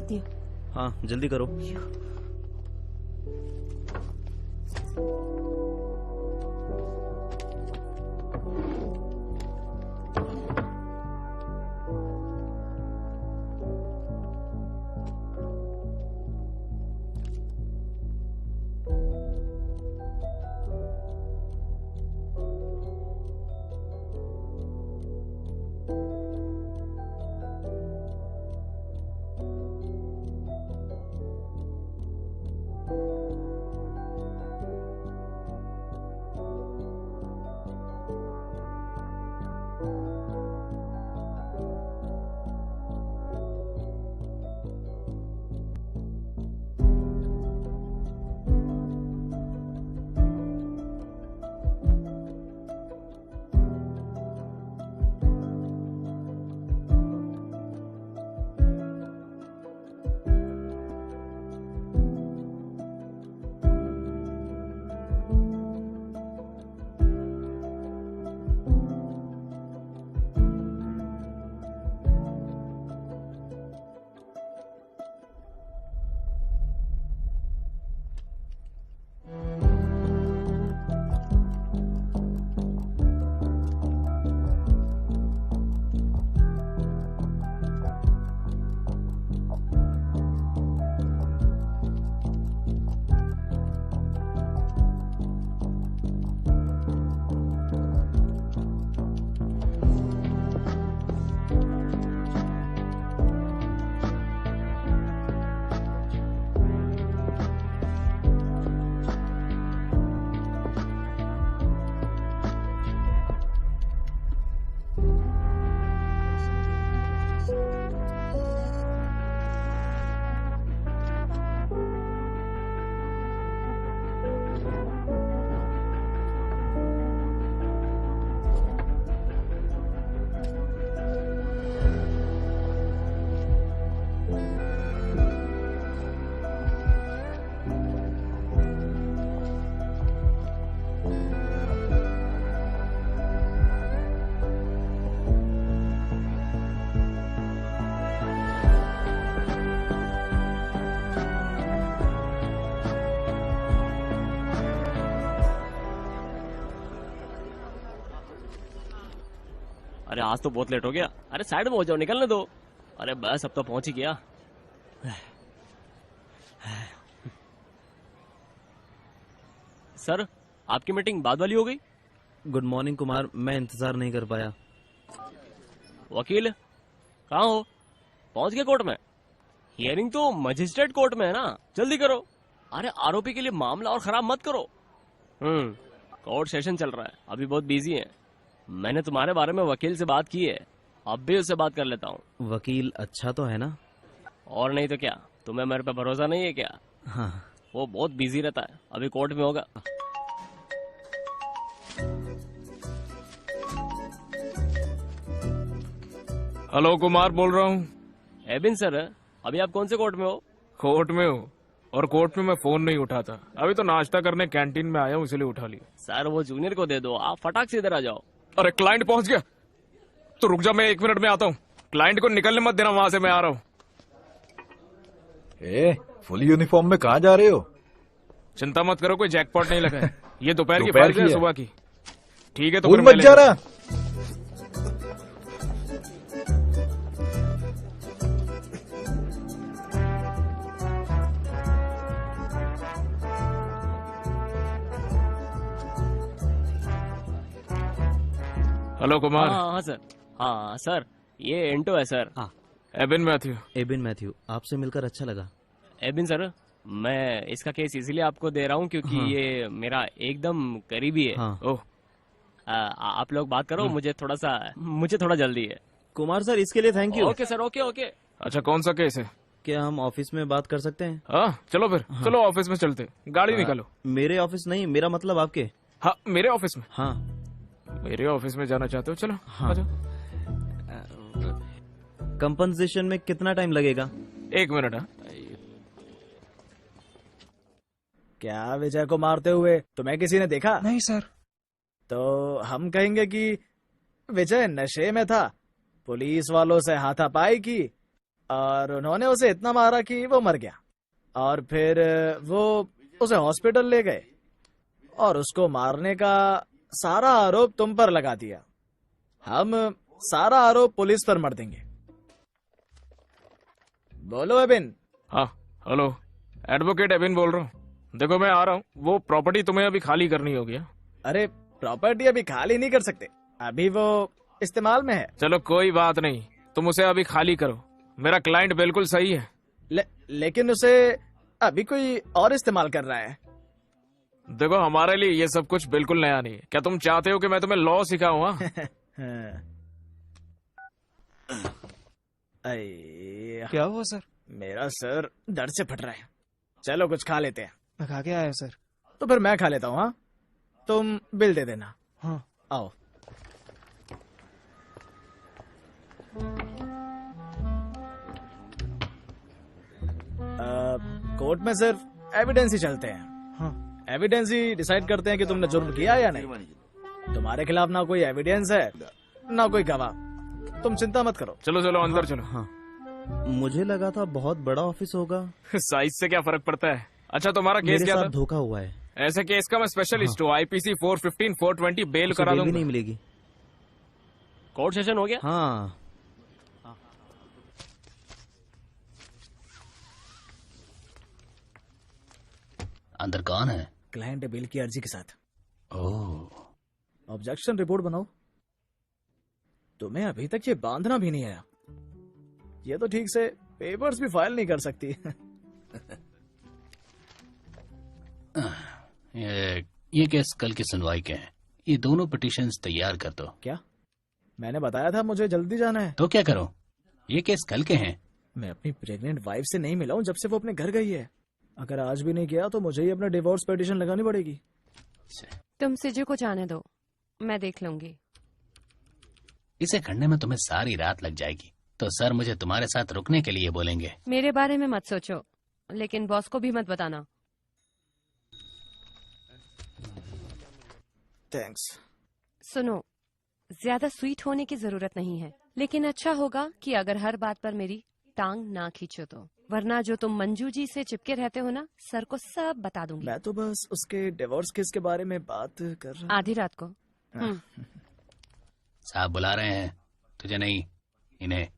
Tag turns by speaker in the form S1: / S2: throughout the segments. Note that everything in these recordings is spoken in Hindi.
S1: करती हूँ।
S2: हाँ जल्दी करो।
S3: अरे आज तो बहुत लेट हो गया। अरे साइड में हो जाओ, निकलने दो। अरे बस अब तो पहुंच ही गया। सर आपकी मीटिंग बाद वाली हो गई?
S2: गुड मॉर्निंग कुमार, मैं इंतजार नहीं कर पाया।
S3: वकील कहाँ हो? पहुंच गए कोर्ट में? हियरिंग तो मजिस्ट्रेट कोर्ट में है ना, जल्दी करो। अरे आरोपी के लिए मामला और खराब मत करो। कोर्ट सेशन चल रहा है, अभी बहुत बिजी है। मैंने तुम्हारे बारे में वकील से बात की है, अब भी उससे बात कर लेता हूँ।
S2: वकील अच्छा तो है ना?
S3: और नहीं तो क्या, तुम्हें मेरे पे भरोसा नहीं है क्या?
S2: हाँ।
S3: वो बहुत बिजी रहता है, अभी कोर्ट में होगा।
S4: हेलो कुमार बोल रहा हूँ।
S3: एबिन सर, अभी आप कौन से कोर्ट में हो?
S4: कोर्ट में हूँ, और कोर्ट में मैं फोन नहीं उठाता। अभी तो नाश्ता करने कैंटीन में आया हूँ, इसलिए उठा लिया।
S3: सर वो जूनियर को दे दो, आप फटाक से इधर आ जाओ।
S4: अरे क्लाइंट पहुंच गया, तो रुक जा, मैं 1 मिनट में आता हूँ। क्लाइंट को निकलने मत देना वहां से, मैं आ रहा हूँ।
S5: फुल यूनिफॉर्म में कहाँ जा रहे हो?
S4: चिंता मत करो, कोई जैकपॉट नहीं लगा है। ये दोपहर की
S5: दोपहर
S4: फाइल
S5: की
S4: है,
S5: है।
S4: सुबह की। ठीक है तो
S5: भूल
S4: फिर
S5: मत
S4: मैं
S5: जा
S4: ले-
S5: रहा।
S4: हेलो कुमार।
S3: हाँ सर। हाँ सर, ये इंटो है सर।
S2: हाँ।
S4: एबिन मैथ्यू।
S2: एबिन मैथ्यू, आपसे मिलकर अच्छा लगा।
S3: एबिन सर, मैं इसका केस इसीलिए आपको दे रहा हूँ क्योंकि
S2: हाँ।
S3: ये मेरा एकदम करीबी है।
S2: हाँ।
S4: ओह,
S3: आप लोग बात करो, मुझे थोड़ा जल्दी है।
S2: कुमार सर, इसके लिए thank you.
S3: Okay sir, okay okay.
S4: अच्छा कौन सा केस है?
S2: क्या हम ऑफिस में बात कर सकते हैं?
S4: हाँ चलो फिर, चलो ऑफिस में चलते। गाड़ी निकालो।
S2: मेरे ऑफिस नहीं, मेरा मतलब आपके।
S4: हाँ मेरे ऑफिस में।
S2: हाँ।
S4: मेरे ऑफिस में जाना चाहते हो? चलो
S2: हाँ।
S4: आ जाओ।
S2: कंपनसेशन में कितना टाइम लगेगा?
S4: 1 मिनट। हाँ
S6: क्या विजय को मारते हुए तुम्हें किसी ने देखा?
S7: नहीं सर।
S6: तो हम कहेंगे कि विजय नशे में था, पुलिस वालों से हाथापाई की और उन्होंने उसे इतना मारा कि वो मर गया। और फिर वो उसे हॉस्पिटल ले गए और उसको मारने का सारा आरोप तुम पर लगा दिया। हम सारा आरोप पुलिस पर मर देंगे। बोलो एबिन।
S4: हाँ, हेलो, एडवोकेट एबिन बोल रहा हूँ। देखो मैं आ रहा हूँ, वो प्रॉपर्टी तुम्हें अभी खाली करनी होगी। हाँ?
S6: अरे प्रॉपर्टी अभी खाली नहीं कर सकते, अभी वो इस्तेमाल में है।
S4: चलो कोई बात नहीं, तुम उसे अभी खाली करो। मेरा क्लाइंट बिल्कुल सही है।
S6: लेकिन उसे अभी कोई और इस्तेमाल कर रहा है।
S4: देखो हमारे लिए ये सब कुछ बिल्कुल नया नहीं है। क्या तुम चाहते हो कि मैं तुम्हें लॉ सिखाऊं? हाँ?
S6: अरे
S1: क्या हुआ सर?
S6: मेरा सर दर्द से फट रहा है। चलो कुछ खा लेते हैं।
S1: मैं खा के आया सर।
S6: तो फिर मैं खा लेता हूँ। हाँ, तुम बिल दे देना।
S1: हाँ।
S6: आओ। कोर्ट में सिर्फ एविडेंस ही चलते हैं।
S1: हाँ।
S6: एविडेंस ही डिसाइड करते हैं कि तुमने जुर्म किया या नहीं। तुम्हारे खिलाफ ना कोई एविडेंस है ना कोई गवाह। तुम चिंता मत करो।
S4: चलो चलो अंदर चलो।
S2: हाँ, मुझे लगा था बहुत बड़ा ऑफिस होगा।
S4: साइज से क्या फर्क पड़ता है। अच्छा तुम्हारा केस
S2: मेरे
S4: क्या
S2: साथ
S4: था?
S2: धोखा हुआ है।
S4: ऐसे केस का मैं स्पेशलिस्ट हूँ। IPC 415 420 बेल
S2: उसे
S4: करा
S2: बेल भी
S4: दूंगा।
S2: नहीं मिलेगी।
S3: कोर्ट सेशन हो गया?
S2: हाँ,
S7: अंदर कौन है?
S6: क्लाइंट बिल की अर्जी के साथ।
S7: ओह,
S6: ऑब्जेक्शन रिपोर्ट बनाओ। तुम्हें अभी तक ये बांधना भी नहीं आया। ये तो ठीक से पेपर्स भी फाइल नहीं कर सकती।
S7: ये केस कल की सुनवाई के हैं। ये दोनों पिटिशंस तैयार कर दो।
S6: क्या? मैंने बताया था मुझे जल्दी जाना है।
S7: तो क्या करो, ये केस कल के हैं।
S6: मैं अपनी प्रेग्नेंट वाइफ से नहीं मिला हूँ जब से वो अपने घर गई है। अगर आज भी नहीं किया तो मुझे ही अपना डिवोर्स पिटीशन लगानी पड़ेगी।
S8: तुम सिजू को जाने दो, मैं देख लूंगी।
S7: इसे करने में तुम्हें सारी रात लग जाएगी, तो सर मुझे तुम्हारे साथ रुकने के लिए बोलेंगे।
S8: मेरे बारे में मत सोचो, लेकिन बॉस को भी मत बताना।
S6: थैंक्स।
S8: सुनो, ज्यादा स्वीट होने की जरूरत नहीं है, लेकिन अच्छा होगा कि अगर हर बात पर मेरी टांग ना खींचो तो, वरना जो तुम मंजू जी से चिपके रहते हो ना, सर को सब बता दूंगी।
S6: मैं तो बस उसके डिवोर्स केस के बारे में बात कर रहा।
S8: आधी रात को।
S7: साहब बुला रहे हैं, तुझे नहीं, इन्हें।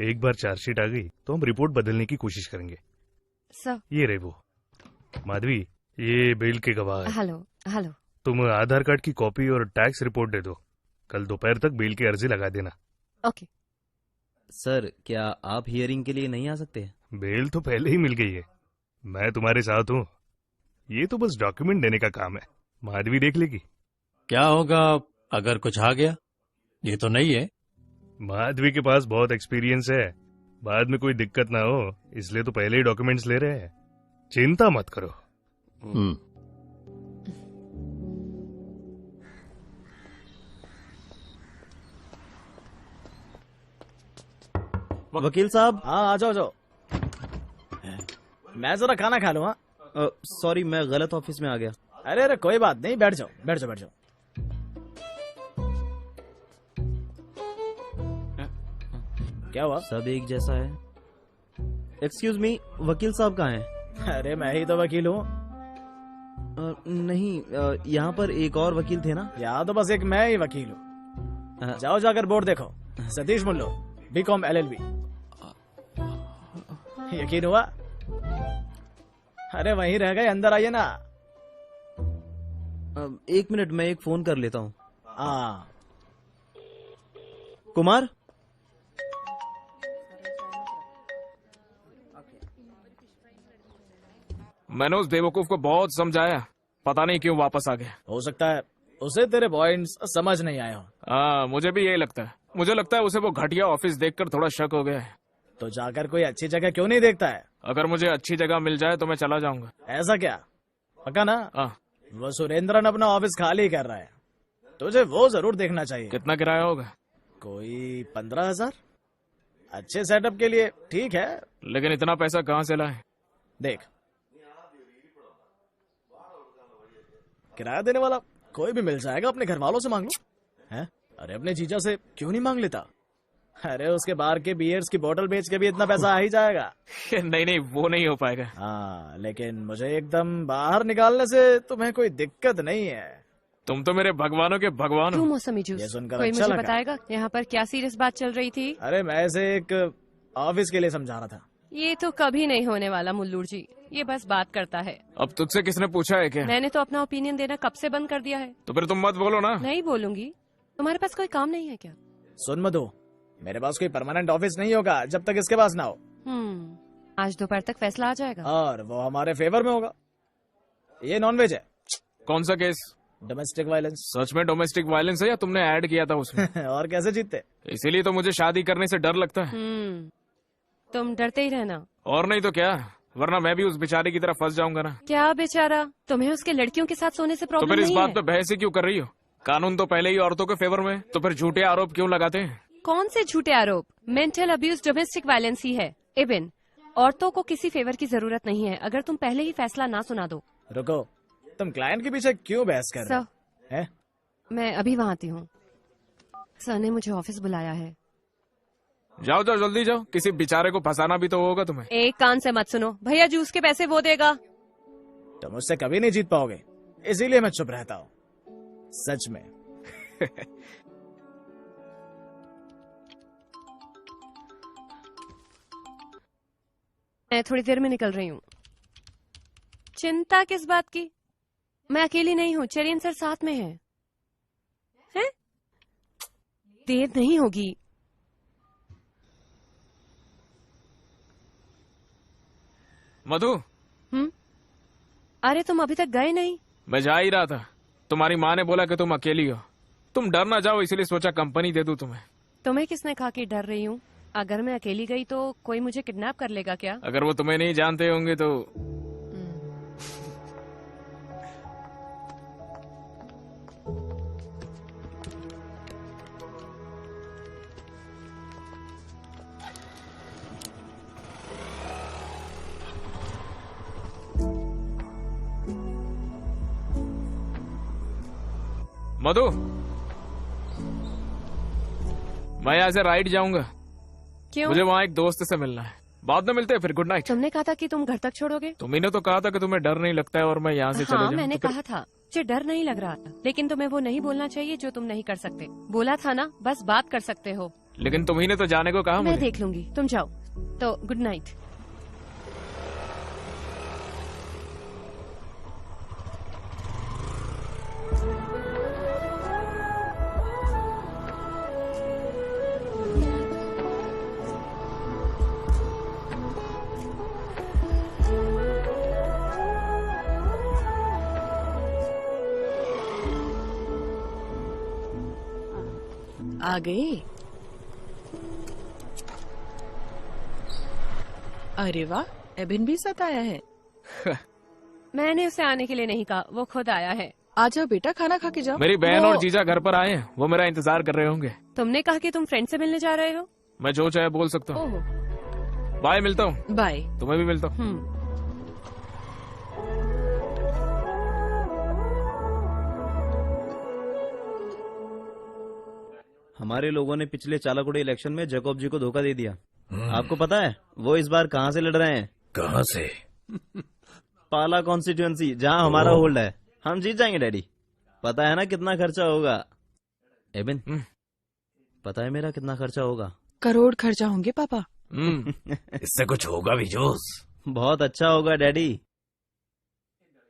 S9: एक बार चार्जशीट आ गई तो हम रिपोर्ट बदलने की कोशिश करेंगे।
S8: सर।
S9: ये रहे वो। माधवी, ये बेल के गवाह है।
S8: Hello hello.
S9: तुम आधार कार्ड की कॉपी और टैक्स रिपोर्ट दे दो। कल दोपहर तक बेल की अर्जी लगा देना।
S8: ओके।
S2: सर क्या आप हियरिंग के लिए नहीं आ सकते?
S9: बेल तो पहले ही मिल गई है। मैं तुम्हारे साथ हूँ। ये तो बस डॉक्यूमेंट देने का काम है। माधवी देख लेगी।
S10: क्या होगा अगर कुछ आ गया? ये तो नहीं है।
S9: माधवी के पास बहुत एक्सपीरियंस है। बाद में कोई दिक्कत ना हो, इसलिए तो पहले ही डॉक्यूमेंट्स ले रहे हैं। चिंता मत करो।
S2: वकील साहब।
S6: हाँ आ जाओ जाओ। मैं जरा खाना खा लूँ। हाँ
S2: सॉरी, मैं गलत ऑफिस में आ गया।
S6: अरे अरे कोई बात नहीं, बैठ जाओ बैठ जाओ बैठ जाओ। क्या हुआ?
S2: सब एक जैसा है। एक्सक्यूज मी, वकील साहब कहाँ हैं?
S6: अरे मैं ही तो वकील हूँ।
S2: नहीं, यहाँ पर एक और वकील थे ना?
S6: यहाँ तो बस एक मैं ही वकील हूँ। जाओ जाकर बोर्ड देखो। Satish मुल्लो, BCom LLB। यकीन हुआ? अरे वहीं रह गए, अंदर आइए ना।
S2: एक मिनट, मैं एक फोन कर लेता हूँ।
S6: हाँ
S2: कुमार।
S4: मैंने उस बेवकूफ को बहुत समझाया, पता नहीं क्यों वापस आ गया।
S6: हो सकता है उसे तेरे पॉइंट्स समझ नहीं आए हो।
S4: हाँ मुझे भी यही लगता है। मुझे लगता है उसे वो घटिया ऑफिस देखकर थोड़ा शक हो गया है।
S6: तो जाकर कोई अच्छी जगह क्यों नहीं देखता है?
S4: अगर मुझे अच्छी जगह मिल जाए तो मैं चला जाऊंगा।
S6: ऐसा क्या? पक्का ना?
S4: हाँ।
S6: वो सुरेंद्रन अपना ऑफिस खाली कर रहा है, तुझे वो जरूर देखना चाहिए।
S4: कितना किराया होगा?
S6: कोई 15,000। अच्छे सेटअप के लिए ठीक है,
S4: लेकिन इतना पैसा कहाँ से लाए?
S6: देख, किराया देने वाला कोई भी मिल जाएगा, अपने घर वालों से मांग लो। हैं? अरे अपने जीजा से क्यों नहीं मांग लेता? अरे उसके बार के बियर्स की बोतल बेच के भी इतना पैसा आ ही जाएगा।
S4: नहीं नहीं, वो नहीं हो पाएगा।
S6: हाँ, लेकिन मुझे एकदम बाहर निकालने से तुम्हें कोई दिक्कत नहीं है।
S4: तुम तो मेरे भगवानों के भगवान
S8: क्यों
S4: हो।
S8: मौसमी
S6: ये
S8: जूस?
S6: सुनकर
S8: कोई
S6: अच्छा
S8: मुझे
S6: लगा।
S8: बताएगा यहाँ पर क्या सीरियस बात चल रही थी?
S6: अरे मैं इसे एक ऑफिस के लिए समझा रहा था।
S8: ये तो कभी नहीं होने वाला मुल्लूर जी, ये बस बात करता है।
S4: अब तुझसे किसने पूछा है क्या?
S8: मैंने तो अपना ओपिनियन देना कब से बंद कर दिया है।
S4: तो फिर तुम मत बोलो ना।
S8: नहीं बोलूंगी। तुम्हारे पास कोई काम नहीं है क्या?
S6: सुन मधु, मेरे पास कोई परमानेंट ऑफिस नहीं होगा जब तक इसके पास ना हो,
S8: आज दोपहर तक फैसला आ जाएगा।
S6: और वो हमारे फेवर में होगा। ये नॉनवेज है।
S4: कौन सा केस?
S6: Domestic violence.
S4: सच में डोमेस्टिक वायलेंस है या तुमने ऐड किया था उसमें?
S6: और कैसे जीतते?
S4: इसीलिए तो मुझे शादी करने से डर लगता है।
S8: तुम डरते ही रहना।
S4: और नहीं तो क्या, वरना मैं भी उस बेचारे की तरह फंस जाऊंगा ना।
S8: क्या बेचारा? तुम्हें उसके लड़कियों के साथ सोने से
S4: तो
S8: प्रॉब्लम
S4: फिर इस
S8: नहीं
S4: बात
S8: है?
S4: पे बहस ही क्यों कर रही हो? कानून तो पहले ही औरतों के फेवर में है, तो फिर झूठे आरोप क्यों लगाते हैं?
S8: कौन से झूठे आरोप? मेंटल अब्यूज डोमेस्टिक वायलेंस ही है। इबिन, औरतों को किसी फेवर की जरूरत नहीं है अगर तुम पहले ही फैसला ना सुना दो।
S6: रुको, तुम क्लाइंट के पीछे क्यों बहस कर रहे हो? हैं?
S8: मैं अभी वहाँ आती हूँ। सर ने मुझे ऑफिस बुलाया है।
S4: जाओ जाओ जल्दी जाओ, किसी बेचारे को फंसाना भी तो होगा तुम्हें।
S8: एक कान से मत सुनो, भैया जूस के पैसे वो देगा।
S6: तुम मुझसे कभी नहीं जीत पाओगे, इसीलिए मैं चुप रहता हूँ। सच में।
S8: मैं थोड़ी देर में निकल रही हूँ। चिंता किस बात की? मैं अकेली नहीं हूँ, चेरियन सर साथ में है। देर नहीं होगी।
S4: मधु,
S8: अरे तुम अभी तक गए नहीं?
S4: मैं जा ही रहा था। तुम्हारी माँ ने बोला कि तुम अकेली हो, तुम डर ना जाओ, इसलिए सोचा कंपनी दे दूं तुम्हें।
S8: तुम्हें किसने कहा कि डर रही हूँ? अगर मैं अकेली गई तो कोई मुझे किडनैप कर लेगा क्या?
S4: अगर वो तुम्हें नहीं जानते होंगे तो। मधु, मैं यहाँ से राइड जाऊंगा।
S8: क्यों?
S4: मुझे वहाँ एक दोस्त से मिलना है। बाद में मिलते हैं फिर। Good night.
S8: तुमने कहा था कि तुम घर तक छोड़ोगे।
S4: तुम्ही ने तो कहा था कि तुम्हें डर नहीं लगता है और मैं यहाँ से चले जाऊँ।
S8: मैंने
S4: तो फिर-
S8: कहा था मुझे डर नहीं लग रहा था, लेकिन तुम्हें वो नहीं बोलना चाहिए जो तुम नहीं कर सकते। बोला था ना, बस बात कर सकते हो।
S4: लेकिन तुम्ही ने तो जाने को कहा
S8: मैं
S4: मुझे।
S8: देख लूंगी, तुम जाओ। तो गुड नाइट।
S1: आ गए? अरे वाह, एबिन भी साथ आया है।
S8: मैंने उसे आने के लिए नहीं कहा, वो खुद आया है।
S1: आ जाओ बेटा, खाना खा के जाओ।
S4: मेरी बहन
S8: वो-
S4: और जीजा घर पर आए हैं, वो मेरा इंतजार कर रहे होंगे।
S8: तुमने कहा कि तुम फ्रेंड से मिलने जा रहे हो।
S4: मैं जो चाहे बोल सकता हूँ।
S8: ओह,
S4: बाय, मिलता हूँ।
S1: बाय।
S4: तुम्हें भी मिलता हूँ।
S2: हमारे लोगों ने पिछले चालाकुड़ी इलेक्शन में जैकब जी को धोखा दे दिया। आपको पता है वो इस बार कहाँ से लड़ रहे हैं?
S5: कहाँ से?
S2: पाला कॉन्स्टिट्यूएंसी, जहाँ हमारा होल्ड है। हम जीत जाएंगे डैडी। पता है ना कितना खर्चा होगा? एबिन, पता है मेरा कितना खर्चा होगा?
S1: करोड़ खर्चा होंगे पापा।
S5: इससे कुछ होगा भी जोश।
S2: बहुत अच्छा होगा डैडी।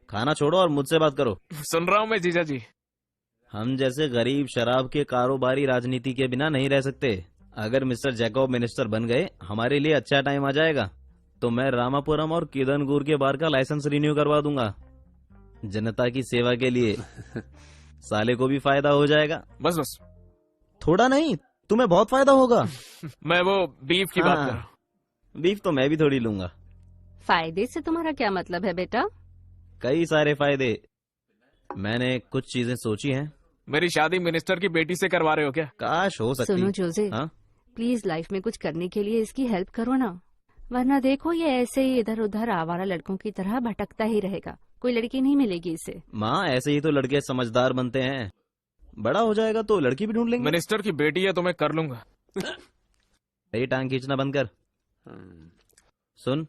S2: खाना छोड़ो और मुझसे बात करो।
S4: सुन रहा हूँ मैं जीजा जी।
S2: हम जैसे गरीब शराब के कारोबारी राजनीति के बिना नहीं रह सकते। अगर मिस्टर जैकब मिनिस्टर बन गए, हमारे लिए अच्छा टाइम आ जाएगा। तो मैं रामापुरम और किदनगुर के बार का लाइसेंस रिन्यू करवा दूंगा, जनता की सेवा के लिए। साले को भी फायदा हो जाएगा।
S4: बस बस,
S2: थोड़ा नहीं, तुम्हें बहुत फायदा होगा।
S4: मैं वो बीफ की बात कर रहा हूँ।
S2: बीफ तो मैं भी थोड़ी लूंगा।
S11: फायदे से तुम्हारा क्या मतलब है बेटा?
S2: कई सारे फायदे। मैंने कुछ चीजें सोची हैं।
S4: मेरी शादी मिनिस्टर की बेटी से करवा रहे हो क्या?
S2: काश हो सकती।
S11: सुनो जोजे,
S2: हाँ?
S11: प्लीज लाइफ में कुछ करने के लिए इसकी हेल्प करो ना, वरना देखो ये ऐसे ही इधर उधर आवारा लड़कों की तरह भटकता ही रहेगा। कोई लड़की नहीं मिलेगी इसे।
S2: माँ, ऐसे ही तो लड़के समझदार बनते हैं। बड़ा हो जाएगा तो लड़की भी ढूंढ लेंगे।
S4: मिनिस्टर की बेटी है तो मैं कर लूंगा।
S2: ये टांग खींचना बंद कर। सुन,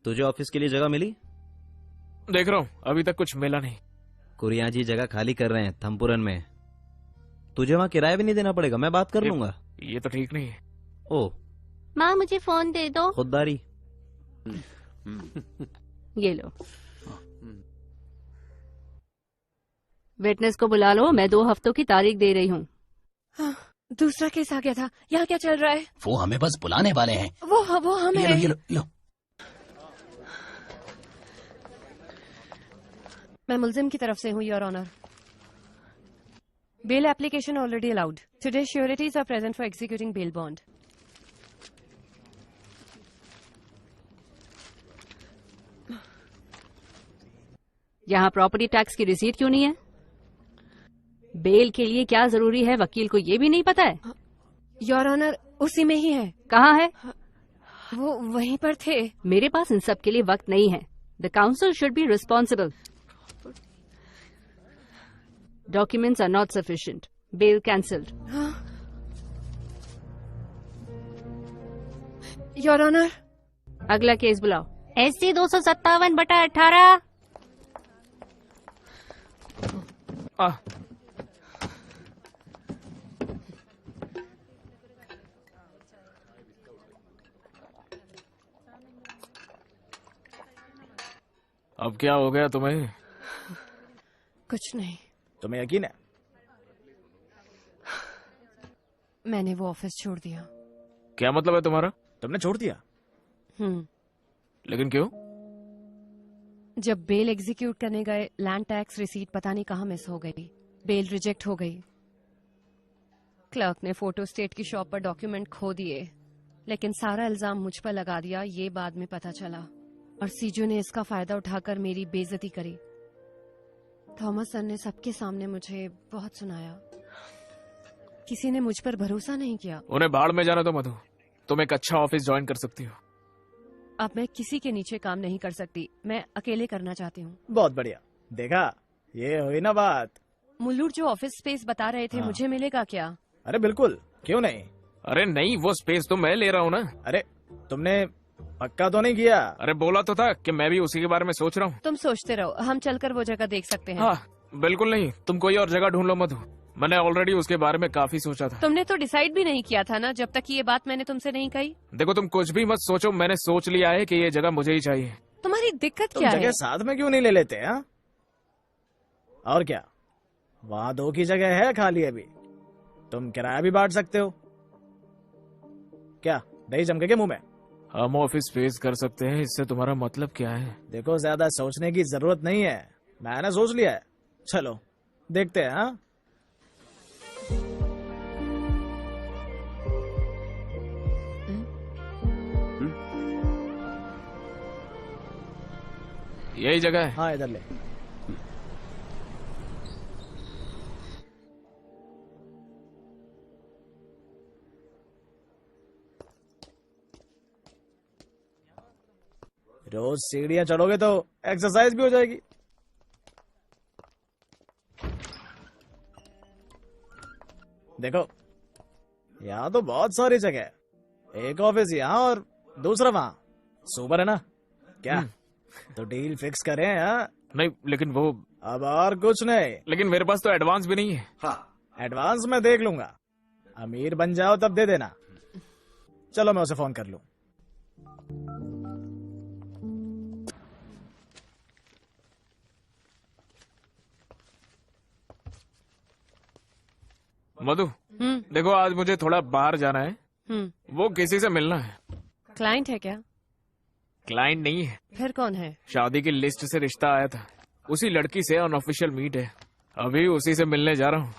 S2: तुझे ऑफिस के लिए जगह मिली?
S4: देख रहा हूँ, अभी तक कुछ मिला नहीं।
S2: कुरिया जी जगह खाली कर रहे हैं थमपुरन में। तुझे वहाँ किराया भी नहीं देना पड़ेगा, मैं बात कर लूंगा।
S4: ये तो ठीक नहीं है।
S2: ओ,
S11: माँ मुझे फोन दे दो।
S2: खुददारी।
S11: ये लो। विटनेस को बुला लो, मैं 2 हफ्तों की तारीख दे रही हूँ।
S8: हाँ, दूसरा केस आ गया था। यहाँ क्या चल रहा है?
S7: वो हमें बस बुलाने वाले हैं।
S8: वो हम
S7: ये
S8: हैं।
S7: लो, ये लो, ये लो।
S8: मैं मुल्जिम की तरफ से हूँ, your honour. Bail application already allowed. Today sureties are present for executing bail bond.
S11: यहाँ प्रॉपर्टी टैक्स की रिसीट क्यों नहीं है? बेल के लिए क्या जरूरी है, वकील को ये भी नहीं पता है?
S8: योर ऑनर, उसी में ही है।
S11: कहाँ है?
S8: वो वहीं पर थे।
S11: मेरे पास इन सब के लिए वक्त नहीं है। The council should be responsible. Documents are not sufficient. Bail cancelled.
S8: Your honour,
S11: अगला केस बुलाओ। SC 257/18।
S4: अब क्या हो गया तुम्हें?
S8: कुछ नहीं।
S6: तुम्हें यकीन है?
S8: मैंने वो ऑफिस छोड़ दिया।
S4: क्या मतलब है तुम्हारा?
S6: तुमने छोड़ दिया?
S4: लेकिन क्यों?
S8: जब बेल एग्जीक्यूट करने गए, लैंड टैक्स रिसीट पता नहीं कहाँ मिस हो गई। बेल रिजेक्ट हो गई। क्लर्क ने फोटो स्टेट की शॉप पर डॉक्यूमेंट खो दिए, लेकिन सारा इल्जाम मुझ पर लगा दिया। ये बाद में पता चला और सीजू ने इसका फायदा उठाकर मेरी बेइज्जती करी। थॉमस सर ने सबके सामने मुझे बहुत सुनाया। किसी ने मुझ पर भरोसा नहीं किया।
S4: उन्हें भाड़ में जाना तो मधु, तुम एक अच्छा ऑफिस ज्वाइन कर सकती हो।
S8: अब मैं किसी के नीचे काम नहीं कर सकती। मैं अकेले करना चाहती हूँ।
S6: बहुत बढ़िया। देखा, ये हुई ना बात।
S8: मुल्लूर जो ऑफिस स्पेस बता रहे थे, मुझे मिलेगा क्या?
S6: अरे बिल्कुल, क्यों नहीं।
S4: अरे नहीं, वो स्पेस तो मैं ले रहा हूँ ना।
S6: अरे तुमने पक्का तो नहीं किया?
S4: अरे बोला तो था कि मैं भी उसी के बारे में सोच रहा हूँ।
S8: तुम सोचते रहो, हम चलकर वो जगह देख सकते हैं।
S4: हाँ, बिल्कुल नहीं, तुम कोई और जगह ढूंढ लो मधु। मैंने ऑलरेडी उसके बारे में काफी सोचा था।
S8: तुमने तो डिसाइड भी नहीं किया था ना, जब तक ये बात मैंने तुमसे नहीं कही।
S4: देखो, तुम कुछ भी मत सोचो, मैंने सोच लिया है कि ये जगह मुझे ही चाहिए।
S8: तुम्हारी दिक्कत
S6: तुम
S8: क्या
S6: जगह
S8: है?
S6: साथ में क्यों नहीं ले लेते? हाँ, और क्या, वहाँ 2 की जगह है खाली अभी। तुम किराया भी बांट सकते हो। क्या दही जमके के मुंह में?
S4: हम ऑफिस स्पेस कर सकते हैं, इससे तुम्हारा मतलब क्या है?
S6: देखो, ज्यादा सोचने की जरूरत नहीं है, मैंने सोच लिया है। चलो देखते हैं। हाँ,
S4: यही जगह है।
S6: हाँ, इधर ले। रोज सीढ़ियां चढ़ोगे तो एक्सरसाइज भी हो जाएगी। देखो, यहाँ तो बहुत सारी जगह है। एक ऑफिस यहाँ और दूसरा वहाँ। सुपर है ना? क्या तो डील फिक्स करें? हाँ,
S4: नहीं, लेकिन वो
S6: अब और कुछ नहीं।
S4: लेकिन मेरे पास तो एडवांस भी नहीं है।
S6: हाँ, एडवांस मैं देख लूंगा। अमीर बन जाओ तब दे देना। चलो मैं उसे फोन कर लूं।
S4: मधु, देखो, आज मुझे थोड़ा बाहर जाना है। वो किसी से मिलना है।
S8: क्लाइंट है क्या?
S4: क्लाइंट नहीं है।
S8: फिर कौन है?
S4: शादी की लिस्ट से रिश्ता आया था, उसी लड़की से अनऑफिशियल मीट है। अभी उसी से मिलने जा रहा हूँ।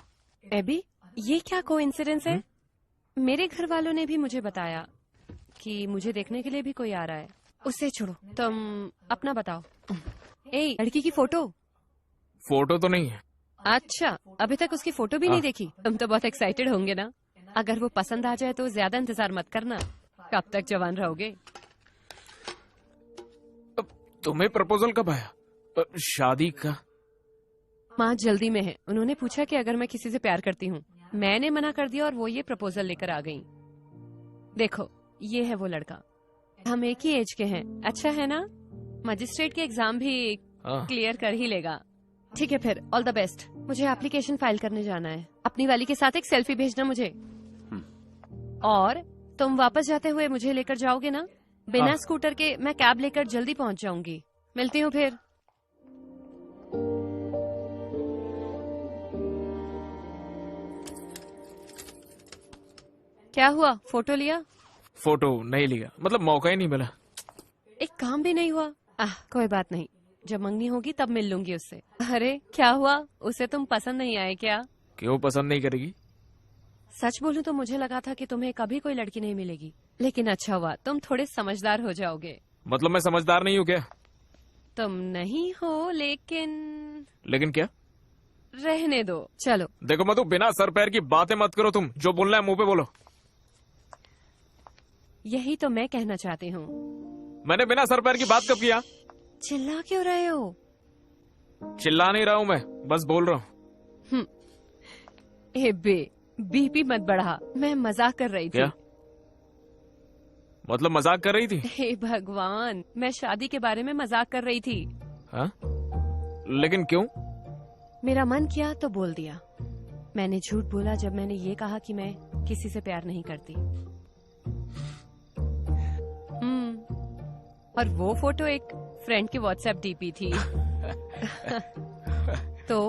S8: एबी, ये क्या कोइंसिडेंस है? मेरे घर वालों ने भी मुझे बताया कि मुझे देखने के लिए भी कोई आ रहा है। उससे छोड़ो, तुम अपना बताओ। ए, लड़की की फोटो?
S4: फोटो तो नहीं है।
S8: अच्छा, अभी तक उसकी फोटो भी नहीं देखी? तुम तो बहुत एक्साइटेड होंगे ना। अगर वो पसंद आ जाए तो ज्यादा इंतजार मत करना। कब तक जवान रहोगे?
S4: तुम्हें प्रपोजल कब आया? शादी का?
S8: माँ जल्दी में है। उन्होंने पूछा कि अगर मैं किसी से प्यार करती हूँ। मैंने मना कर दिया और वो ये प्रपोजल लेकर आ गई। देखो, ये है वो लड़का। हम एक ही एज के हैं। अच्छा है ना? मजिस्ट्रेट के एग्जाम भी क्लियर कर ही लेगा। ठीक है फिर, ऑल द बेस्ट। मुझे एप्लीकेशन फाइल करने जाना है। अपनी वाली के साथ एक सेल्फी भेजना मुझे। और तुम वापस जाते हुए मुझे लेकर जाओगे ना? बिना स्कूटर के मैं कैब लेकर जल्दी पहुंच जाऊंगी। मिलती हूँ फिर। क्या हुआ, फोटो लिया?
S4: फोटो नहीं लिया, मतलब मौका ही नहीं मिला।
S8: एक काम भी नहीं हुआ। कोई बात नहीं, जब मंगनी होगी तब मिल लूंगी उससे। अरे क्या हुआ, उसे तुम पसंद नहीं आए क्या?
S4: क्यों पसंद नहीं करेगी?
S8: सच बोलूं तो मुझे लगा था कि तुम्हें कभी कोई लड़की नहीं मिलेगी, लेकिन अच्छा हुआ, तुम थोड़े समझदार हो जाओगे।
S4: मतलब मैं समझदार नहीं हूँ क्या?
S8: तुम नहीं हो, लेकिन
S4: क्या?
S8: रहने दो, चलो।
S4: देखो मधु, बिना सर पैर की बातें मत करो। तुम जो बोलना है मुंह पे बोलो।
S8: यही तो मैं कहना चाहती हूँ।
S4: मैंने बिना सर पैर की बात कब किया?
S8: चिल्ला क्यों रहे हो?
S4: चिल्ला नहीं रहा हूँ मैं, बस बोल रहा हूँ।
S8: बीपी मत बढ़ा, मैं मजाक कर रही थी।
S4: क्या मतलब मजाक कर रही थी?
S8: हे भगवान, मैं शादी के बारे में मजाक कर रही थी।
S4: हाँ? लेकिन क्यों?
S8: मेरा मन किया तो बोल दिया। मैंने झूठ बोला जब मैंने ये कहा कि मैं किसी से प्यार नहीं करती। और वो फोटो एक फ्रेंड की व्हाट्सएप डीपी थी। तो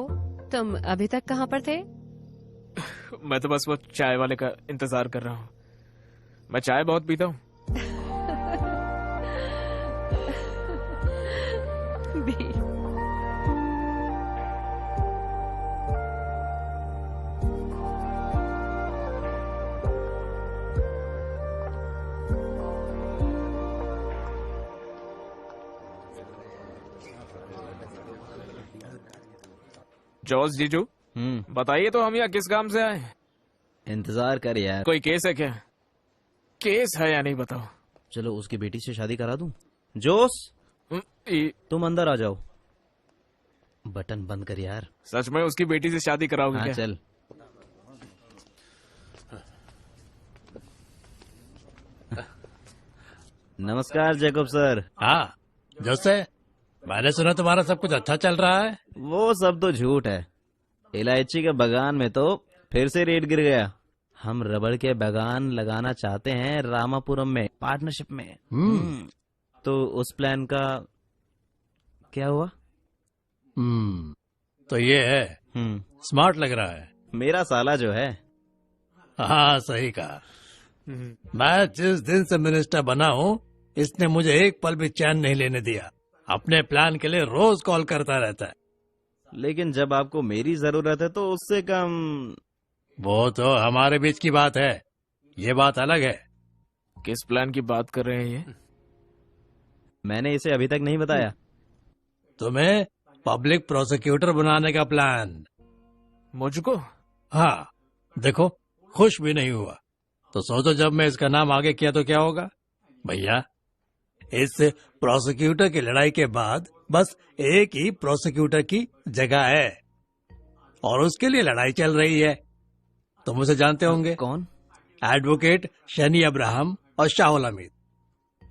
S8: तुम अभी तक कहाँ पर थे?
S4: मैं तो बस वो चाय वाले का इंतजार कर रहा हूँ। मैं चाय बहुत पीता हूँ। जॉर्ज जीजू, बताइए तो हम यहाँ किस काम से आए?
S2: इंतजार कर यार।
S4: कोई केस है क्या? केस है या नहीं बताओ।
S2: चलो उसकी बेटी से शादी करा दूं। जोश, तुम अंदर आ जाओ। बटन बंद कर यार।
S4: सच में उसकी बेटी से शादी कराओगे?
S2: हाँ,
S4: क्या?
S2: चल। नमस्कार जैकब सर।
S10: हाँ जोसे, मैंने सुना तुम्हारा सब कुछ अच्छा चल रहा है।
S2: वो सब तो झूठ है। इलायची के बागान में तो फिर से रेट गिर गया। हम रबड़ के बागान लगाना चाहते हैं रामापुरम में, पार्टनरशिप में। तो उस प्लान का क्या हुआ?
S10: तो ये है, स्मार्ट लग रहा है।
S2: मेरा साला जो है।
S10: हाँ सही कहा। मैं जिस दिन से मिनिस्टर बना हूँ, इसने मुझे एक पल भी चैन नहीं लेने दिया। अपने प्लान के लिए रोज कॉल करता रहता है।
S2: लेकिन जब आपको मेरी जरूरत है तो उससे कम।
S10: वो तो हमारे बीच की बात है, ये बात अलग है।
S4: किस प्लान की बात कर रहे हैं ये?
S2: मैंने इसे अभी तक नहीं बताया।
S10: तुम्हें पब्लिक प्रोसिक्यूटर बनाने का प्लान।
S4: मुझको?
S10: हाँ, देखो खुश भी नहीं हुआ तो सोचो जब मैं इसका नाम आगे किया तो क्या होगा। भैया, इस प्रोसिक्यूटर की लड़ाई के बाद बस एक ही प्रोसिक्यूटर की जगह है और उसके लिए लड़ाई चल रही है। तुम उसे जानते होंगे।
S2: कौन?
S10: एडवोकेट शनी अब्राहम और शाहुल हमीद।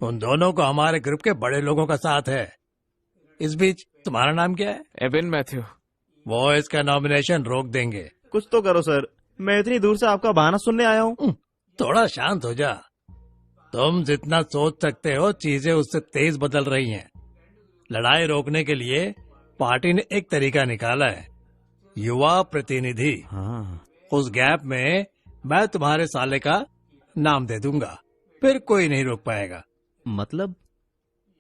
S10: उन दोनों को हमारे ग्रुप के बड़े लोगों का साथ है। इस बीच तुम्हारा नाम क्या है?
S4: एबिन मैथ्यू।
S10: वो इसका नॉमिनेशन रोक देंगे।
S2: कुछ तो करो सर, मैं इतनी दूर से आपका बहाना सुनने आया हूँ।
S10: थोड़ा शांत हो जा। तुम जितना सोच सकते हो चीजें उससे तेज बदल रही हैं। लड़ाई रोकने के लिए पार्टी ने एक तरीका निकाला है, युवा प्रतिनिधि।
S2: हाँ।
S10: उस गैप में मैं तुम्हारे साले का नाम दे दूंगा, फिर कोई नहीं रोक पाएगा।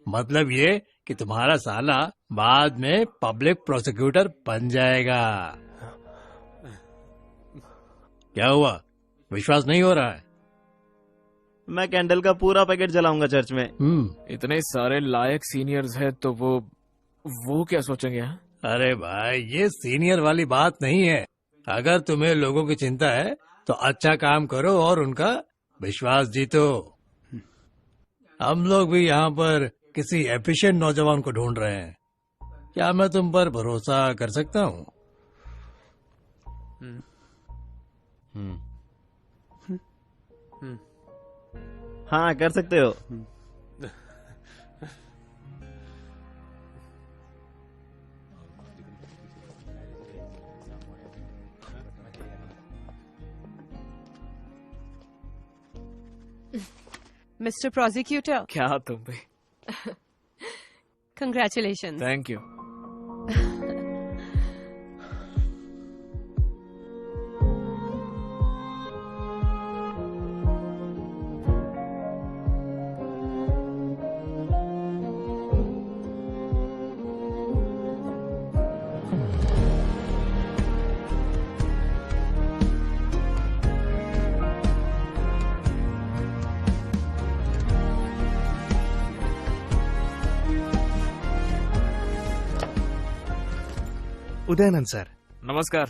S10: मतलब ये कि तुम्हारा साला बाद में पब्लिक प्रोसिक्यूटर बन जाएगा। क्या हुआ, विश्वास नहीं हो रहा है?
S2: मैं कैंडल का पूरा पैकेट जलाऊंगा चर्च में।
S4: इतने सारे लायक सीनियर्स हैं तो वो क्या सोचेंगे?
S10: अरे भाई, ये सीनियर वाली बात नहीं है। अगर तुम्हें लोगों की चिंता है तो अच्छा काम करो और उनका विश्वास जीतो। हम लोग भी यहाँ पर किसी एफिशिएंट नौजवान को ढूंढ रहे हैं। क्या मैं तुम पर भरोसा कर सकता हूँ?
S2: हाँ कर सकते हो।
S8: मिस्टर प्रोसिक्यूटर,
S4: क्या तुम भी?
S8: Congratulation.
S4: Thank you.
S9: Udayanand sir.
S4: नमस्कार।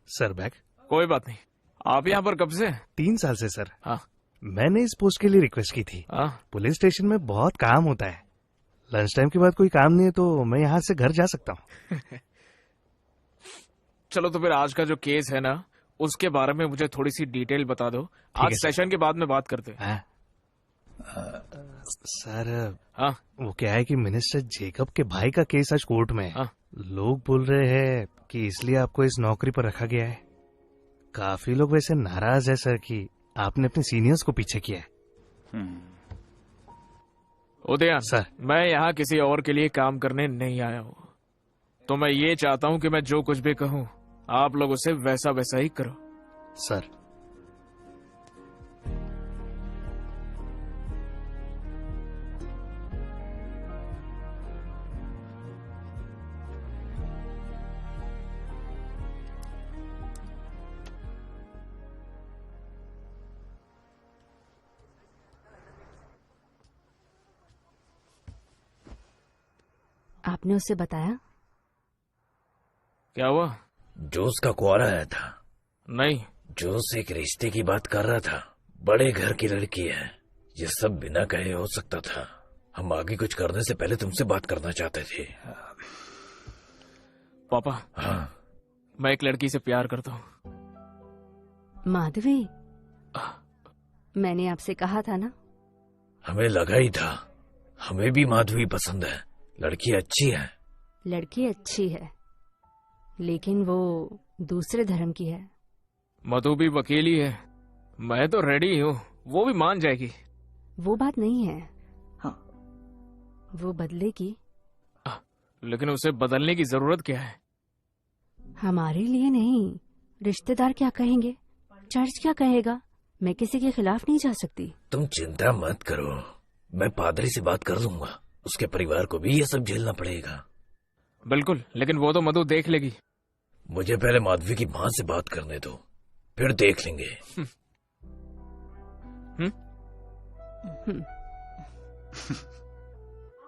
S9: Sir bag.
S4: कोई बात नहीं। आप यहाँ पर कब से?
S9: 3 साल से सर।
S4: हाँ।
S9: मैंने इस पोस्ट के लिए रिक्वेस्ट की थी।
S4: हाँ।
S9: पुलिस स्टेशन में बहुत काम होता है, लंच टाइम के बाद कोई काम नहीं है तो मैं यहाँ से घर जा सकता हूँ।
S4: चलो तो फिर आज का जो केस है ना, उसके बारे में मुझे थोड़ी सी डिटेल बता दो। आज सेशन के बाद में बात करते हैं।
S9: सर
S4: हाँ।
S9: वो क्या है कि मिनिस्टर जेकब के भाई का केस आज कोर्ट में है।
S4: हाँ।
S9: लोग बोल रहे हैं कि इसलिए आपको इस नौकरी पर रखा गया है। काफी लोग वैसे नाराज है सर कि आपने अपने सीनियर्स को पीछे किया है।
S4: उदयन
S9: सर,
S4: मैं यहाँ किसी और के लिए काम करने नहीं आया हूँ, तो मैं ये चाहता हूँ कि मैं जो कुछ भी कहूँ आप लोग उसे वैसा वैसा ही करो।
S9: सर
S11: आपने उससे बताया?
S4: क्या हुआ?
S5: जोस का कुआरा आया था।
S4: नहीं।
S5: जोस एक रिश्ते की बात कर रहा था। बड़े घर की लड़की है। ये सब बिना कहे हो सकता था। हम आगे कुछ करने से पहले तुमसे बात करना चाहते थे।
S4: पापा।
S5: हाँ।
S4: मैं एक लड़की से प्यार करता हूँ।
S11: माधवी, मैंने आपसे कहा था ना।
S5: हमें लगा ही था। हमें भी माधवी पसंद है। लड़की अच्छी है।
S11: लड़की अच्छी है, लेकिन वो दूसरे धर्म की है।
S4: मधु भी वकील ही है। मैं तो रेडी हूँ, वो भी मान जाएगी।
S11: वो बात नहीं है। हाँ। वो बदलेगी।
S4: लेकिन उसे बदलने की जरूरत क्या है?
S11: हमारे लिए नहीं, रिश्तेदार क्या कहेंगे, चर्च क्या कहेगा। मैं किसी के खिलाफ नहीं जा सकती।
S5: तुम चिंता मत करो, मैं पादरी से बात कर लूंगा। उसके परिवार को भी ये सब झेलना पड़ेगा।
S4: बिल्कुल, लेकिन वो तो मधु देख लेगी।
S5: मुझे पहले माधवी की माँ से बात करने दो, फिर देख लेंगे।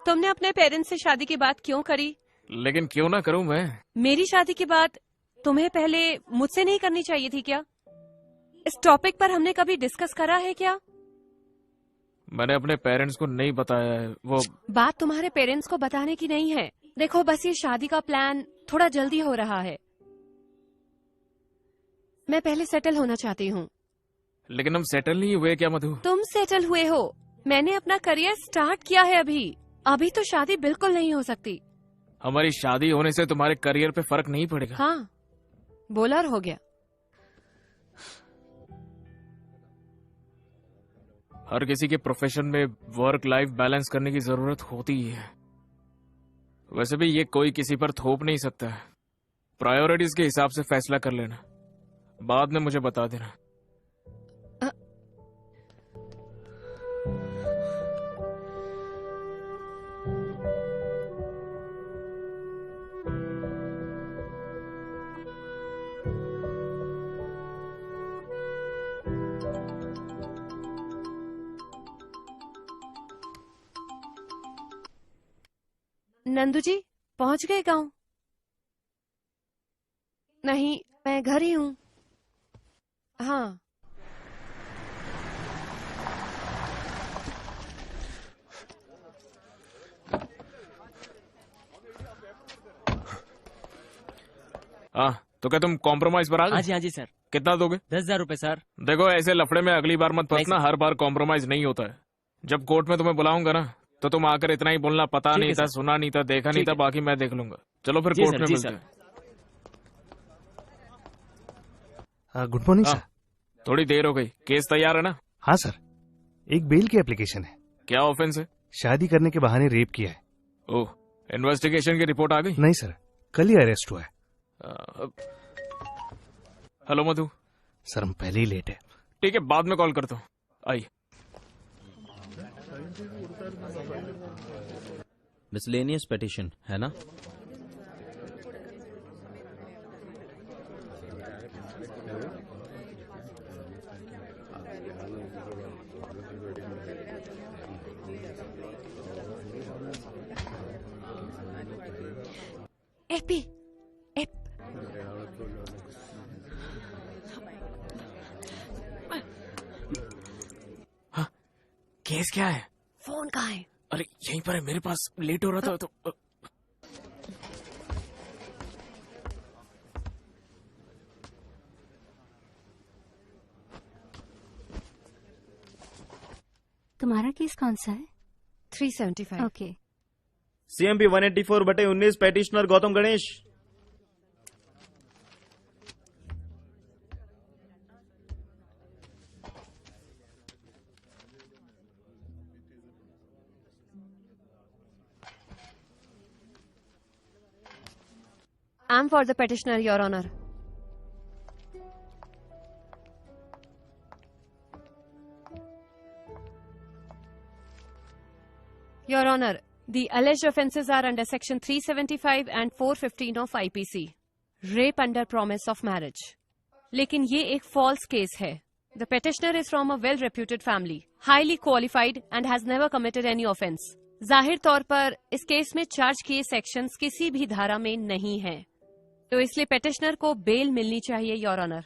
S8: तुमने अपने पेरेंट्स से शादी की बात क्यों करी?
S4: लेकिन क्यों ना करूं मैं?
S8: मेरी शादी की बात तुम्हें पहले मुझसे नहीं करनी चाहिए थी क्या? इस टॉपिक पर हमने कभी डिस्कस करा है क्या?
S4: मैंने अपने पेरेंट्स को नहीं बताया है। वो
S8: बात तुम्हारे पेरेंट्स को बताने की नहीं है। देखो, बस ये शादी का प्लान थोड़ा जल्दी हो रहा है। मैं पहले सेटल होना चाहती हूँ।
S4: लेकिन हम सेटल नहीं हुए क्या मधु?
S8: तुम सेटल हुए हो, मैंने अपना करियर स्टार्ट किया है। अभी तो शादी बिल्कुल नहीं हो सकती।
S4: हमारी शादी होने से तुम्हारे करियर पे फर्क नहीं पड़ेगा।
S8: हाँ, बोलर हो गया।
S4: हर किसी के प्रोफेशन में वर्क लाइफ बैलेंस करने की जरूरत होती ही है। वैसे भी ये कोई किसी पर थोप नहीं सकता है। प्रायोरिटीज के हिसाब से फैसला कर लेना, बाद में मुझे बता देना।
S8: नंदू जी पहुंच गए गांव? नहीं, मैं घर ही हूँ। हाँ।
S4: हाँ, तो क्या तुम कॉम्प्रोमाइज पर आ
S3: हाँ
S4: गए?
S3: जी सर।
S4: कितना दोगे?
S3: 10,000 रुपए सर।
S4: देखो ऐसे लफड़े में अगली बार मत
S3: नहीं,
S4: फंसना, हर बार कॉम्प्रोमाइज नहीं होता है। जब कोर्ट में तुम्हें बुलाऊंगा ना, तो तुम आकर इतना ही बोलना, पता
S3: ठीक
S4: नहीं
S3: है
S4: था,
S3: सर।
S4: सुना नहीं था, देखा नहीं
S3: ठीक
S4: था,
S3: है।
S4: बाकी मैं देख लूंगा। चलो फिर
S3: जी
S4: कोर्ट
S3: सर,
S4: में
S3: जी
S4: मिलते
S3: सर।
S4: हैं।
S9: गुड मॉर्निंग
S4: हाँ,
S9: सर।
S4: थोड़ी देर हो गई, केस तैयार है ना?
S9: हाँ सर, एक बेल की एप्लीकेशन है।
S4: क्या ऑफेंस है?
S9: शादी करने के बहाने रेप किया है।
S4: ओह, इन्वेस्टिगेशन की रिपोर्ट आ गई?
S9: नहीं सर, कल ही अरेस्ट हुआ है।
S4: हेलो मधु।
S9: सर हम पहले ही लेट है।
S4: ठीक है, बाद में कॉल करता हूँ। आई।
S2: मिसलेनियस पेटिशन है ना?
S8: एपी एप
S4: हाँ, केस क्या है?
S8: फोन कहाँ है?
S4: अरे यहीं पर है मेरे पास, लेट हो रहा था तो।
S11: तुम्हारा केस कौन सा है?
S8: 375।
S11: Okay.
S2: CMP 184/19 petitioner Gautam Ganesh.
S8: I'm for the petitioner, Your Honor. Your Honor, the alleged offences are under Section 375 and 415 of IPC. Rape under promise of marriage. लेकिन ये एक false case है. The petitioner is from a well-reputed family, highly qualified and has never committed any offence. जाहिर तौर पर इस केस में चार्ज किए सेक्शंस किसी भी धारा में नहीं हैं. तो इसलिए पेटिशनर को बेल मिलनी चाहिए, योर ऑनर।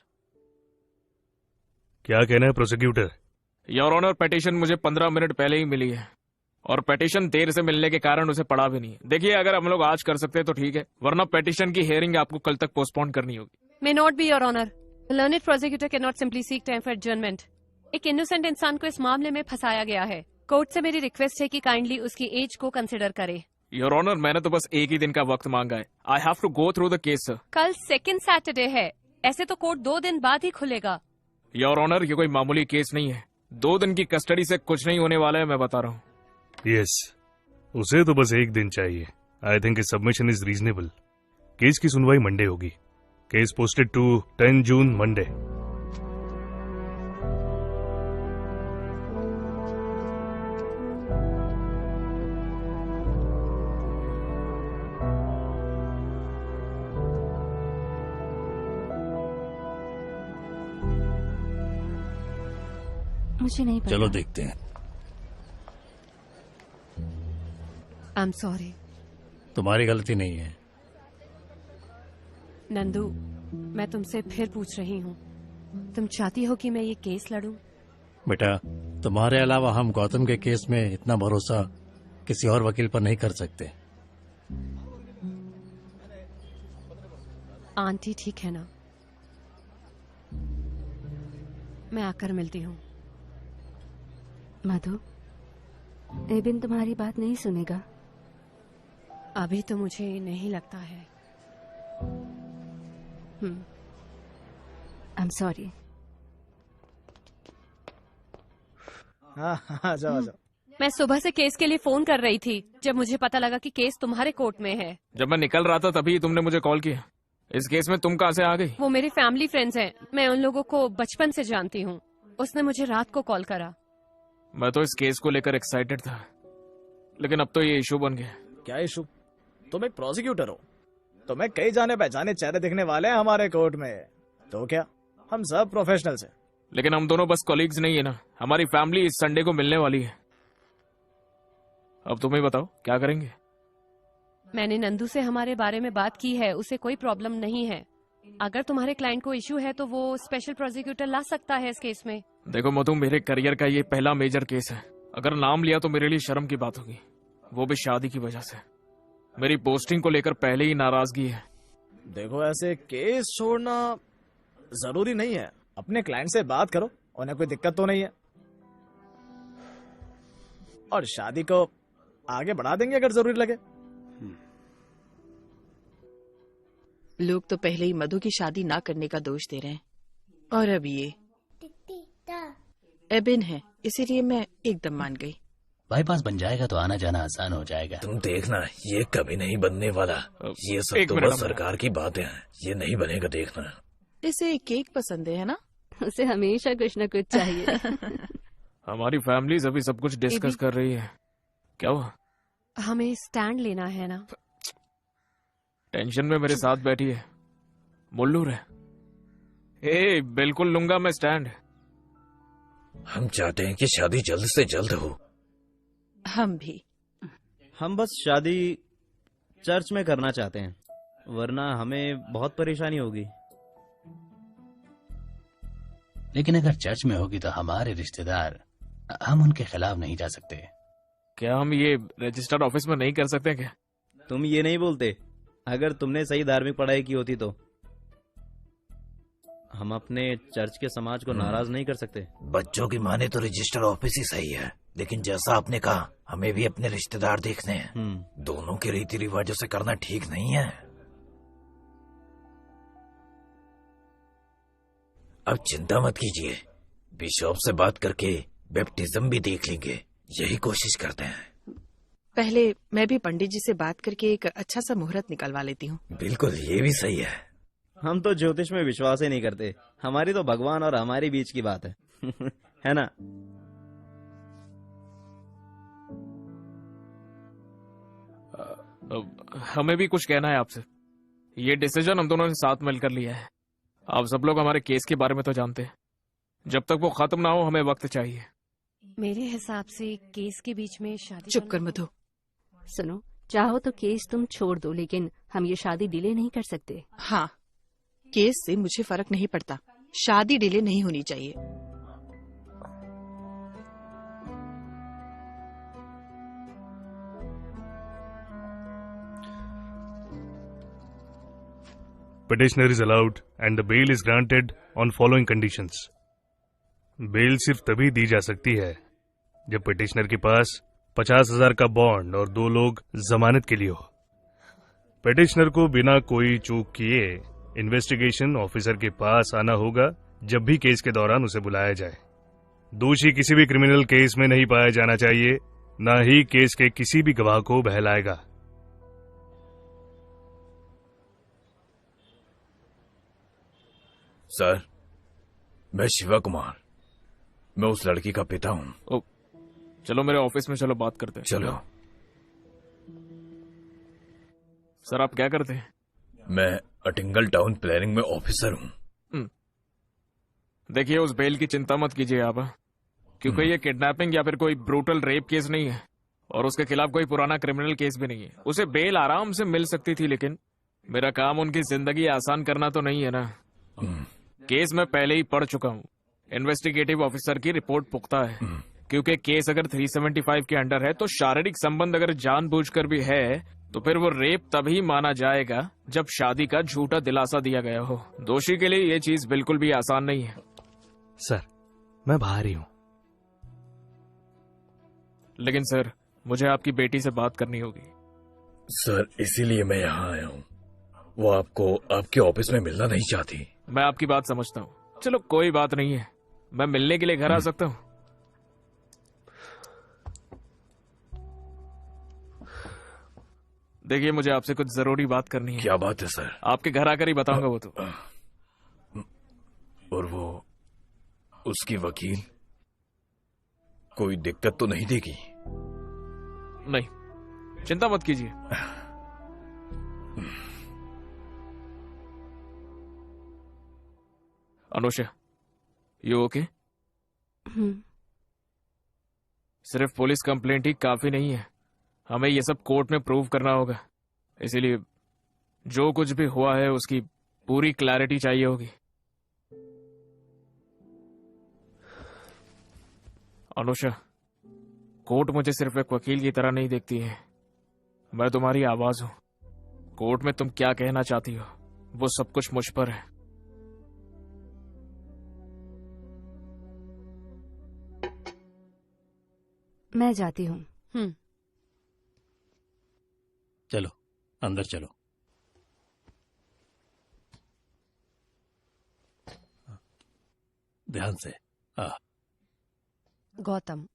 S9: क्या कहना है प्रोसिक्यूटर?
S4: योर ऑनर, पेटिशन मुझे 15 मिनट पहले ही मिली है और पेटिशन देर से मिलने के कारण उसे पढ़ा भी नहीं है। देखिए, अगर हम लोग आज कर सकते हैं तो ठीक है, वरना पेटिशन की हियरिंग आपको कल तक पोस्टपोन करनी होगी।
S8: May not be, your honour. Learned prosecutor can not simply seek time for adjournment. एक इनोसेंट इंसान को इस मामले में फंसाया गया है। कोर्ट से मेरी रिक्वेस्ट है कि काइंडली उसकी एज को कंसिडर करे।
S4: योर ऑनर, मैंने तो बस एक ही दिन का वक्त मांगा है। I have to go through the case sir.
S8: कल सेकेंड सैटरडे है, ऐसे तो कोर्ट 2 दिन बाद ही खुलेगा।
S4: योर ऑनर, ये कोई मामूली केस नहीं है। 2 दिन की कस्टडी से कुछ नहीं होने वाला है, मैं बता रहा हूँ।
S9: यस, उसे तो बस एक दिन चाहिए। I think submission is reasonable. Case की सुनवाई मंडे होगी। Case posted to 10 June Monday.
S11: मुझे नहीं पता।
S10: चलो देखते हैं।
S8: आई एम सॉरी
S10: तुम्हारी गलती नहीं है।
S8: नंदू, मैं तुमसे फिर पूछ रही हूँ, तुम चाहती हो कि मैं ये केस लड़ूं?
S10: बेटा, तुम्हारे अलावा हम गौतम के केस में इतना भरोसा किसी और वकील पर नहीं कर सकते।
S8: आंटी ठीक है ना? मैं आकर मिलती हूँ।
S11: मधु, एबिन तुम्हारी बात नहीं सुनेगा।
S8: अभी तो मुझे नहीं लगता है।
S11: I am sorry.
S6: हाँ, जाओ जाओ।
S8: मैं सुबह से केस के लिए फोन कर रही थी, जब मुझे पता लगा कि केस तुम्हारे कोर्ट में है।
S4: जब मैं निकल रहा था तभी तुमने मुझे कॉल किया। इस केस में तुम कहाँ से आ गई?
S8: वो मेरे फैमिली फ्रेंड्स हैं, मैं उन लोगों को बचपन से जानती हूँ। उसने मुझे रात को कॉल करा।
S4: मैं तो इस केस को लेकर एक्साइटेड था, लेकिन अब तो ये इशू बन गया।
S6: क्या इशू? तुम एक प्रोसिक्यूटर हो, तुम्हें कई जाने पहचाने चेहरे दिखने वाले हैं हमारे कोर्ट में। तो क्या, हम सब प्रोफेशनल्स हैं।
S4: लेकिन हम दोनों बस कॉलीग्स नहीं है ना, हमारी फैमिली इस संडे को मिलने वाली है। अब तुम ही बताओ क्या करेंगे?
S8: मैंने नंदू से हमारे बारे में बात की है, उसे कोई प्रॉब्लम नहीं है। अगर तुम्हारे क्लाइंट को इशू है तो वो स्पेशल प्रोसिक्यूटर ला सकता है इस केस में।
S4: देखो मधु, मेरे करियर का ये पहला मेजर केस है। अगर नाम लिया तो मेरे लिए शर्म की बात होगी, वो भी शादी की वजह से। मेरी पोस्टिंग को लेकर पहले ही नाराजगी है।
S6: देखो ऐसे केस छोड़ना जरूरी नहीं है। अपने क्लाइंट से बात करो, उन्हें कोई दिक्कत तो नहीं है, और शादी को आगे बढ़ा देंगे अगर जरूरी लगे।
S1: लोग तो पहले ही मधु की शादी ना करने का दोष दे रहे हैं, और अब ये एबिन है, इसीलिए मैं एकदम मान गई।
S7: बाईपास बन जाएगा तो आना जाना आसान हो जाएगा।
S5: तुम देखना, ये कभी नहीं बनने वाला। ये सब
S4: एक
S5: तो
S4: मिनट
S5: बस सरकार की बातें हैं, ये नहीं बनेगा, देखना।
S1: इसे केक पसंद है ना?
S11: उसे हमेशा कुछ न कुछ चाहिए।
S4: हमारी फैमिलीज अभी सब कुछ डिस्कस कर रही है। क्या हुआ?
S8: हमें स्टैंड लेना है ना।
S4: टेंशन में मेरे साथ बैठी है, मुल्लू है। ए, बिल्कुल लूंगा मैं स्टैंड।
S5: हम चाहते हैं कि शादी जल्द से जल्द हो।
S1: हम भी।
S2: हम बस शादी चर्च में करना चाहते हैं, वरना हमें बहुत परेशानी होगी।
S7: लेकिन अगर चर्च में होगी तो हमारे रिश्तेदार, हम उनके खिलाफ नहीं जा सकते।
S4: क्या हम ये रजिस्टर्ड ऑफिस में नहीं कर सकते क्या?
S2: तुम ये नहीं बोलते। अगर तुमने सही धार्मिक पढ़ाई की होती तो हम अपने चर्च के समाज को नाराज नहीं कर सकते।
S5: बच्चों की माने तो रजिस्टर ऑफिस ही सही है, लेकिन जैसा आपने कहा, हमें भी अपने रिश्तेदार देखने हैं। दोनों के रीति रिवाजों से करना ठीक नहीं है। अब चिंता मत कीजिए, बिशप से बात करके बैप्टिज्म भी देख लेंगे, यही कोशिश करते हैं।
S1: पहले मैं भी पंडित जी से बात करके एक अच्छा सा मुहूर्त निकलवा लेती हूँ।
S5: बिल्कुल, ये भी सही है।
S2: हम तो ज्योतिष में विश्वास ही नहीं करते, हमारी तो भगवान और हमारी बीच की बात है। है ना?
S4: हमें भी कुछ कहना है आपसे। ये डिसीजन हम दोनों ने साथ मिलकर लिया है। आप सब लोग हमारे केस के बारे में तो जानते हैं, जब तक वो खत्म ना हो हमें वक्त चाहिए।
S8: मेरे हिसाब से केस के बीच में शादी।
S1: चुप कर मधु।
S11: सुनो, चाहो तो केस तुम छोड़ दो, लेकिन हम ये शादी डिले नहीं कर सकते।
S1: हाँ, केस से मुझे फर्क नहीं पड़ता, शादी डिले नहीं होनी चाहिए।
S9: Petitioner is allowed and the bail is granted on following conditions. Bail सिर्फ तभी दी जा सकती है जब पिटिशनर के पास 50,000 का बॉन्ड और 2 लोग जमानत के लिए हो। पिटिशनर को बिना कोई चूक किए इन्वेस्टिगेशन ऑफिसर के पास आना होगा जब भी केस के दौरान उसे बुलाया जाए। दोषी किसी भी क्रिमिनल केस में नहीं पाया जाना चाहिए, न ही केस के किसी भी गवाह को बहलाएगा।
S5: सर, मैं शिवा कुमार, मैं उस लड़की का पिता हूँ।
S4: चलो मेरे ऑफिस में चलो, बात करते हैं।
S5: चलो।
S4: सर, आप क्या करते हैं?
S5: मैं अटिंगल टाउन प्लानिंग में ऑफिसर हूँ।
S4: देखिए, उस बेल की चिंता मत कीजिए आप, क्योंकि ये किडनैपिंग या फिर कोई ब्रूटल रेप केस नहीं है और उसके खिलाफ कोई पुराना क्रिमिनल केस भी नहीं है। उसे बेल आराम से मिल सकती थी, लेकिन मेरा काम उनकी जिंदगी आसान करना तो नहीं है ना। केस मैं पहले ही पढ़ चुका हूँ, इन्वेस्टिगेटिव ऑफिसर की रिपोर्ट पुख्ता है। क्योंकि केस अगर 375 के अंडर है तो शारीरिक संबंध अगर जानबूझकर भी है तो फिर वो रेप तभी माना जाएगा जब शादी का झूठा दिलासा दिया गया हो। दोषी के लिए ये चीज बिल्कुल भी आसान नहीं है।
S9: सर, मैं बाहर ही हूँ।
S4: लेकिन सर, मुझे आपकी बेटी से बात करनी होगी।
S5: सर, इसीलिए मैं यहाँ आया हूँ। वो आपको आपके ऑफिस में मिलना नहीं चाहती।
S4: मैं आपकी बात समझता हूँ। चलो कोई बात नहीं है, मैं मिलने के लिए घर आ सकता हूँ। देखिए, मुझे आपसे कुछ जरूरी बात करनी है।
S5: क्या बात है सर?
S4: आपके घर आकर ही बताऊंगा वो तो।
S5: और वो उसकी वकील कोई दिक्कत तो नहीं देगी?
S4: नहीं, चिंता मत कीजिए। Anusha, you okay? सिर्फ पुलिस कंप्लेंट ही काफी नहीं है, हमें ये सब कोर्ट में प्रूव करना होगा। इसीलिए जो कुछ भी हुआ है उसकी पूरी क्लैरिटी चाहिए होगी। अनुषा, कोर्ट मुझे सिर्फ एक वकील की तरह नहीं देखती है, मैं तुम्हारी आवाज हूं। कोर्ट में तुम क्या कहना चाहती हो वो सब कुछ मुझ पर है।
S8: मैं जाती हूँ।
S10: चलो अंदर चलो। ध्यान से।
S8: गौतम,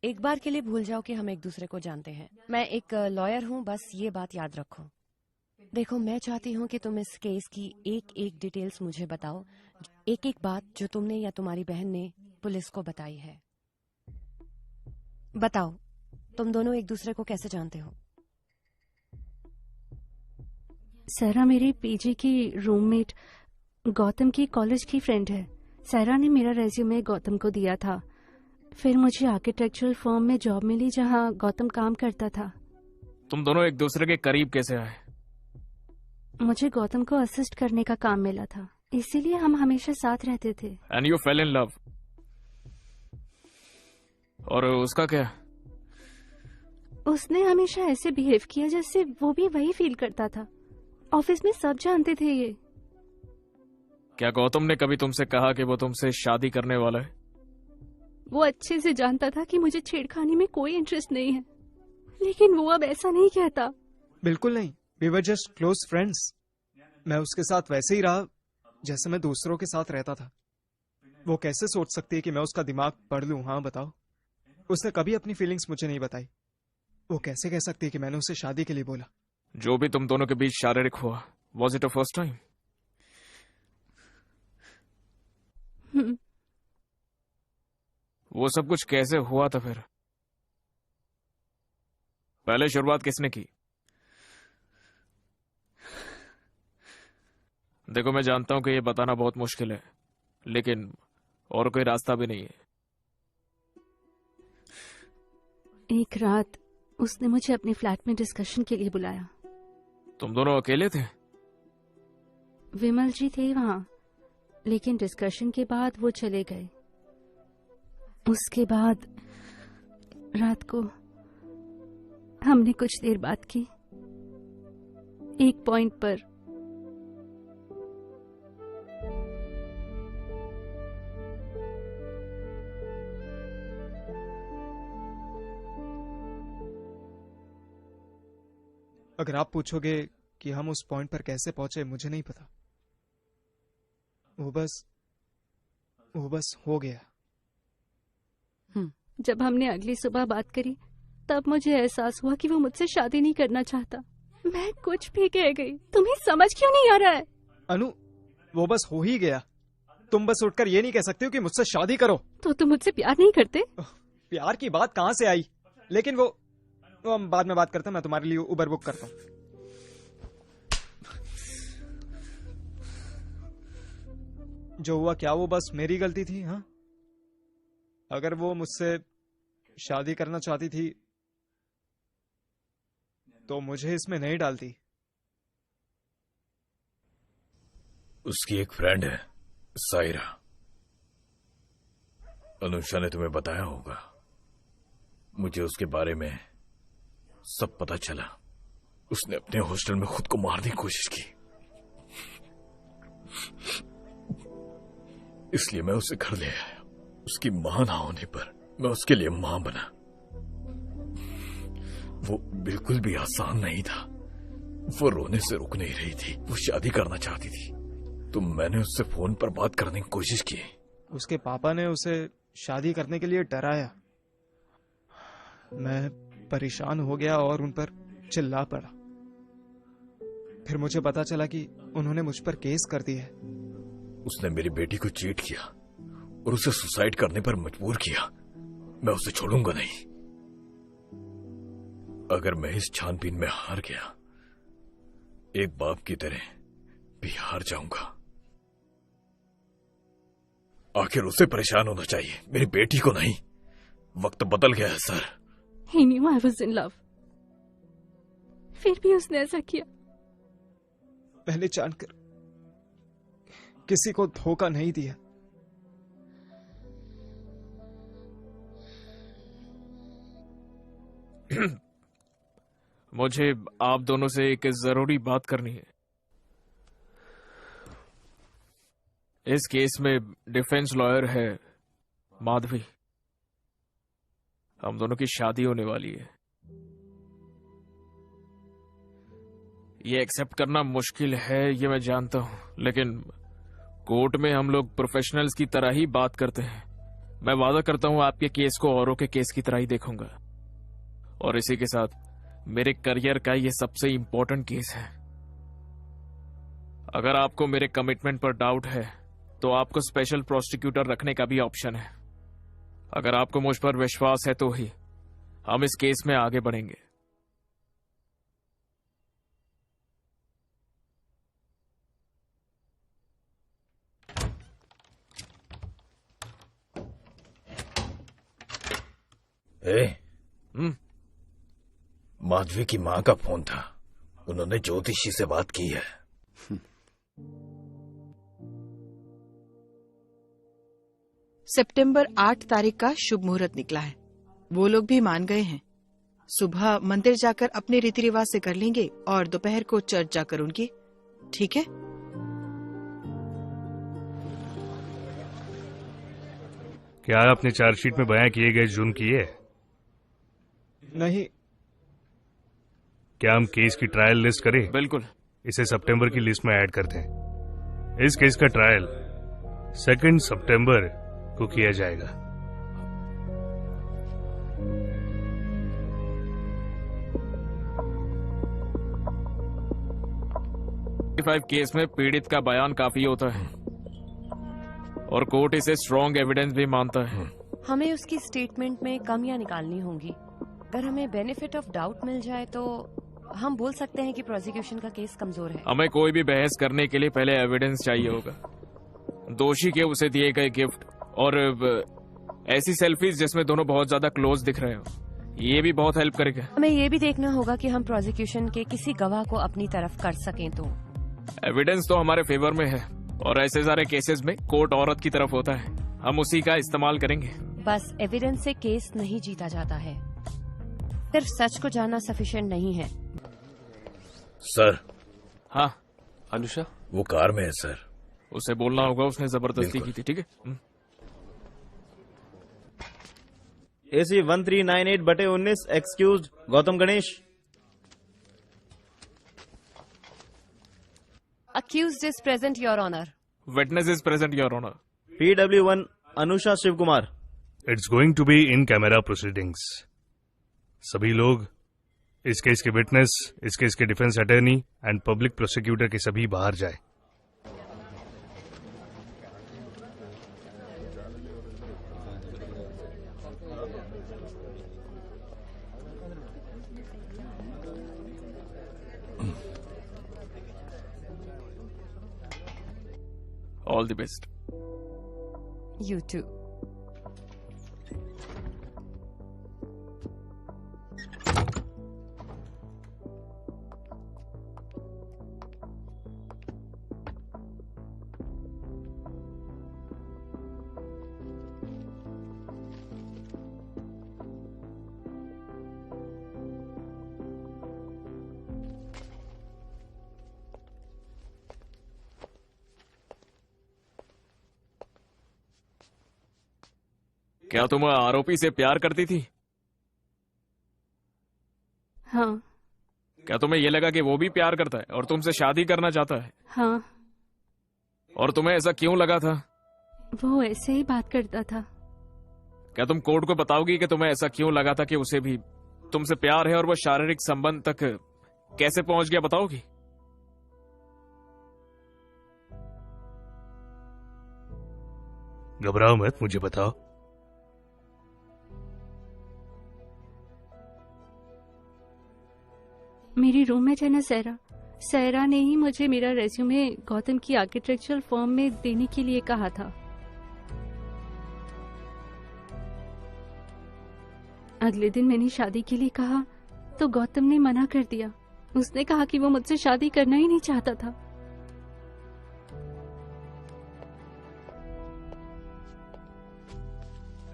S8: एक बार के लिए भूल जाओ कि हम एक दूसरे को जानते हैं। मैं एक लॉयर हूँ, बस ये बात याद रखो। देखो, मैं चाहती हूँ कि तुम इस केस की एक एक डिटेल्स मुझे बताओ, एक एक बात जो तुमने या तुम्हारी बहन ने पुलिस को बताई है। बताओ, तुम दोनों एक दूसरे को कैसे जानते हो?
S12: सारा मेरी पीजी की रूममेट गौतम की कॉलेज की फ्रेंड है। सारा ने मेरा रेज्यूमे गौतम को दिया था। फिर मुझे आर्किटेक्चरल फर्म में जॉब मिली जहां गौतम काम करता था।
S4: तुम दोनों एक दूसरे के करीब कैसे आए?
S12: मुझे गौतम को असिस्ट करने का काम मिला था, इसीलिए हम हमेशा साथ रहते थे।
S4: And you fail in love. और उसका क्या?
S12: उसने हमेशा ऐसे बिहेव किया जैसे वो भी वही फील करता था। ऑफिस में सब जानते थे ये।
S4: क्या गौतम ने कभी तुमसे कहा कि वो तुमसे शादी करने वाला है?
S12: वो अच्छे से जानता था कि मुझे छेड़खानी में कोई इंटरेस्ट नहीं है, लेकिन वो अब ऐसा नहीं कहता।
S13: बिल्कुल नहीं, we were just close friends. मैं उसके साथ वैसे ही रहा जैसे मैं दूसरों के साथ रहता था। वो कैसे सोच सकती है कि मैं उसका दिमाग पढ़ लूं? हाँ बताओ। उसने कभी अपनी फीलिंग्स मुझे नहीं बताई। वो कैसे कह सकती है कि मैंने उसे शादी के लिए बोला?
S4: जो भी तुम दोनों के बीच शारीरिक हुआ, was it a first time? वो सब कुछ कैसे हुआ था फिर? पहले शुरुआत किसने की? देखो, मैं जानता हूं कि ये बताना बहुत मुश्किल है, लेकिन और कोई रास्ता भी नहीं है।
S12: एक रात उसने मुझे अपने फ्लैट में डिस्कशन के लिए बुलाया।
S4: तुम दोनों अकेले थे?
S12: विमल जी थे वहां, लेकिन डिस्कशन के बाद वो चले गए। उसके बाद रात को हमने कुछ देर बात की। एक पॉइंट पर
S13: अगर आप पूछोगे कि हम उस पॉइंट पर कैसे पहुंचे, मुझे नहीं पता। वो बस हो गया।
S12: जब हमने अगली सुबह बात करी, तब मुझे एहसास हुआ कि वो मुझसे शादी नहीं करना चाहता। मैं कुछ भी कह गई। तुम्हें समझ क्यों नहीं आ रहा है?
S13: अनु, वो बस हो ही गया। तुम बस उठकर ये नहीं कह सकते हो कि मुझसे शादी करो।
S12: तो तुम मुझसे प्यार नहीं करते?
S13: प्यार की बात कहां से आई? लेकिन वो हम बाद में बात करते हैं। मैं तुम्हारे लिए उबर बुक करता हूँ। जो हुआ क्या वो बस मेरी गलती थी? हाँ, अगर वो मुझसे शादी करना चाहती थी तो मुझे इसमें नहीं डालती।
S5: उसकी एक फ्रेंड है सायरा। अनुषा ने तुम्हें बताया होगा। मुझे उसके बारे में सब पता चला। उसने अपने हॉस्टल में खुद को मारने की कोशिश की, इसलिए मैं उसे घर ले आया। उसकी मां ना होने पर मैं उसके लिए मां बना। वो बिल्कुल भी आसान नहीं था। वो रोने से रुक नहीं रही थी। वो शादी करना चाहती थी, तो मैंने उससे फोन पर बात करने की कोशिश की।
S13: उसके पापा ने उसे शादी करने के लिए डराया। मैं परेशान हो गया और उन पर चिल्ला पड़ा। फिर मुझे पता चला कि उन्होंने मुझ पर केस कर दिया है।
S5: उसने मेरी बेटी को चीट किया और उसे सुसाइड करने पर मजबूर किया। मैं उसे छोड़ूंगा नहीं। अगर मैं इस छानबीन में हार गया, एक बाप की तरह भी हार जाऊंगा। आखिर उसे परेशान होना चाहिए, मेरी बेटी को नहीं। वक्त बदल गया है sir.
S12: He knew I was in love. फिर भी उसने ऐसा किया।
S13: पहले जानकर किसी को धोखा नहीं दिया।
S4: मुझे आप दोनों से एक जरूरी बात करनी है। इस केस में डिफेंस लॉयर है माधवी। हम दोनों की शादी होने वाली है। ये एक्सेप्ट करना मुश्किल है, ये मैं जानता हूं, लेकिन कोर्ट में हम लोग प्रोफेशनल्स की तरह ही बात करते हैं। मैं वादा करता हूं आपके केस को औरों के केस की तरह ही देखूंगा, और इसी के साथ मेरे करियर का ये सबसे इंपॉर्टेंट केस है। अगर आपको मेरे कमिटमेंट पर डाउट है तो आपको स्पेशल प्रोसिक्यूटर रखने का भी ऑप्शन है। अगर आपको मुझ पर विश्वास है तो ही हम इस केस में आगे बढ़ेंगे।
S5: माधवी की माँ का फोन था, उन्होंने ज्योतिषी से बात की है।
S1: सितंबर 8 तारीख का शुभ मुहूर्त निकला है। वो लोग भी मान गए हैं। सुबह मंदिर जाकर अपने रीति रिवाज से कर लेंगे और दोपहर को चर्च जाकर उनकी। ठीक है?
S9: क्या आपने चार्जशीट में बयां किए गए जुर्म किए?
S13: नहीं।
S9: क्या हम केस की ट्रायल लिस्ट करें?
S4: बिल्कुल।
S9: इसे सितंबर की लिस्ट में ऐड करते हैं। इस केस का ट्रायल 2 सितंबर को किया जाएगा।
S4: केस में पीड़ित का बयान काफी होता है और कोर्ट इसे स्ट्रॉन्ग एविडेंस भी मानता है।
S8: हमें उसकी स्टेटमेंट में कमियां निकालनी होंगी। अगर हमें बेनिफिट ऑफ डाउट मिल जाए तो हम बोल सकते हैं कि प्रोसिक्यूशन का केस कमजोर है।
S4: हमें कोई भी बहस करने के लिए पहले एविडेंस चाहिए होगा। दोषी के उसे दिए गए गिफ्ट और ऐसी सेल्फीज जिसमें दोनों बहुत ज्यादा क्लोज दिख रहे हो, ये भी बहुत हेल्प करेगा।
S8: हमें ये भी देखना होगा कि हम प्रोसिक्यूशन के किसी गवाह को अपनी तरफ कर सकें। तो
S4: एविडेंस तो हमारे फेवर में है और ऐसे सारे केसेस में कोर्ट औरत की तरफ होता है, हम उसी का इस्तेमाल करेंगे।
S8: बस एविडेंस से केस नहीं जीता जाता है, सिर्फ सच को जानना सफिशिएंट नहीं है।
S5: सर।
S3: हाँ अनुषा,
S5: वो कार में है सर।
S4: उसे बोलना होगा उसने जबरदस्ती की थी। ठीक है।
S2: AC 1398/19 excused Gautam Ganesh.
S8: Accused is present, Your Honor.
S4: Witness is present, Your Honor.
S2: PW1 Anusha Shiv Kumar.
S9: It's going to be in camera proceedings. सभी लोग, इस केस के विटनेस, इस केस के defence attorney and public prosecutor के सभी बाहर जाए।
S4: All the best.
S8: You too.
S4: क्या तुम आरोपी से प्यार करती थी?
S12: हाँ।
S4: क्या तुम्हें ये लगा कि वो भी प्यार करता है और तुमसे शादी करना चाहता है?
S12: हाँ।
S4: और तुम्हें ऐसा क्यों लगा था?
S12: वो ऐसे ही बात करता था।
S4: क्या तुम कोर्ट को बताओगी कि तुम्हें ऐसा क्यों लगा था कि उसे भी तुमसे प्यार है और वो शारीरिक संबंध तक कैसे पहुंच गया, बताओगी?
S9: घबराओ मत, मुझे बताओ।
S12: मेरी रूममेट है ना सहरा, सहरा ने ही मुझे मेरा रेज्यूमे गौतम की आर्किटेक्चरल फर्म में देने के लिए कहा था। अगले दिन मैंने शादी के लिए कहा तो गौतम ने मना कर दिया। उसने कहा कि वो मुझसे शादी करना ही नहीं चाहता था।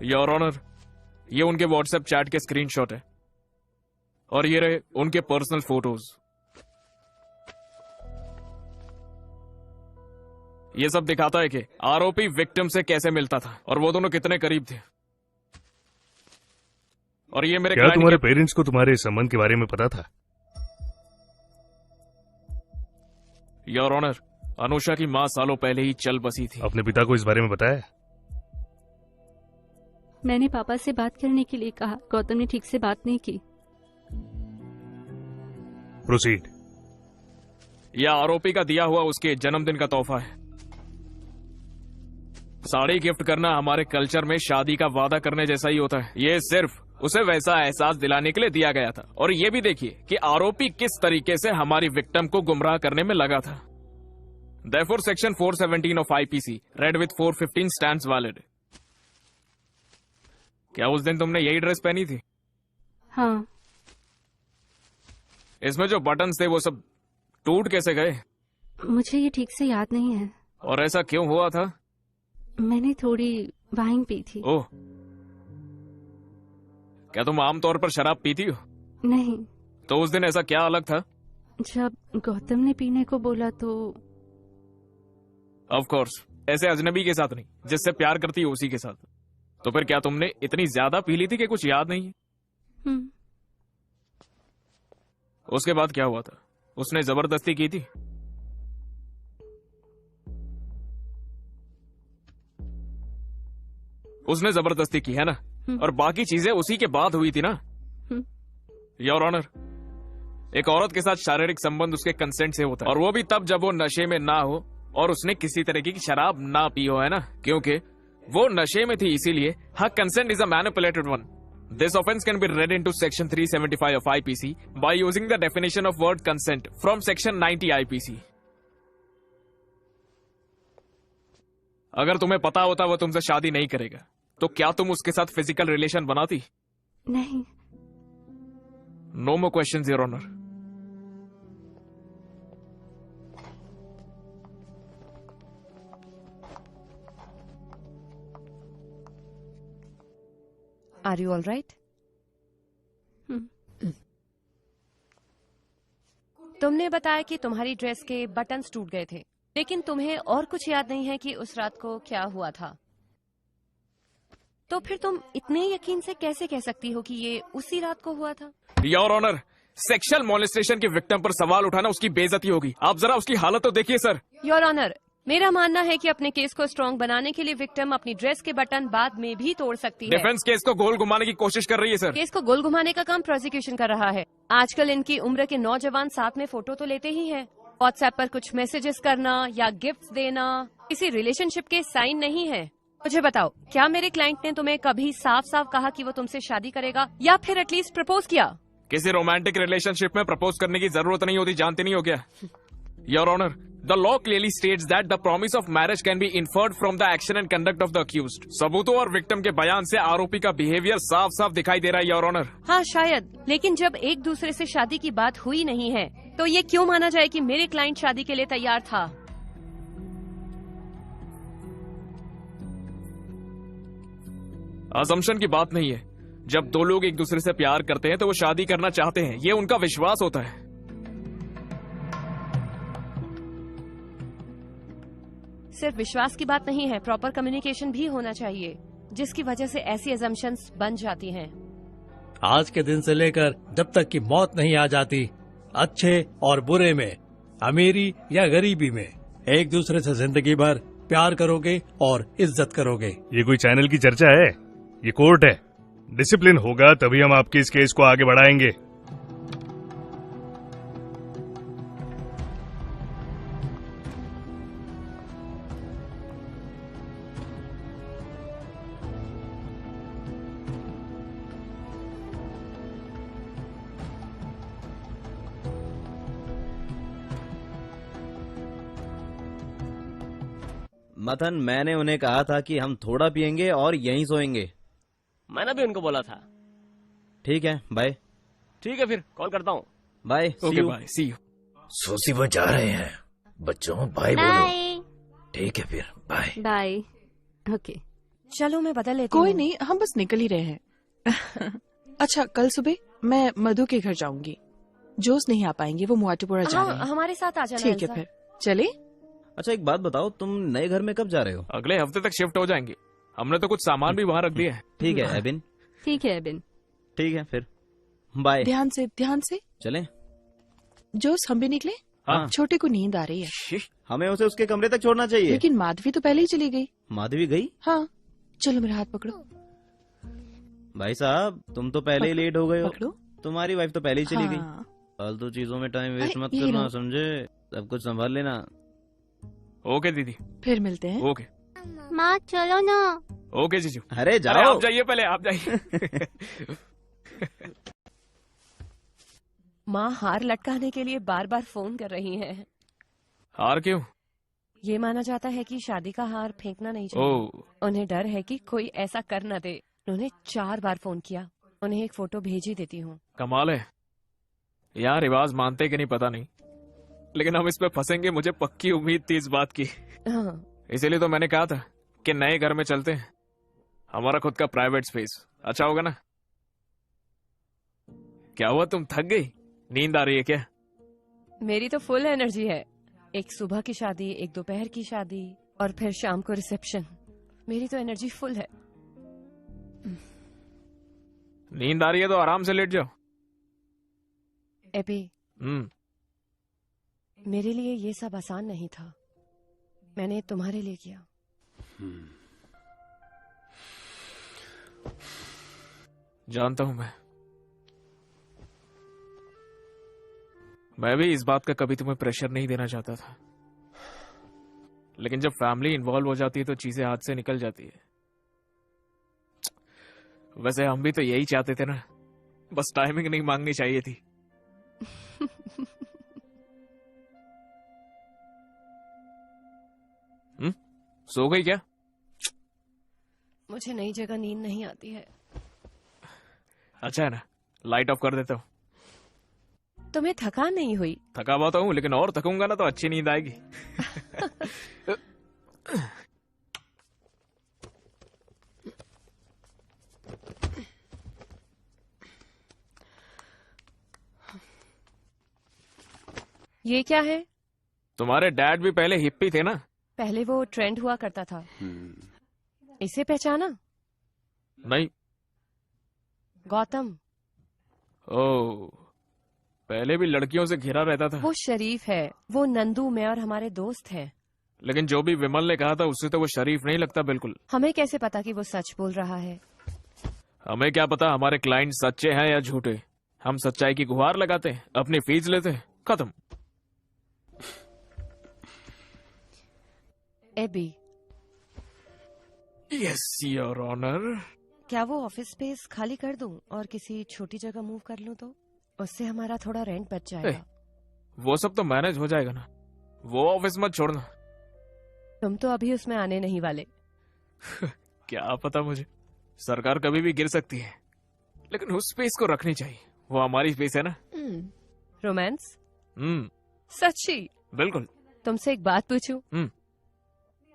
S4: योर ऑनर, ये उनके व्हाट्सएप चैट के स्क्रीनशॉट है और ये रहे उनके पर्सनल फोटोज। ये सब दिखाता है कि आरोपी विक्टिम से कैसे मिलता था और वो दोनों कितने करीब थे। और ये मेरे
S9: क्या तुम्हारे पेरेंट्स को तुम्हारे इस संबंध के बारे में पता था?
S4: योर ऑनर, अनुषा की माँ सालों पहले ही चल बसी थी।
S9: अपने पिता को इस बारे में बताया?
S12: मैंने पापा से बात करने के लिए कहा, गौतम ने ठीक से बात नहीं की।
S9: प्रोसीड।
S4: यह आरोपी का दिया हुआ उसके जन्मदिन का तोहफा है। साड़ी गिफ्ट करना हमारे कल्चर में शादी का वादा करने जैसा ही होता है। ये सिर्फ उसे वैसा एहसास दिलाने के लिए दिया गया था। और ये भी देखिए कि आरोपी किस तरीके से हमारी विक्टिम को गुमराह करने में लगा था। Therefore, Section 417 of IPC, read with 415 stands valid. क्या उस दिन तुमने यही ड्रेस पहनी थी?
S12: हाँ।
S4: इसमें जो बटन्स थे वो सब टूट कैसे गए?
S12: मुझे ये ठीक से याद नहीं है।
S4: और ऐसा क्यों हुआ था?
S12: मैंने थोड़ी वाइन पी थी।
S4: ओह, क्या तुम आमतौर पर शराब पीती हो?
S12: नहीं।
S4: तो उस दिन ऐसा क्या अलग था?
S12: जब गौतम ने पीने को बोला तो
S4: ऑफ कोर्स, ऐसे अजनबी के साथ नहीं, जिससे प्यार करती है उसी के साथ। तो फिर क्या तुमने इतनी ज्यादा पी ली थी कि कुछ याद नहीं है? उसके बाद क्या हुआ था? उसने जबरदस्ती की थी? उसने जबरदस्ती की है ना? और बाकी चीजें उसी के बाद हुई थी ना? योर ऑनर, एक औरत के साथ शारीरिक संबंध उसके कंसेंट से होता है, और वो भी तब जब वो नशे में ना हो और उसने किसी तरह की शराब ना पी हो, है ना? क्योंकि वो नशे में थी, इसीलिए her consent is a manipulated one. This offense can be read into Section 375 of IPC by using the definition of word consent from Section 90 IPC. अगर तुम्हें पता होता वो तुमसे शादी नहीं करेगा, तो क्या तुम उसके साथ फिजिकल रिलेशन बनाती?
S12: नहीं।
S4: No more questions, Your Honor.
S8: Are you all right? तुमने बताया कि तुम्हारी ड्रेस के बटन्स टूट गए थे, लेकिन तुम्हें और कुछ याद नहीं है कि उस रात को क्या हुआ था। तो फिर तुम इतने यकीन से कैसे कह सकती हो कि ये उसी रात को हुआ था?
S4: योर ऑनर, सेक्सुअल मॉलेस्टेशन की विक्टिम पर सवाल उठाना उसकी बेइज्जती होगी। आप जरा उसकी हालत तो देखिए सर।
S8: योर ऑनर, मेरा मानना है कि अपने केस को स्ट्रॉन्ग बनाने के लिए विक्टिम अपनी ड्रेस के बटन बाद में भी तोड़ सकती है।
S4: डिफेंस केस को गोल घुमाने की कोशिश कर रही है सर।
S8: केस को गोल घुमाने का काम प्रोसिक्यूशन कर रहा है। आजकल इनकी उम्र के नौजवान साथ में फोटो तो लेते ही हैं। व्हाट्सएप पर कुछ मैसेजेस करना या गिफ्ट देना किसी रिलेशनशिप के साइन नहीं है। मुझे बताओ, क्या मेरे क्लाइंट ने तुम्हें कभी साफ साफ कहा कि वो तुमसे शादी करेगा, या फिर एटलीस्ट प्रपोज किया?
S4: किसी रोमांटिक रिलेशनशिप में प्रपोज करने की जरूरत नहीं होती, जानते नहीं हो क्या? Your honour, the law clearly states that the promise of marriage can be inferred from the action and conduct of the accused. सबूतों और विक्टिम के बयान से आरोपी का बिहेवियर साफ साफ दिखाई दे रहा है, योर ऑनर।
S8: हाँ शायद, लेकिन जब एक दूसरे से शादी की बात हुई नहीं है, तो ये क्यों माना जाए कि मेरे क्लाइंट शादी के लिए तैयार था?
S4: असम्पशन की बात नहीं है। जब दो लोग एक दूसरे से प्यार करते हैं तो वो शादी करना चाहते हैं, ये उनका विश्वास होता है।
S8: सिर्फ विश्वास की बात नहीं है, प्रॉपर कम्युनिकेशन भी होना चाहिए, जिसकी वजह से ऐसी असम्पशंस बन जाती हैं।
S10: आज के दिन से लेकर जब तक कि मौत नहीं आ जाती, अच्छे और बुरे में, अमीरी या गरीबी में, एक दूसरे से जिंदगी भर प्यार करोगे और इज्जत करोगे।
S9: ये कोई चैनल की चर्चा है? ये कोर्ट है। डिसिप्लिन होगा तभी हम आपके इस केस को आगे बढ़ाएंगे।
S2: मथन, मैंने उन्हें कहा था कि हम थोड़ा पियेंगे और यहीं सोएंगे।
S3: मैंने भी उनको बोला था।
S2: ठीक है, बाय।
S3: ठीक है, फिर कॉल करता हूँ।
S2: Bye.
S4: Okay, bye, see you.
S5: सोसी वो जा रहे हैं। बच्चों बाय बोलो। ठीक है फिर, बाय
S12: बाय। ओके,
S8: चलो मैं बदल लेती
S1: कोई
S8: हूँ।
S1: नहीं, हम बस निकल ही रहे हैं। अच्छा, कल सुबह मैं मधु के घर जाऊंगी। जोश नहीं आ पाएंगे, वो मुआटुपुरा जा रहे हैं।
S8: हमारे साथ आ जाना।
S1: ठीक है,
S8: एल्सा।
S1: फिर चले।
S2: अच्छा एक बात बताओ, तुम नए घर में कब जा रहे हो?
S4: अगले हफ्ते तक शिफ्ट हो जाएंगे। हमने तो कुछ सामान भी वहाँ रख दिया है।
S2: ठीक है एबिन।
S11: ठीक है एबिन।
S2: ठीक है फिर बाय।
S1: ध्यान से।
S2: चलें?
S1: जोस हम भी निकले।
S2: हाँ।
S1: छोटे को नींद आ रही है।
S2: हमें उसे उसके कमरे तक छोड़ना चाहिए।
S1: लेकिन माधवी तो पहले ही चली गई।
S2: माधवी गई?
S1: हाँ, चलो मेरा हाथ पकड़ो।
S2: भाई साहब तुम तो पहले ही लेट हो गए हो।
S1: पकड़ो।
S2: तुम्हारी वाइफ तो पहले ही चली गई।
S1: हाँ।
S2: फालतू चीजों में टाइम वेस्ट
S1: अरे,
S2: मत
S1: यही
S2: करना,
S1: रहो।
S2: समझे? सब कुछ संभाल लेना।
S4: ओके दीदी।
S1: फिर मिलते हैं।
S4: ओके।
S12: माँ चलो ना।
S4: ओके जीजू।
S2: अरे जाओ।
S4: अरे आप जाइए, पहले आप जाइए।
S8: माँ हार लटकाने के लिए बार बार फोन कर रही हैं।
S4: हार क्यों?
S8: ये माना जाता है कि शादी का हार फेंकना नहीं चाहिए।
S4: ओह।
S8: उन्हें डर है कि कोई ऐसा कर न दे। उन्होंने 4 बार फोन किया। उन्हें एक फोटो भेज ही देती हूँ।
S4: कमाल है यार, रिवाज मानते कि नहीं पता नहीं, लेकिन हम इस पे फंसेंगे मुझे पक्की उम्मीद थी इस बात की।
S8: हाँ।
S4: इसीलिए तो मैंने कहा था कि नए घर में चलते हैं, हमारा खुद का प्राइवेट स्पेस अच्छा होगा ना। क्या हुआ, तुम थक गई? नींद आ रही है क्या?
S8: मेरी तो फुल एनर्जी है। एक सुबह की शादी, एक दोपहर की शादी और फिर शाम को रिसेप्शन। मेरी तो एनर्जी फुल है।
S4: नींद आ रही है तो आराम से लेट जाओ।
S8: एबी, मेरे लिए ये सब आसान नहीं था। मैंने तुम्हारे लिए किया।
S4: जानता हूं मैं भी इस बात का कभी तुम्हें प्रेशर नहीं देना चाहता था, लेकिन जब फैमिली इन्वॉल्व हो जाती है तो चीजें हाथ से निकल जाती है। वैसे हम भी तो यही चाहते थे ना, बस टाइमिंग नहीं मांगनी चाहिए थी। सो गई क्या?
S8: मुझे नई जगह नींद नहीं आती है।
S4: अच्छा है ना, लाइट ऑफ कर देता हूँ।
S8: तुम्हें थकान नहीं हुई?
S4: थका हुआ तो हूँ, लेकिन और थकूंगा ना तो अच्छी नींद आएगी।
S8: ये क्या है?
S4: तुम्हारे डैड भी पहले हिप्पी थे ना?
S8: पहले वो ट्रेंड हुआ करता था। इसे पहचाना?
S4: नहीं।
S8: गौतम।
S4: ओह, पहले भी लड़कियों से घिरा रहता था।
S8: वो शरीफ है। वो नंदू, मैं और हमारे दोस्त हैं।
S4: लेकिन जो भी विमल ने कहा था उससे तो वो शरीफ नहीं लगता बिल्कुल।
S8: हमें कैसे पता कि वो सच बोल रहा है?
S4: हमें क्या पता हमारे क्लाइंट सच्चे हैं या झूठे। हम सच्चाई की गुहार लगाते हैं, अपनी फीस लेते हैं, खत्म।
S8: एबी।
S4: Yes your honour.
S8: क्या वो ऑफिस स्पेस खाली कर दूं और किसी छोटी जगह मूव कर लूं तो? उससे हमारा थोड़ा रेंट बच जाएगा।
S4: वो सब तो मैनेज हो जाएगा ना, वो ऑफिस मत छोड़ना।
S8: तुम तो अभी उसमें आने नहीं वाले।
S4: क्या पता मुझे, सरकार कभी भी गिर सकती है, लेकिन उस स्पेस को रखनी चाहिए। वो हमारी स्पेस है ना।
S8: रोमांस? सच्ची?
S4: बिल्कुल।
S8: तुमसे एक बात पूछूं?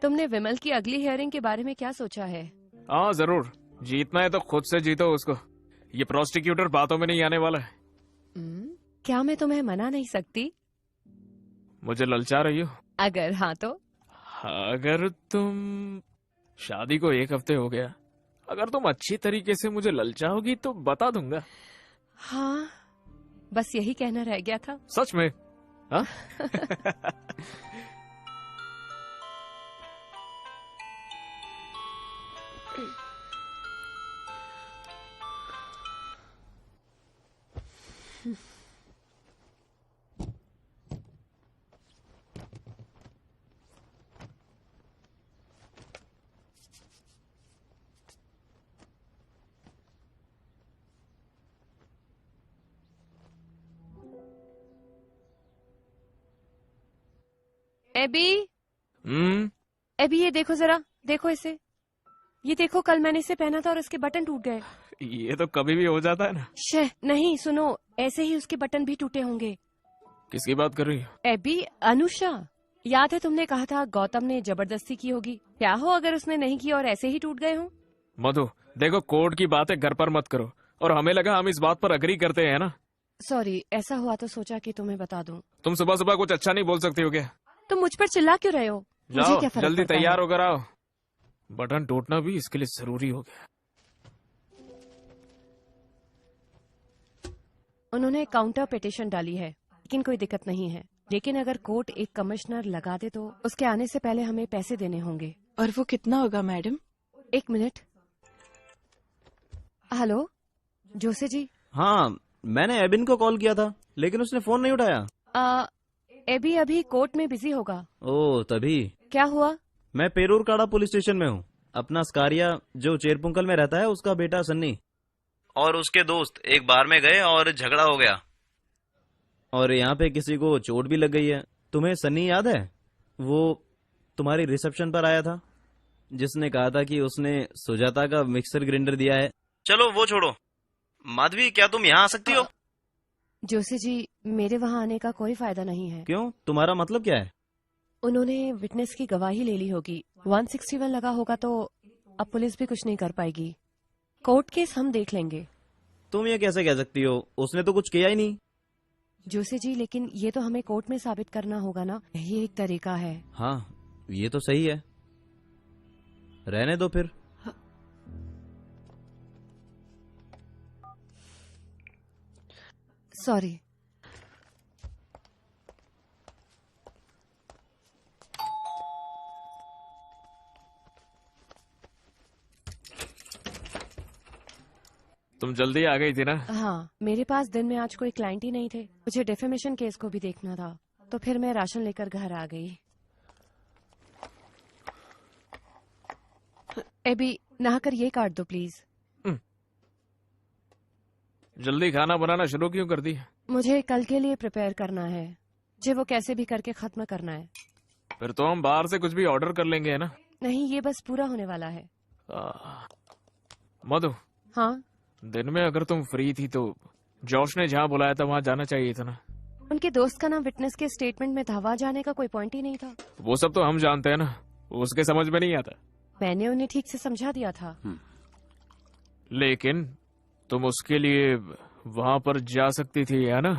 S8: तुमने विमल की अगली हियरिंग के बारे में क्या सोचा है?
S4: हाँ जरूर, जीतना है तो खुद से जीतो उसको। ये प्रोस्टिक्यूटर बातों में नहीं आने वाला है।
S8: क्या मैं तुम्हें मना नहीं सकती?
S4: मुझे ललचा रही हो?
S8: अगर हाँ तो?
S4: अगर तुम, शादी को 1 हफ्ते हो गया, अगर तुम अच्छी तरीके से मुझे ललचाओगी तो बता दूंगा।
S8: हाँ, बस यही कहना रह गया था।
S4: सच में? हाँ?
S8: एबी।
S4: एबी
S8: ये देखो जरा, देखो इसे। ये देखो, कल मैंने इसे पहना था और इसके बटन टूट गए।
S4: ये तो कभी भी हो जाता है ना।
S8: शे, नहीं, सुनो, ऐसे ही उसके बटन भी टूटे होंगे।
S4: किसकी बात कर रही हो?
S8: एबी, अनुषा। याद है तुमने कहा था गौतम ने जबरदस्ती की होगी। क्या हो अगर उसने नहीं की और ऐसे ही टूट गए हो?
S4: मधु देखो, कोर्ट की बात है, घर पर मत करो। और हमें लगा हम इस बात पर अग्री करते हैं ना।
S8: सॉरी, ऐसा हुआ तो सोचा कि तुम्हें बता दूं।
S4: तुम सुबह सुबह कुछ अच्छा नहीं बोल सकती हो क्या?
S8: तुम मुझ पर चिल्ला क्यों रहे हो? मुझे
S4: जाओ
S8: क्या फर्क
S4: जल्दी
S8: पड़ता है?
S4: तैयार होकर आओ, बटन टूटना भी इसके लिए जरूरी हो गया।
S8: उन्होंने काउंटर पिटिशन डाली है, लेकिन कोई दिक्कत नहीं है। लेकिन अगर कोर्ट एक कमिश्नर लगा दे तो उसके आने से पहले हमें पैसे देने होंगे।
S1: और वो कितना होगा मैडम?
S8: 1 मिनट। हेलो जोसे जी।
S2: हाँ, मैंने एबिन को कॉल किया था लेकिन उसने फोन नहीं उठाया।
S8: एबी अभी कोर्ट में बिजी होगा।
S2: ओह तभी।
S8: क्या हुआ?
S2: मैं पेरूरकाड़ा पुलिस स्टेशन में हूँ। अपना स्कारिया जो चेरपुंकल में रहता है उसका बेटा सन्नी और उसके दोस्त एक बार में गए और झगड़ा हो गया और यहाँ पे किसी को चोट भी लग गई है। तुम्हें सन्नी याद है? वो तुम्हारी रिसेप्शन पर आया था जिसने कहा था कि उसने सुजाता का मिक्सर ग्राइंडर दिया है। चलो वो छोड़ो, माधवी क्या तुम यहाँ आ सकती हो?
S8: जोसे जी मेरे वहाँ आने का कोई फायदा नहीं है।
S2: क्यों, तुम्हारा मतलब क्या है?
S8: उन्होंने विटनेस की गवाही ले ली होगी, 161 लगा होगा तो अब पुलिस भी कुछ नहीं कर पाएगी। कोर्ट केस हम देख लेंगे।
S2: तुम ये कैसे कह सकती हो? उसने तो कुछ किया ही नहीं।
S8: जोसे जी लेकिन ये तो हमें कोर्ट में साबित करना होगा ना, यही एक तरीका है।
S2: हाँ ये तो सही है, रहने दो फिर।
S8: सॉरी।
S4: तुम जल्दी आ गई थी ना?
S8: हाँ, मेरे पास दिन में आज कोई क्लाइंट ही नहीं थे। मुझे डिफेमेशन केस को भी देखना था, तो फिर मैं राशन लेकर घर आ गई। एबी नहाकर ये काट दो प्लीज।
S4: जल्दी खाना बनाना शुरू क्यों कर दी?
S8: मुझे कल के लिए प्रिपेयर करना है, मुझे वो कैसे भी करके खत्म करना है।
S4: फिर तो हम बाहर से कुछ भी ऑर्डर कर लेंगे, है ना?
S8: नहीं, ये बस पूरा होने वाला है।
S4: मधु।
S8: हाँ?
S4: दिन में अगर तुम फ्री थी तो जॉश ने जहाँ बुलाया था वहाँ जाना चाहिए था ना?
S8: उनके दोस्त का नाम विटनेस के स्टेटमेंट में था, वहाँ जाने का कोई पॉइंट ही नहीं था।
S4: वो सब तो हम जानते हैं ना, उसके समझ में नहीं आता।
S8: मैंने उन्हें ठीक से समझा दिया था।
S4: लेकिन तुम उसके लिए वहाँ पर जा सकती थी, है ना?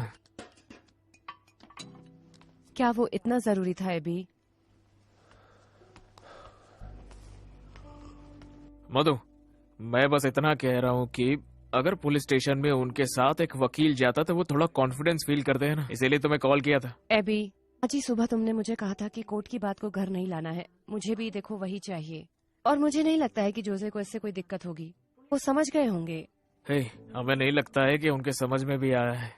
S8: क्या वो इतना जरूरी था अभी?
S4: मधु, मैं बस इतना कह रहा हूँ कि अगर पुलिस स्टेशन में उनके साथ एक वकील जाता तो वो थोड़ा कॉन्फिडेंस फील करते हैं ना, इसीलिए तुम्हें कॉल किया था।
S8: एबी आज ही सुबह तुमने मुझे कहा था कि कोर्ट की बात को घर नहीं लाना है। मुझे भी देखो वही चाहिए, और मुझे नहीं लगता है कि जोसे को इससे कोई दिक्कत होगी। वो समझ गए होंगे।
S4: हमें नहीं लगता है कि उनके समझ में भी आया है।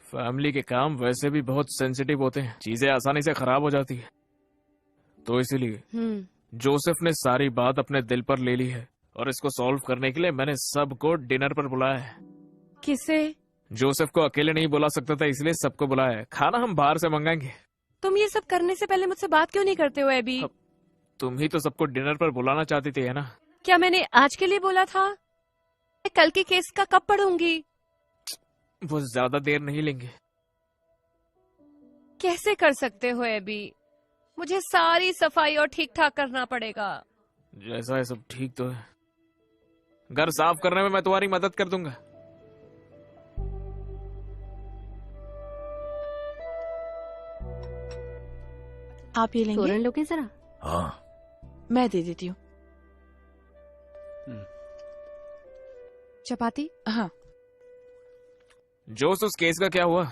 S4: फैमिली के काम वैसे भी बहुत सेंसिटिव होते हैं, चीजें आसानी से खराब हो जाती है, तो इसीलिए जोसेफ ने सारी बात अपने दिल पर ले ली है और इसको सॉल्व करने के लिए मैंने सबको डिनर पर बुलाया है।
S8: किसे?
S4: जोसेफ को अकेले नहीं बुला सकता था, इसलिए सबको बुलाया है। खाना हम बाहर से मंगाएंगे।
S8: तुम ये सब करने से पहले मुझसे बात क्यों नहीं करते हो एबी?
S4: तुम ही तो सबको डिनर पर बुलाना चाहती थी, है ना?
S8: क्या मैंने आज के लिए बोला था? मैं कल के केस का कब पढ़ूंगी?
S4: वो ज्यादा देर नहीं लेंगे।
S8: कैसे कर सकते हो एबी? मुझे सारी सफाई और ठीक ठाक करना पड़ेगा।
S4: जैसा है सब ठीक तो है। घर साफ करने में मैं तुम्हारी मदद कर दूंगा।
S1: आप ये लेंगे?
S11: तोरण लोगे जरा?
S5: हाँ
S1: मैं दे देती हूँ।
S8: चपाती?
S1: हाँ।
S4: जोश, उस केस का क्या हुआ?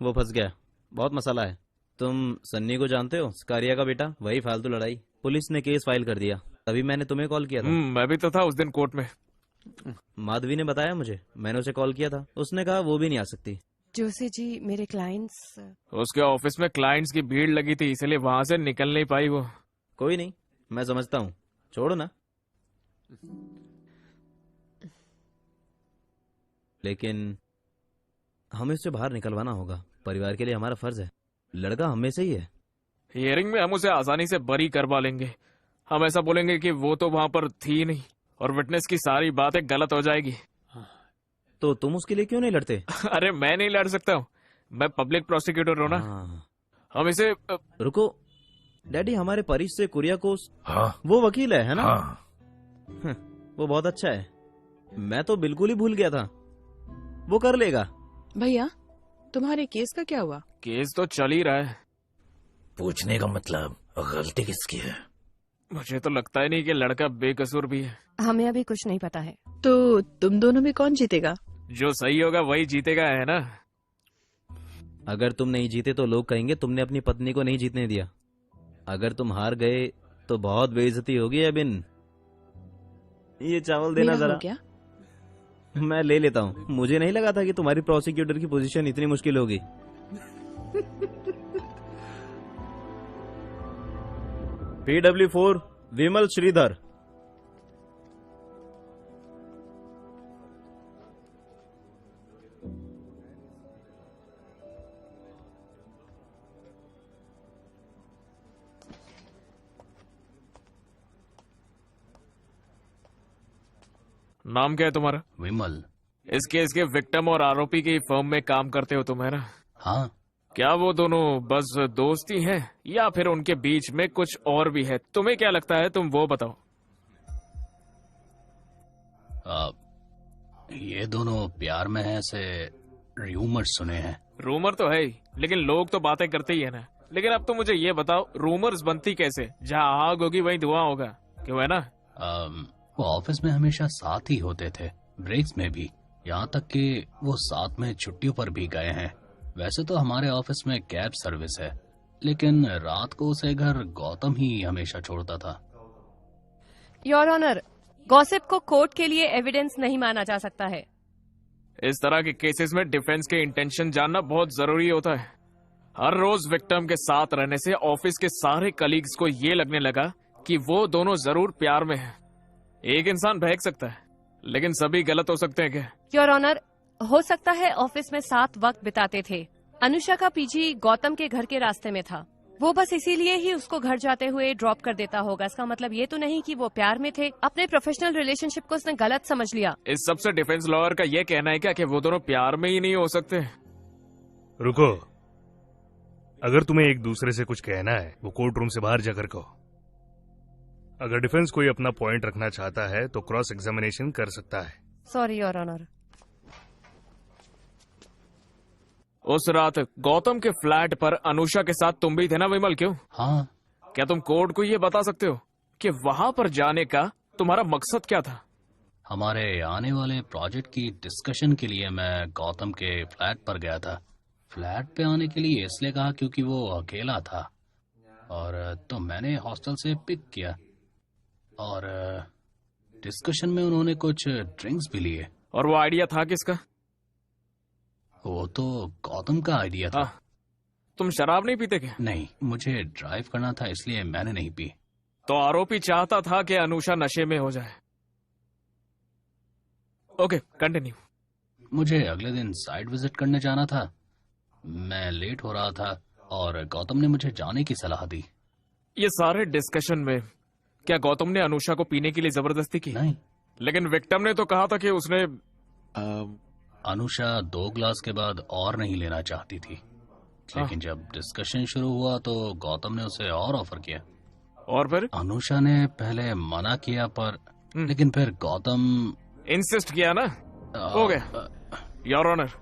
S2: वो फंस गया, बहुत मसाला है। तुम सन्नी को जानते हो, स्कारिया का बेटा, वही फालतू लड़ाई। पुलिस ने केस फाइल कर दिया, तभी मैंने तुम्हें कॉल किया था।
S4: मैं भी तो था उस दिन कोर्ट में।
S2: माधवी ने बताया मुझे, मैंने उसे कॉल किया था, उसने कहा वो भी नहीं आ सकती।
S8: जोशी जी मेरे क्लाइंट्स।
S4: उसके ऑफिस में क्लाइंट्स की भीड़ लगी थी, इसलिए वहां से निकल नहीं पाई वो।
S2: कोई नहीं, मैं समझता हूँ, छोड़ो ना। लेकिन हमें उससे बाहर निकलवाना होगा, परिवार के लिए हमारा फर्ज है। लड़का हमें से ही है।
S4: हियरिंग में हम उसे आसानी से बरी करवा लेंगे। हम ऐसा बोलेंगे कि वो तो वहां पर थी नहीं और विटनेस की सारी बातें गलत हो जाएगी।
S2: तो तुम उसके लिए क्यों नहीं लड़ते?
S4: अरे मैं नहीं लड़ सकता हूँ, मैं पब्लिक प्रोसिक्यूटर हूँ ना। हम इसे
S2: रुको डैडी, हमारे परिस से कुरियाकोस,
S5: हाँ
S2: वो वकील है ना?
S5: हाँ।
S2: वो बहुत अच्छा है, मैं तो बिल्कुल ही भूल गया था। वो कर लेगा।
S1: भैया तुम्हारे केस का क्या हुआ?
S4: केस तो चल ही रहा है।
S5: पूछने का मतलब गलती किसकी है?
S4: मुझे तो लगता ही नहीं कि लड़का बेकसूर भी है।
S8: हमें अभी कुछ नहीं पता है।
S1: तो तुम दोनों में कौन जीतेगा?
S4: जो सही होगा वही जीतेगा, है ना?
S2: अगर तुम नहीं जीते तो लोग कहेंगे तुमने अपनी पत्नी को नहीं जीतने दिया। अगर तुम हार गए तो बहुत बेइज्जती होगी। अबिन, ये चावल देना
S1: मेरा
S2: जरा।
S1: हो गया?
S2: मैं ले लेता हूँ। मुझे नहीं लगा था कि तुम्हारी प्रोसिक्यूटर की पोजीशन इतनी मुश्किल होगी। PW4 विमल श्रीधर।
S4: नाम क्या है तुम्हारा?
S7: विमल।
S4: इस केस के विक्टिम और आरोपी की फर्म में काम करते हो तुम, है ना?
S7: हाँ।
S4: क्या वो दोनों बस दोस्ती हैं या फिर उनके बीच में कुछ और भी है? तुम्हें क्या लगता है, तुम वो बताओ।
S7: ये दोनों प्यार में हैं, ऐसे रूमर सुने हैं।
S4: रूमर तो है ही, लेकिन लोग तो बातें करते ही है ना। लेकिन अब तो मुझे ये बताओ, रूमर्स बनती कैसे? जहाँ आग होगी वहीं धुआं होगा, क्यों, है ना?
S7: वो ऑफिस में हमेशा साथ ही होते थे, ब्रेक्स में भी, यहाँ तक कि वो साथ में छुट्टियों पर भी गए हैं। वैसे तो हमारे ऑफिस में कैब सर्विस है, लेकिन रात को उसे घर गौतम ही हमेशा छोड़ता था।
S8: योर ऑनर, गॉसिप को कोर्ट के लिए एविडेंस नहीं माना जा सकता है।
S4: इस तरह के केसेस में डिफेंस के इंटेंशन जानना बहुत जरूरी होता है। हर रोज विक्टिम के साथ रहने से ऑफिस के सारे कलीग्स को ये लगने लगा कि वो दोनों जरूर प्यार में हैं। एक इंसान बहक सकता है, लेकिन सभी गलत हो सकते हैं क्या?
S8: योर ऑनर, हो सकता है ऑफिस में साथ वक्त बिताते थे। अनुषा का पीजी गौतम के घर के रास्ते में था। वो बस इसीलिए ही उसको घर जाते हुए ड्रॉप कर देता होगा। इसका मतलब ये तो नहीं कि वो प्यार में थे। अपने प्रोफेशनल रिलेशनशिप को उसने गलत समझ लिया।
S4: इस सबसे डिफेंस लॉयर का ये कहना है क्या कि वो दोनों प्यार में ही नहीं हो सकते?
S9: रुको, अगर तुम्हें एक दूसरे से कुछ कहना है वो कोर्ट रूम से बाहर जाकर कहो। अगर डिफेंस कोई अपना पॉइंट रखना चाहता है तो क्रॉस एग्जामिनेशन कर सकता है।
S8: Sorry your honour.
S4: उस रात गौतम के फ्लैट पर अनुषा के साथ तुम भी थे ना विमल? क्यों?
S7: हाँ।
S4: क्या तुम कोर्ट को ये बता सकते हो कि वहां पर जाने का तुम्हारा मकसद क्या था?
S7: हमारे आने वाले प्रोजेक्ट की डिस्कशन के लिए मैं गौतम के फ्लैट पर गया था। फ्लैट पे आने के लिए इसलिए कहा क्योंकि वो अकेला था, और तो मैंने हॉस्टल से पिक किया, और डिस्कशन में उन्होंने कुछ ड्रिंक्स भी लिए।
S4: और वो आइडिया था किसका?
S7: वो तो गौतम का आइडिया था।
S4: तुम शराब नहीं पीते क्या?
S7: नहीं, मुझे ड्राइव करना था इसलिए मैंने नहीं पी।
S4: तो आरोपी चाहता था कि अनुषा नशे में हो जाए। Okay, continue.
S7: मुझे अगले दिन साइट विजिट करने जाना था। मैं लेट हो रहा था और गौतम ने मुझे जाने की सलाह दी।
S4: ये सारे डिस्कशन में क्या गौतम ने अनुषा को पीने के लिए जबरदस्ती की?
S7: नहीं।
S4: लेकिन विक्टिम ने तो कहा था कि उसने
S7: अनुषा 2 ग्लास के बाद और नहीं लेना चाहती थी, लेकिन जब डिस्कशन शुरू हुआ तो गौतम ने उसे और ऑफर किया।
S4: और फिर
S7: अनुषा ने पहले मना किया, पर लेकिन फिर गौतम
S4: इंसिस्ट किया ना। हो गया योर ऑनर।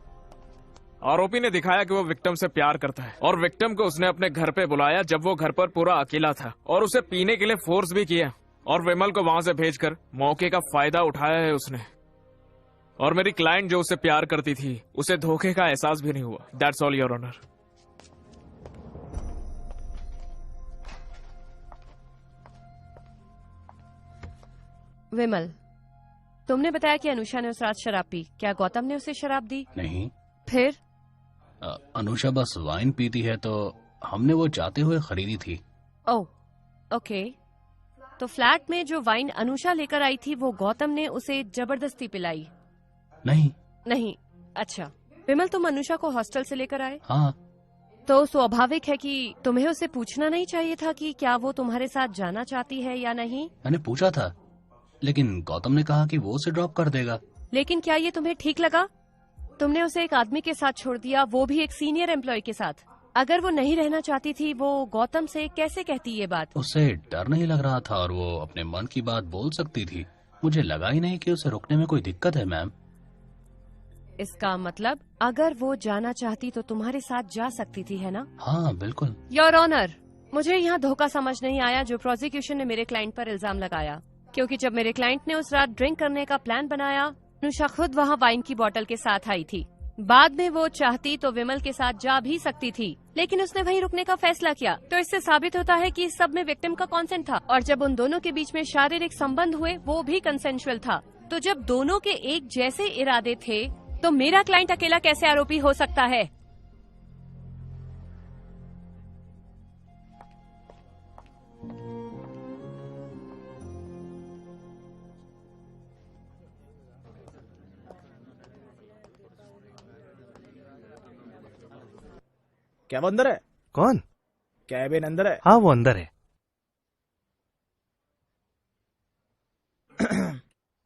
S4: आरोपी ने दिखाया कि वो विक्टिम से प्यार करता है, और विक्टिम को उसने अपने घर पे बुलाया जब वो घर पर पूरा अकेला था, और उसे पीने के लिए फोर्स भी किया, और विमल को वहां से भेजकर मौके का फायदा उठाया है उसने। और मेरी क्लाइंट जो उससे प्यार करती थी उसे धोखे का एहसास भी नहीं हुआ। That's all your honour.
S8: Vimal, तुमने बताया कि अनुषा ने उस रात शराब पी। क्या गौतम ने उसे शराब दी?
S7: नहीं।
S8: फिर?
S7: अनुषा बस वाइन पीती है, तो हमने वो जाते हुए खरीदी थी।
S8: ओह, ओके। तो फ्लैट में जो वाइन अनुषा लेकर आई थी वो गौतम ने उसे जबरदस्ती पिलाई?
S7: नहीं।
S8: नहीं। अच्छा विमल, तुम अनुषा को हॉस्टल से लेकर आए?
S7: हाँ।
S8: तो स्वाभाविक है कि तुम्हें उसे पूछना नहीं चाहिए था कि क्या वो तुम्हारे साथ जाना चाहती है या नहीं?
S7: मैंने पूछा था, लेकिन गौतम ने कहा कि वो उसे ड्रॉप कर देगा।
S8: लेकिन क्या ये तुम्हें ठीक लगा? तुमने उसे एक आदमी के साथ छोड़ दिया, वो भी एक सीनियर एम्प्लॉय के साथ। अगर वो नहीं रहना चाहती थी, वो गौतम से कैसे कहती ये बात?
S7: उसे डर नहीं लग रहा था और वो अपने मन की बात बोल सकती थी। मुझे लगा ही नहीं कि उसे रोकने में कोई दिक्कत है, मैम।
S8: इसका मतलब अगर वो जाना चाहती तो तुम्हारे साथ जा सकती थी, है ना?
S7: हाँ बिल्कुल।
S8: योर ऑनर, मुझे यहाँ धोखा समझ नहीं आया जो प्रोसिक्यूशन ने मेरे क्लाइंट पर इल्जाम लगाया, क्योंकि जब मेरे क्लाइंट ने उस रात ड्रिंक करने का प्लान बनाया, अनुषा खुद वहाँ वाइन की बोतल के साथ आई थी। बाद में वो चाहती तो विमल के साथ जा भी सकती थी, लेकिन उसने वहीं रुकने का फैसला किया। तो इससे साबित होता है कि इस सब में विक्टिम का कॉन्सेंट था, और जब उन दोनों के बीच में शारीरिक संबंध हुए वो भी कंसेंशुअल था। तो जब दोनों के एक जैसे इरादे थे तो मेरा क्लाइंट अकेला कैसे आरोपी हो सकता है?
S6: क्या वो अंदर है?
S9: कौन?
S6: कैबिन अंदर है?
S9: हाँ वो अंदर है।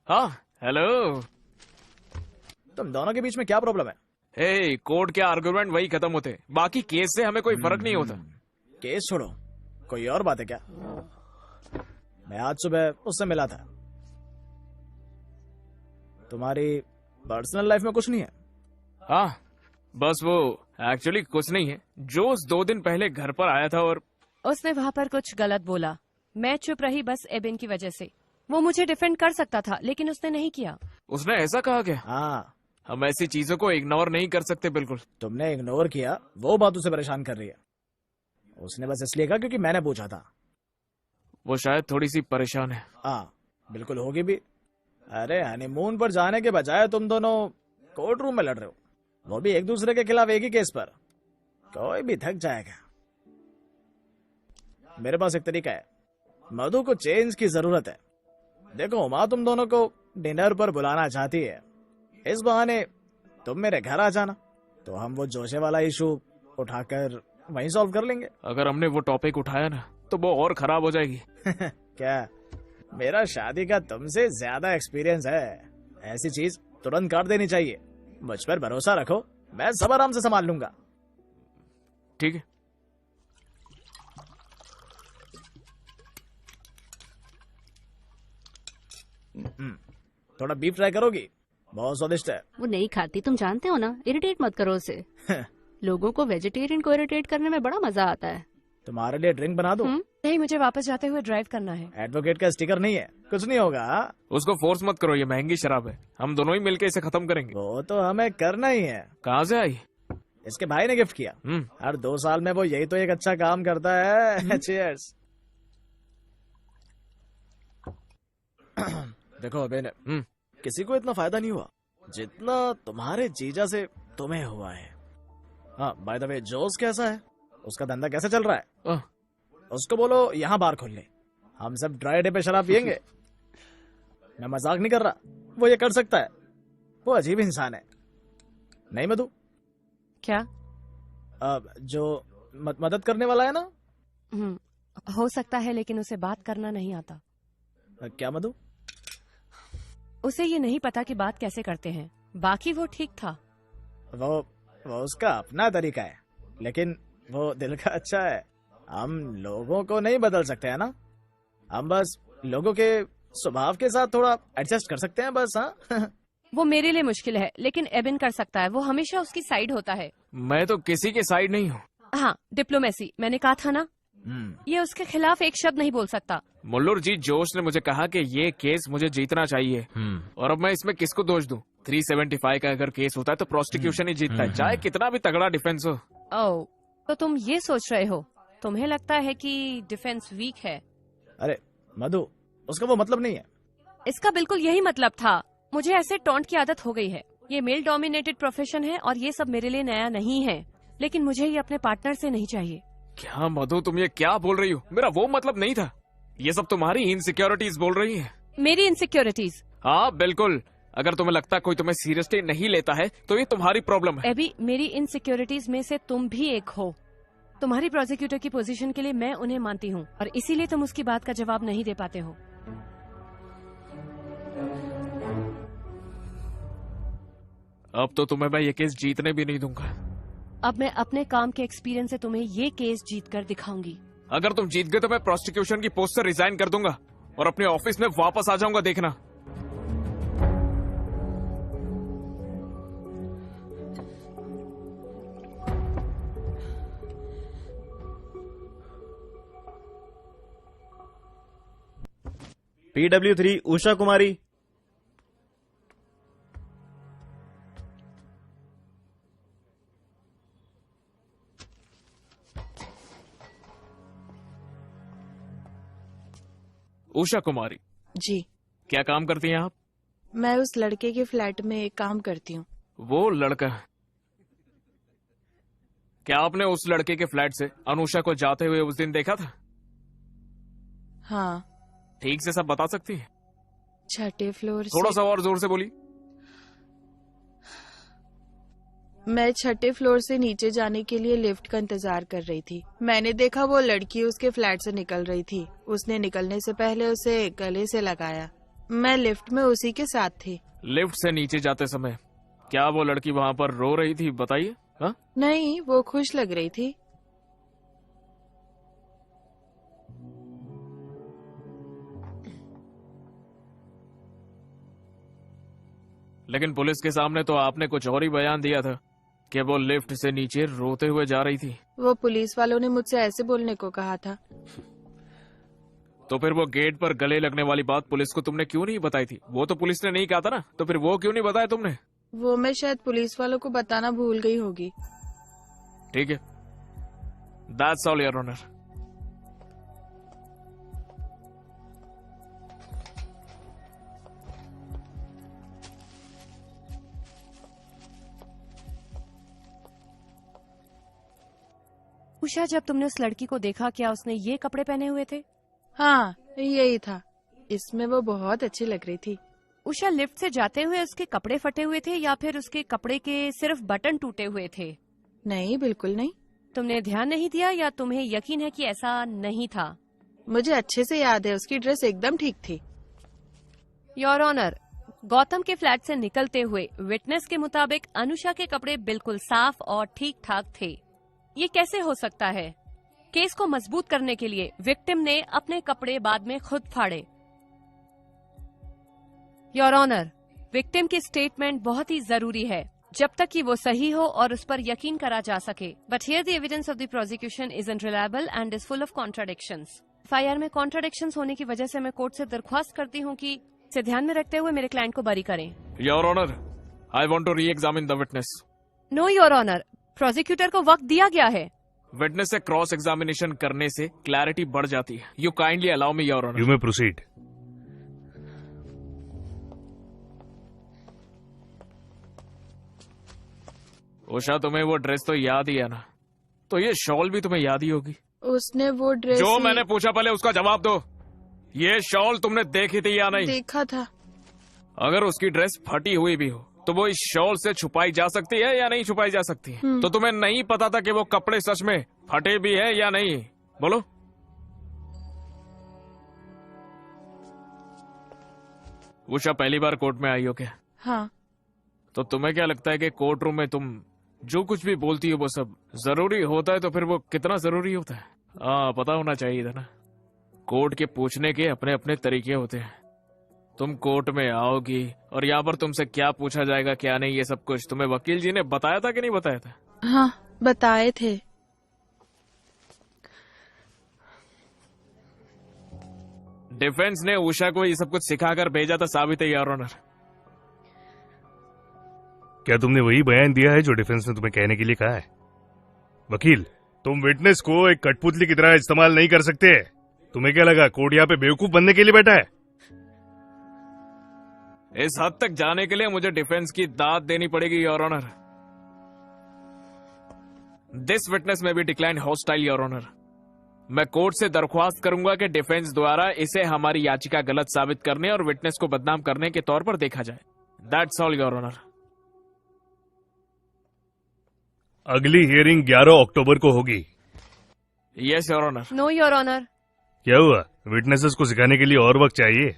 S4: हाँ हेलो।
S6: तुम दोनों के बीच में क्या प्रॉब्लम है?
S4: हे, कोर्ट के आर्गुमेंट वही खत्म होते, बाकी केस से हमें कोई फर्क नहीं होता।
S6: केस छोड़ो, कोई और बात है क्या? मैं आज सुबह उससे मिला था। तुम्हारी पर्सनल लाइफ में कुछ नहीं है?
S4: हाँ, बस वो एक्चुअली कुछ नहीं है। जोश 2 दिन पहले घर पर आया था और
S8: उसने वहाँ पर कुछ गलत बोला। मैं चुप रही बस एबिन की वजह से। वो मुझे डिफेंड कर सकता था, लेकिन उसने नहीं किया।
S4: उसने ऐसा कहा क्या?
S6: हाँ,
S4: हम ऐसी चीजों को इग्नोर नहीं कर सकते। बिल्कुल।
S6: तुमने इग्नोर किया, वो बात उसे परेशान कर रही है। उसने बस इसलिए कहा क्योंकि मैंने पूछा था।
S4: वो शायद थोड़ी सी परेशान है।
S6: हाँ बिल्कुल होगी भी। अरे हनीमून पर जाने के बजाय तुम दोनों कोर्ट रूम में लड़ रहे हो, वो भी एक दूसरे के खिलाफ एक ही केस पर। कोई भी थक जाएगा। मेरे पास एक तरीका है। मधु को चेंज की जरूरत है। देखो माँ तुम दोनों को डिनर पर बुलाना चाहती है, इस बहाने तुम मेरे घर आ जाना, तो हम वो जोशे वाला इशू उठाकर वहीं सॉल्व कर लेंगे।
S4: अगर हमने वो टॉपिक उठाया ना तो वो और खराब हो जाएगी।
S6: क्या? मेरा शादी का तुमसे ज्यादा एक्सपीरियंस है। ऐसी चीज तुरंत काट देनी चाहिए। मुझ पर भरोसा रखो, मैं सब आराम से संभाल लूंगा।
S4: ठीक है।
S6: थोड़ा बीफ फ्राई करोगी? बहुत स्वादिष्ट है।
S11: वो नहीं खाती, तुम जानते हो ना। इरिटेट मत करो उसे। लोगों को वेजिटेरियन को इरिटेट करने में बड़ा मजा आता है।
S6: तुम्हारे लिए ड्रिंक बना दूं?
S8: नहीं, मुझे वापस जाते हुए ड्राइव करना है।
S6: एडवोकेट का स्टिकर नहीं है, कुछ नहीं होगा।
S4: उसको फोर्स मत करो, ये महंगी शराब है। हम दोनों ही मिलकर इसे खत्म करेंगे।
S6: वो तो हमें करना ही है।
S4: कहाँ से आई?
S6: इसके भाई ने गिफ्ट किया। हर 2 साल में वो यही तो एक अच्छा काम करता है। चीयर्स। देखो अबे, किसी को इतना फायदा नहीं हुआ जितना तुम्हारे जीजा से तुम्हें हुआ है। हाँ बाय द वे, जोस कैसा है? उसका धंधा कैसे चल रहा है? उसको बोलो यहाँ बार खोल ले, हम सब ड्राई डे पे शराब पियेंगे। मैं मजाक नहीं कर रहा, वो ये कर सकता है। वो अजीब इंसान है, नहीं मधु?
S8: क्या?
S6: जो मदद करने वाला है ना।
S8: हो सकता है, लेकिन उसे बात करना नहीं आता।
S6: क्या मधु?
S8: उसे ये नहीं पता कि बात कैसे करते हैं। बाकी वो ठीक था।
S6: वो उसका अपना तरीका है, लेकिन वो दिल का अच्छा है। हम लोगों को नहीं बदल सकते है ना, हम बस लोगों के स्वभाव के साथ थोड़ा एडजस्ट कर सकते हैं बस। हाँ
S8: वो मेरे लिए मुश्किल है, लेकिन एबिन कर सकता है। वो हमेशा उसकी साइड होता है।
S4: मैं तो किसी के साइड नहीं हूँ।
S8: हाँ, डिप्लोमेसी, मैंने कहा था ना। ये उसके खिलाफ एक शब्द नहीं बोल सकता।
S4: मुल्लुर जी, जोश ने मुझे कहा कि ये केस मुझे जीतना चाहिए, और अब मैं इसमें किसको दोष दूं? 375 का अगर केस होता है तो प्रोसिक्यूशन ही जीतता है, चाहे कितना भी तगड़ा डिफेंस हो।
S8: ओह, तो तुम ये सोच रहे हो? तुम्हें लगता है कि डिफेंस वीक है?
S6: अरे मधु, उसका वो मतलब नहीं है।
S8: इसका बिल्कुल यही मतलब था। मुझे ऐसे टॉन्ट की आदत हो गई है। ये मेल डोमिनेटेड प्रोफेशन है और ये सब मेरे लिए नया नहीं है, लेकिन मुझे ये अपने पार्टनर से नहीं चाहिए।
S4: क्या मधु, तुम ये क्या बोल रही हो? मेरा वो मतलब नहीं था। ये सब तुम्हारी इनसिक्योरिटीज बोल रही है।
S8: मेरी इनसिक्योरिटीज?
S4: हाँ बिल्कुल। अगर तुम्हें लगता है कोई तुम्हें सीरियसली नहीं लेता है तो ये तुम्हारी प्रॉब्लम है।
S8: एबी, मेरी इनसिक्योरिटीज में से तुम भी एक हो। तुम्हारी प्रोसिक्यूटर की पोजीशन के लिए मैं उन्हें मानती हूँ, और इसीलिए तुम उसकी बात का जवाब नहीं दे पाते हो।
S4: अब तो तुम्हें मैं ये केस जीतने भी नहीं दूंगा।
S8: अब मैं अपने काम के एक्सपीरियंस से तुम्हें ये केस जीत कर दिखाऊंगी।
S4: अगर तुम जीत गए तो मैं प्रोसिक्यूशन की पोस्ट से रिजाइन कर दूंगा और अपने ऑफिस में वापस आ जाऊंगा, देखना।
S2: PW3 उषा कुमारी।
S4: उषा कुमारी,
S1: जी,
S4: क्या काम करती हैं आप?
S1: मैं उस लड़के के फ्लैट में काम करती हूँ।
S4: वो लड़का, क्या आपने उस लड़के के फ्लैट से अनुषा को जाते हुए उस दिन देखा था?
S1: हाँ,
S4: ठीक से सब बता सकती है?
S1: 6ठे फ्लोर
S4: थोड़ा
S1: से।
S4: सा और जोर से बोली।
S1: मैं 6ठे फ्लोर से नीचे जाने के लिए लिफ्ट का इंतजार कर रही थी। मैंने देखा वो लड़की उसके फ्लैट से निकल रही थी। उसने निकलने से पहले उसे गले से लगाया। मैं लिफ्ट में उसी के साथ थी।
S4: लिफ्ट से नीचे जाते समय क्या वो लड़की वहां पर रो रही थी, बताइए? हाँ?
S1: नहीं, वो खुश लग रही थी।
S4: लेकिन पुलिस के सामने तो आपने कुछ और ही बयान दिया था कि वो लिफ्ट से नीचे रोते हुए जा रही थी।
S1: वो पुलिस वालों ने मुझसे ऐसे बोलने को कहा था।
S4: तो फिर वो गेट पर गले लगने वाली बात पुलिस को तुमने क्यों नहीं बताई थी? वो तो पुलिस ने नहीं कहा था ना, तो फिर वो क्यों नहीं बताया तुमने?
S1: वो मैं शायद पुलिस वालों को बताना भूल गई होगी।
S4: ठीक है, that's all your honour.
S8: Usha, जब तुमने उस लड़की को देखा, क्या उसने ये कपड़े पहने हुए थे?
S1: हाँ, यही था। इसमें वो बहुत अच्छी लग रही थी।
S8: उषा, लिफ्ट से जाते हुए उसके कपड़े फटे हुए थे या फिर उसके कपड़े के सिर्फ बटन टूटे हुए थे?
S1: नहीं, बिल्कुल नहीं।
S8: तुमने ध्यान नहीं दिया या तुम्हें यकीन है कि ऐसा नहीं था?
S1: मुझे अच्छे से याद है, उसकी ड्रेस एकदम ठीक थी।
S8: योर ऑनर, गौतम के फ्लैट से निकलते हुए विटनेस के मुताबिक अनुषा के कपड़े बिल्कुल साफ और ठीक ठाक थे। ये कैसे हो सकता है? केस को मजबूत करने के लिए विक्टिम ने अपने कपड़े बाद में खुद फाड़े। योर ऑनर, विक्टिम की स्टेटमेंट बहुत ही जरूरी है जब तक कि वो सही हो और उस पर यकीन करा जा सके। But here the evidence of the prosecution is unreliable and is full of contradictions. FIR में कॉन्ट्राडिक्शंस होने की वजह से मैं कोर्ट से दरख्वास्त करती हूँ कि इसे ध्यान में रखते हुए मेरे क्लाइंट को बरी करें।
S4: Your honour, I want to reexamine the witness.
S8: No your honour, prosecutor को वक्त दिया गया है।
S4: विटनेस से क्रॉस एग्जामिनेशन करने से क्लैरिटी बढ़ जाती है। You kindly allow me your honour.
S9: You may proceed.
S4: Usha, तुम्हें वो ड्रेस तो याद ही है ना? तो ये शॉल भी तुम्हें याद ही होगी।
S1: उसने वो ड्रेस
S4: जो मैंने पूछा पहले उसका जवाब दो। ये शॉल तुमने देखी थी या नहीं?
S1: देखा था।
S4: अगर उसकी ड्रेस फटी हुई भी हो तो वो इस शॉल से छुपाई जा सकती है या नहीं छुपाई जा सकती है? तो तुम्हें नहीं पता था कि वो कपड़े सच में फटे भी है या नहीं? बोलो। उषा, पहली बार कोर्ट में आई हो क्या?
S1: हाँ।
S4: तो तुम्हें क्या लगता है कि कोर्ट रूम में तुम जो कुछ भी बोलती हो वो सब जरूरी होता है? तो फिर वो कितना जरूरी होता है? पता होना चाहिए था ना। कोर्ट के पूछने के अपने अपने तरीके होते हैं। तुम कोर्ट में आओगी और यहाँ पर तुमसे क्या पूछा जाएगा क्या नहीं, ये सब कुछ तुम्हें वकील जी ने बताया था कि नहीं बताया था?
S1: हाँ, बताए थे।
S4: डिफेंस ने उषा को ये सब कुछ सिखाकर भेजा था, साबित है योर ऑनर।
S9: क्या तुमने वही बयान दिया है जो डिफेंस ने तुम्हें कहने के लिए कहा है? वकील, तुम विटनेस को एक कठपुतली की तरह इस्तेमाल नहीं कर सकते। तुम्हें क्या लगा कोर्ट यहाँ पे बेवकूफ बनने के लिए बैठा है?
S4: इस हद तक जाने के लिए मुझे डिफेंस की दाद देनी पड़ेगी your honour. This witness may be decline hostile your honour. मैं कोर्ट से दरख्वास्त करूंगा कि डिफेंस द्वारा इसे हमारी याचिका गलत साबित करने और विटनेस को बदनाम करने के तौर पर देखा जाए। That's all your honour.
S9: अगली हियरिंग 11 अक्टूबर को होगी।
S4: Yes your honour.
S8: No your honour.
S9: क्या हुआ? विटनेसेस को सिखाने के लिए और वक्त चाहिए?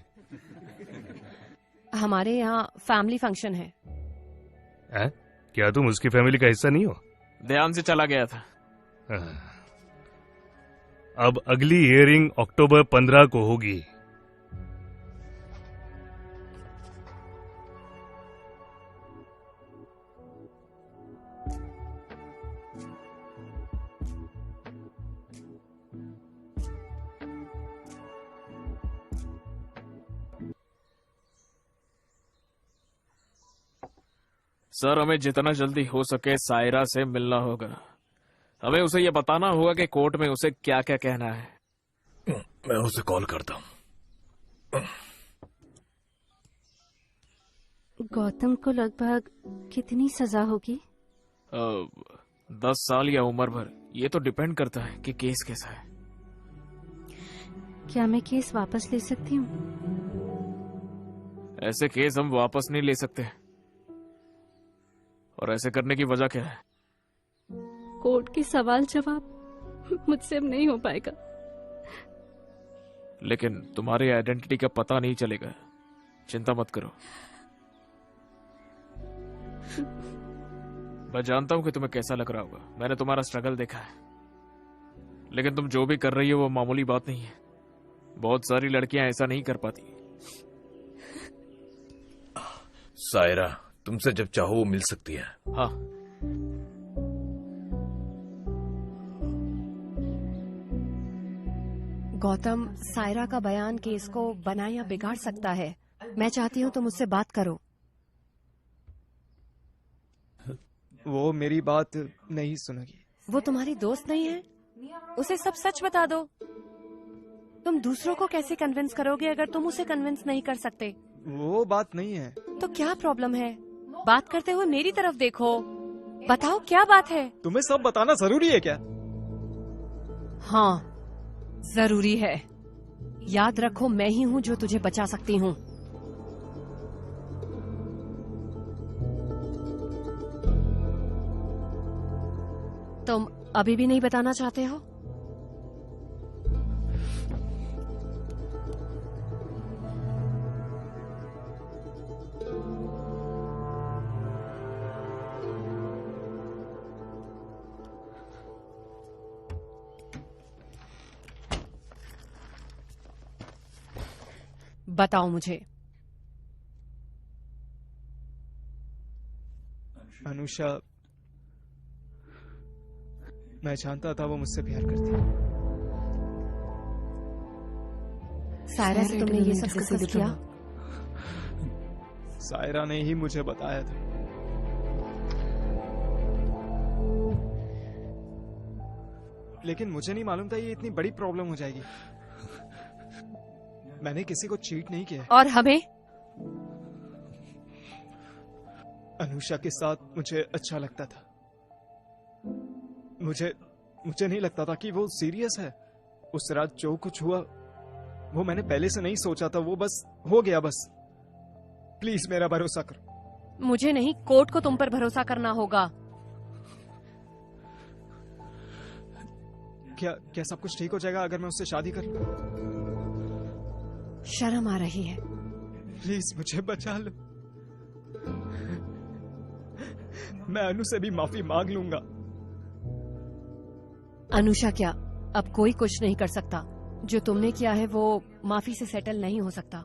S8: हमारे यहाँ फैमिली फंक्शन है।
S9: क्या तुम उसकी फैमिली का हिस्सा नहीं हो?
S4: ध्यान से चला गया था।
S9: अब अगली हियरिंग अक्टूबर 15 को होगी।
S4: सर, हमें जितना जल्दी हो सके सायरा से मिलना होगा। हमें उसे ये बताना होगा कि कोर्ट में उसे क्या क्या कहना है।
S5: मैं उसे कॉल करता हूँ।
S12: गौतम को लगभग कितनी सजा होगी?
S4: 10 साल या उम्र भर, ये तो डिपेंड करता है कि केस कैसा है।
S12: क्या मैं केस वापस ले सकती हूँ?
S4: ऐसे केस हम वापस नहीं ले सकते, और ऐसे करने की वजह क्या है?
S12: कोर्ट के सवाल जवाब मुझसे अब नहीं हो पाएगा।
S4: लेकिन तुम्हारी आइडेंटिटी का पता नहीं चलेगा, चिंता मत करो। मैं जानता हूं कि तुम्हें कैसा लग रहा होगा, मैंने तुम्हारा स्ट्रगल देखा है। लेकिन तुम जो भी कर रही हो वो मामूली बात नहीं है। बहुत सारी लड़कियां ऐसा नहीं कर पाती।
S5: सायरा तुमसे जब चाहो वो मिल सकती है।
S4: हाँ।
S8: गौतम, सायरा का बयान केस को बना या बिगाड़ सकता है। मैं चाहती हूँ तुम उससे बात करो।
S13: वो मेरी बात नहीं सुनेगी।
S8: वो तुम्हारी दोस्त नहीं है? उसे सब सच बता दो। तुम दूसरों को कैसे कन्विंस करोगे अगर तुम उसे कन्विंस नहीं कर सकते?
S13: वो बात नहीं है।
S8: तो क्या प्रॉब्लम है? बात करते हुए मेरी तरफ देखो, बताओ क्या बात है।
S13: तुम्हें सब बताना जरूरी है क्या?
S8: हाँ, जरूरी है। याद रखो, मैं ही हूँ जो तुझे बचा सकती हूँ। तुम अभी भी नहीं बताना चाहते हो? बताओ मुझे।
S13: अनुषा, मैं जानता था वो मुझसे प्यार करती है।
S8: सायरा से तुमने ये सब डिस्कस किया?
S13: सायरा ने ही मुझे बताया था। लेकिन मुझे नहीं मालूम था ये इतनी बड़ी प्रॉब्लम हो जाएगी। मैंने किसी को चीट नहीं किया।
S8: और हमें?
S13: अनुषा के साथ मुझे अच्छा लगता था। मुझे नहीं लगता था कि वो सीरियस है। उस रात जो कुछ हुआ वो मैंने पहले से नहीं सोचा था। वो बस हो गया। बस प्लीज मेरा भरोसा करो।
S8: मुझे नहीं, कोर्ट को तुम पर भरोसा करना होगा।
S13: क्या सब कुछ ठीक हो जाएगा अगर मैं उससे शादी कर लूं?
S8: शर्म आ रही है।
S13: प्लीज मुझे बचा लो। मैं अनु से भी माफी मांग लूंगा।
S8: अनुषा, क्या अब कोई कुछ नहीं कर सकता? जो तुमने किया है वो माफी से सेटल नहीं हो सकता।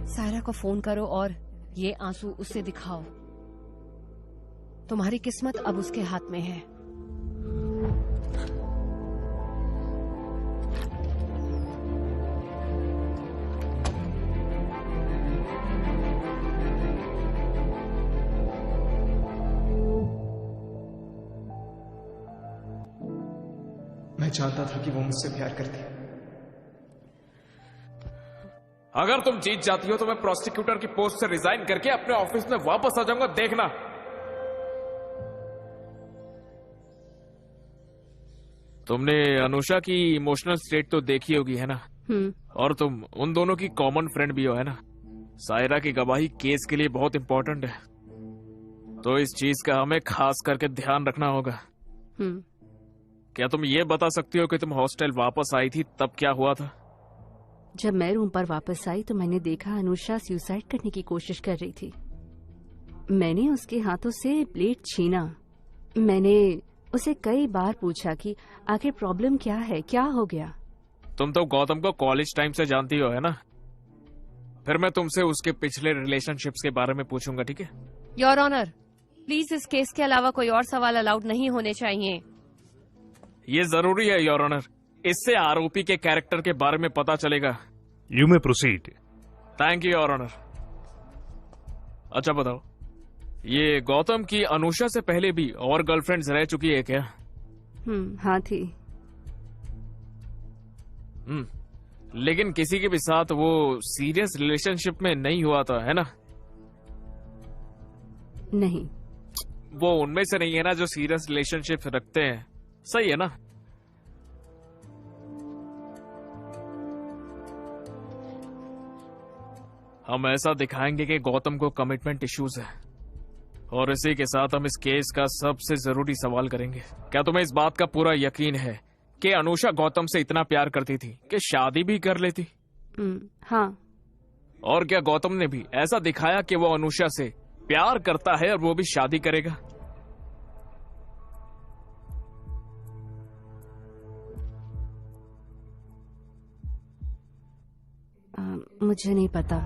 S8: सायरा को फोन करो और ये आंसू उससे दिखाओ। तुम्हारी किस्मत अब उसके हाथ में है।
S13: मैं चाहता था कि वो मुझसे प्यार करती।
S4: अगर तुम जीत जाती हो तो मैं प्रोसिक्यूटर की पोस्ट से रिजाइन करके अपने ऑफिस में वापस आ जाऊंगा, देखना। तुमने अनुषा की इमोशनल स्टेट तो देखी होगी, है ना? और तुम उन दोनों की कॉमन फ्रेंड भी हो, है ना? सायरा की गवाही केस के लिए बहुत इंपॉर्टेंट है, तो इस चीज का हमें खास करके ध्यान रखना होगा। क्या तुम ये बता सकती हो कि तुम हॉस्टल वापस आई थी तब क्या हुआ था?
S12: जब मैं रूम पर वापस आई तो मैंने देखा अनुषा सुसाइड करने की कोशिश कर रही थी। मैंने उसके हाथों से ब्लेड छीना। मैंने उसे कई बार पूछा कि आखिर प्रॉब्लम क्या है, क्या हो गया।
S4: तुम तो गौतम को कॉलेज टाइम से जानती हो, है ना? फिर मैं तुमसे उसके पिछले रिलेशनशिप्स के बारे में पूछूंगा, ठीक है?
S8: योर ऑनर, प्लीज इस केस के अलावा कोई और सवाल अलाउड नहीं होने चाहिए।
S4: ये जरूरी है योर ऑनर, इससे आरोपी के कैरेक्टर के बारे में पता चलेगा।
S9: You may proceed.
S4: Thank you your honour. अच्छा बताओ, ये गौतम की अनुषा से पहले भी और गर्लफ्रेंड्स रह चुकी है क्या?
S12: हाँ थी।
S4: लेकिन किसी के भी साथ वो सीरियस रिलेशनशिप में नहीं हुआ था, है ना?
S12: नहीं।
S4: वो उनमें से नहीं है ना जो सीरियस रिलेशनशिप रखते हैं, सही है ना? हम ऐसा दिखाएंगे कि गौतम को कमिटमेंट इश्यूज है, और इसी के साथ हम इस केस का सबसे जरूरी सवाल करेंगे। क्या तुम्हें इस बात का पूरा यकीन है कि अनुषा गौतम से इतना प्यार करती थी कि शादी भी कर लेती?
S12: हाँ।
S4: और क्या गौतम ने भी ऐसा दिखाया कि वो अनुषा से प्यार करता है और वो भी शादी करेगा?
S12: मुझे नहीं पता।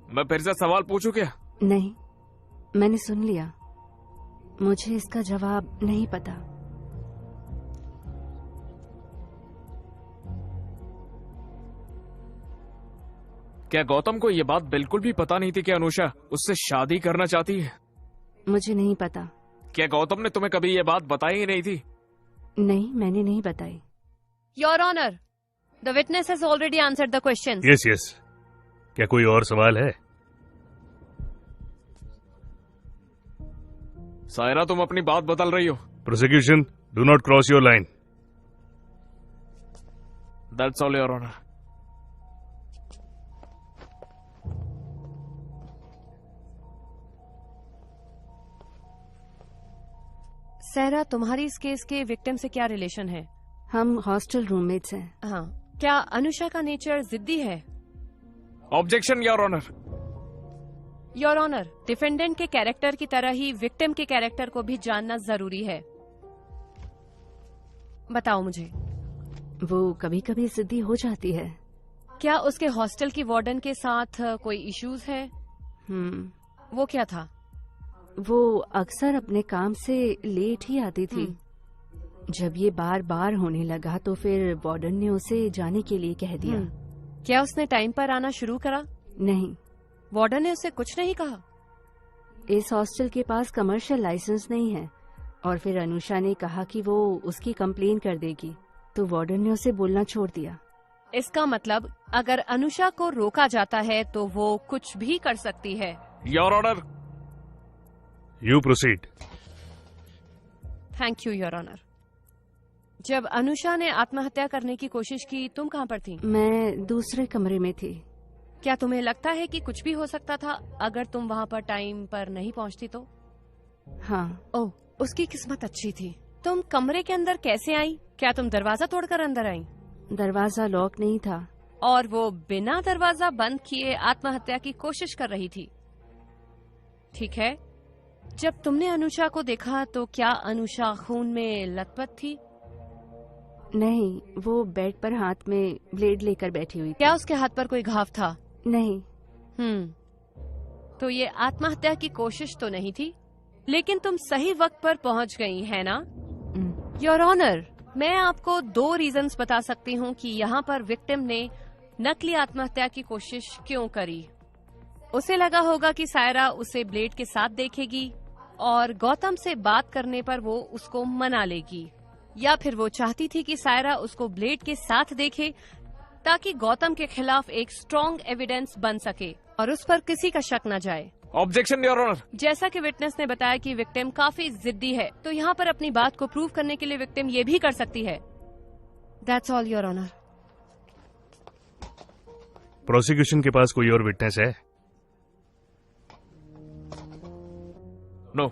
S4: मैं फिर से सवाल पूछूं क्या?
S12: नहीं, मैंने सुन लिया। मुझे इसका जवाब नहीं पता।
S4: क्या गौतम को ये बात बिल्कुल भी पता नहीं थी कि अनुषा उससे शादी करना चाहती है?
S12: मुझे नहीं पता।
S4: क्या गौतम ने तुम्हें कभी ये बात बताई ही नहीं थी?
S12: नहीं, मैंने नहीं बताई।
S8: Your honour, the witness has already answered the questions.
S9: Yes yes. क्या कोई और सवाल है?
S4: सायरा, तुम अपनी बात बदल रही हो।
S9: Prosecution, do not cross your line.
S4: That's all your honour.
S8: Saira, तुम्हारी इस केस के विक्टिम से क्या रिलेशन है?
S12: हम हॉस्टल रूममेट्स हैं।
S8: हाँ। क्या अनुषा का नेचर जिद्दी है?
S4: Objection your honour.
S8: Your honour, defendant के कैरेक्टर की तरह ही विक्टिम के कैरेक्टर को भी जानना जरूरी है। बताओ मुझे।
S12: वो कभी कभी जिद्दी हो जाती है।
S8: क्या उसके हॉस्टल की वार्डन के साथ कोई इश्यूज है? वो क्या था?
S12: वो अक्सर अपने काम से लेट ही आती थी। जब ये बार बार होने लगा तो फिर वार्डन ने उसे जाने के लिए कह दिया।
S8: क्या उसने टाइम पर आना शुरू करा?
S12: नहीं।
S8: वार्डन ने उसे कुछ नहीं कहा?
S12: इस हॉस्टल के पास कमर्शियल लाइसेंस नहीं है, और फिर अनुषा ने कहा कि वो उसकी कंप्लेन कर देगी, तो वार्डन ने उसे बोलना छोड़ दिया।
S8: इसका मतलब अगर अनुषा को रोका जाता है तो वो कुछ भी कर सकती है।
S4: Your honour.
S9: You proceed.
S8: Thank you your honour. जब अनुषा ने आत्महत्या करने की कोशिश की, तुम कहाँ पर थी?
S12: मैं दूसरे कमरे में थी।
S8: क्या तुम्हें लगता है कि कुछ भी हो सकता था अगर तुम वहाँ पर टाइम पर नहीं पहुँचती तो?
S12: हाँ।
S8: ओह, उसकी किस्मत अच्छी थी। तुम कमरे के अंदर कैसे आई? क्या तुम दरवाजा तोड़कर अंदर आई?
S12: दरवाजा लॉक नहीं था।
S8: और वो बिना दरवाजा बंद किए आत्महत्या की कोशिश कर रही थी। ठीक है, जब तुमने अनुषा को देखा तो क्या अनुषा खून में लथपथ थी?
S12: नहीं, वो बेड पर हाथ में ब्लेड लेकर बैठी हुई थी।
S8: क्या उसके हाथ पर कोई घाव था?
S12: नहीं।
S8: तो ये आत्महत्या की कोशिश तो नहीं थी, लेकिन तुम सही वक्त पर पहुंच गई है ना? योर ऑनर, मैं आपको 2 रीजंस बता सकती हूँ कि यहाँ पर विक्टिम ने नकली आत्महत्या की कोशिश क्यों करी। उसे लगा होगा कि सायरा उसे ब्लेड के साथ देखेगी और गौतम से बात करने पर वो उसको मना लेगी, या फिर वो चाहती थी कि सायरा उसको ब्लेड के साथ देखे ताकि गौतम के खिलाफ एक स्ट्रॉन्ग एविडेंस बन सके और उस पर किसी का शक न जाए।
S4: Objection your honour.
S8: जैसा कि विटनेस ने बताया कि विक्टिम काफी जिद्दी है, तो यहाँ पर अपनी बात को प्रूव करने के लिए विक्टिम ये भी कर सकती है। That's all your honour.
S9: Prosecution के पास कोई और विटनेस है?
S4: No,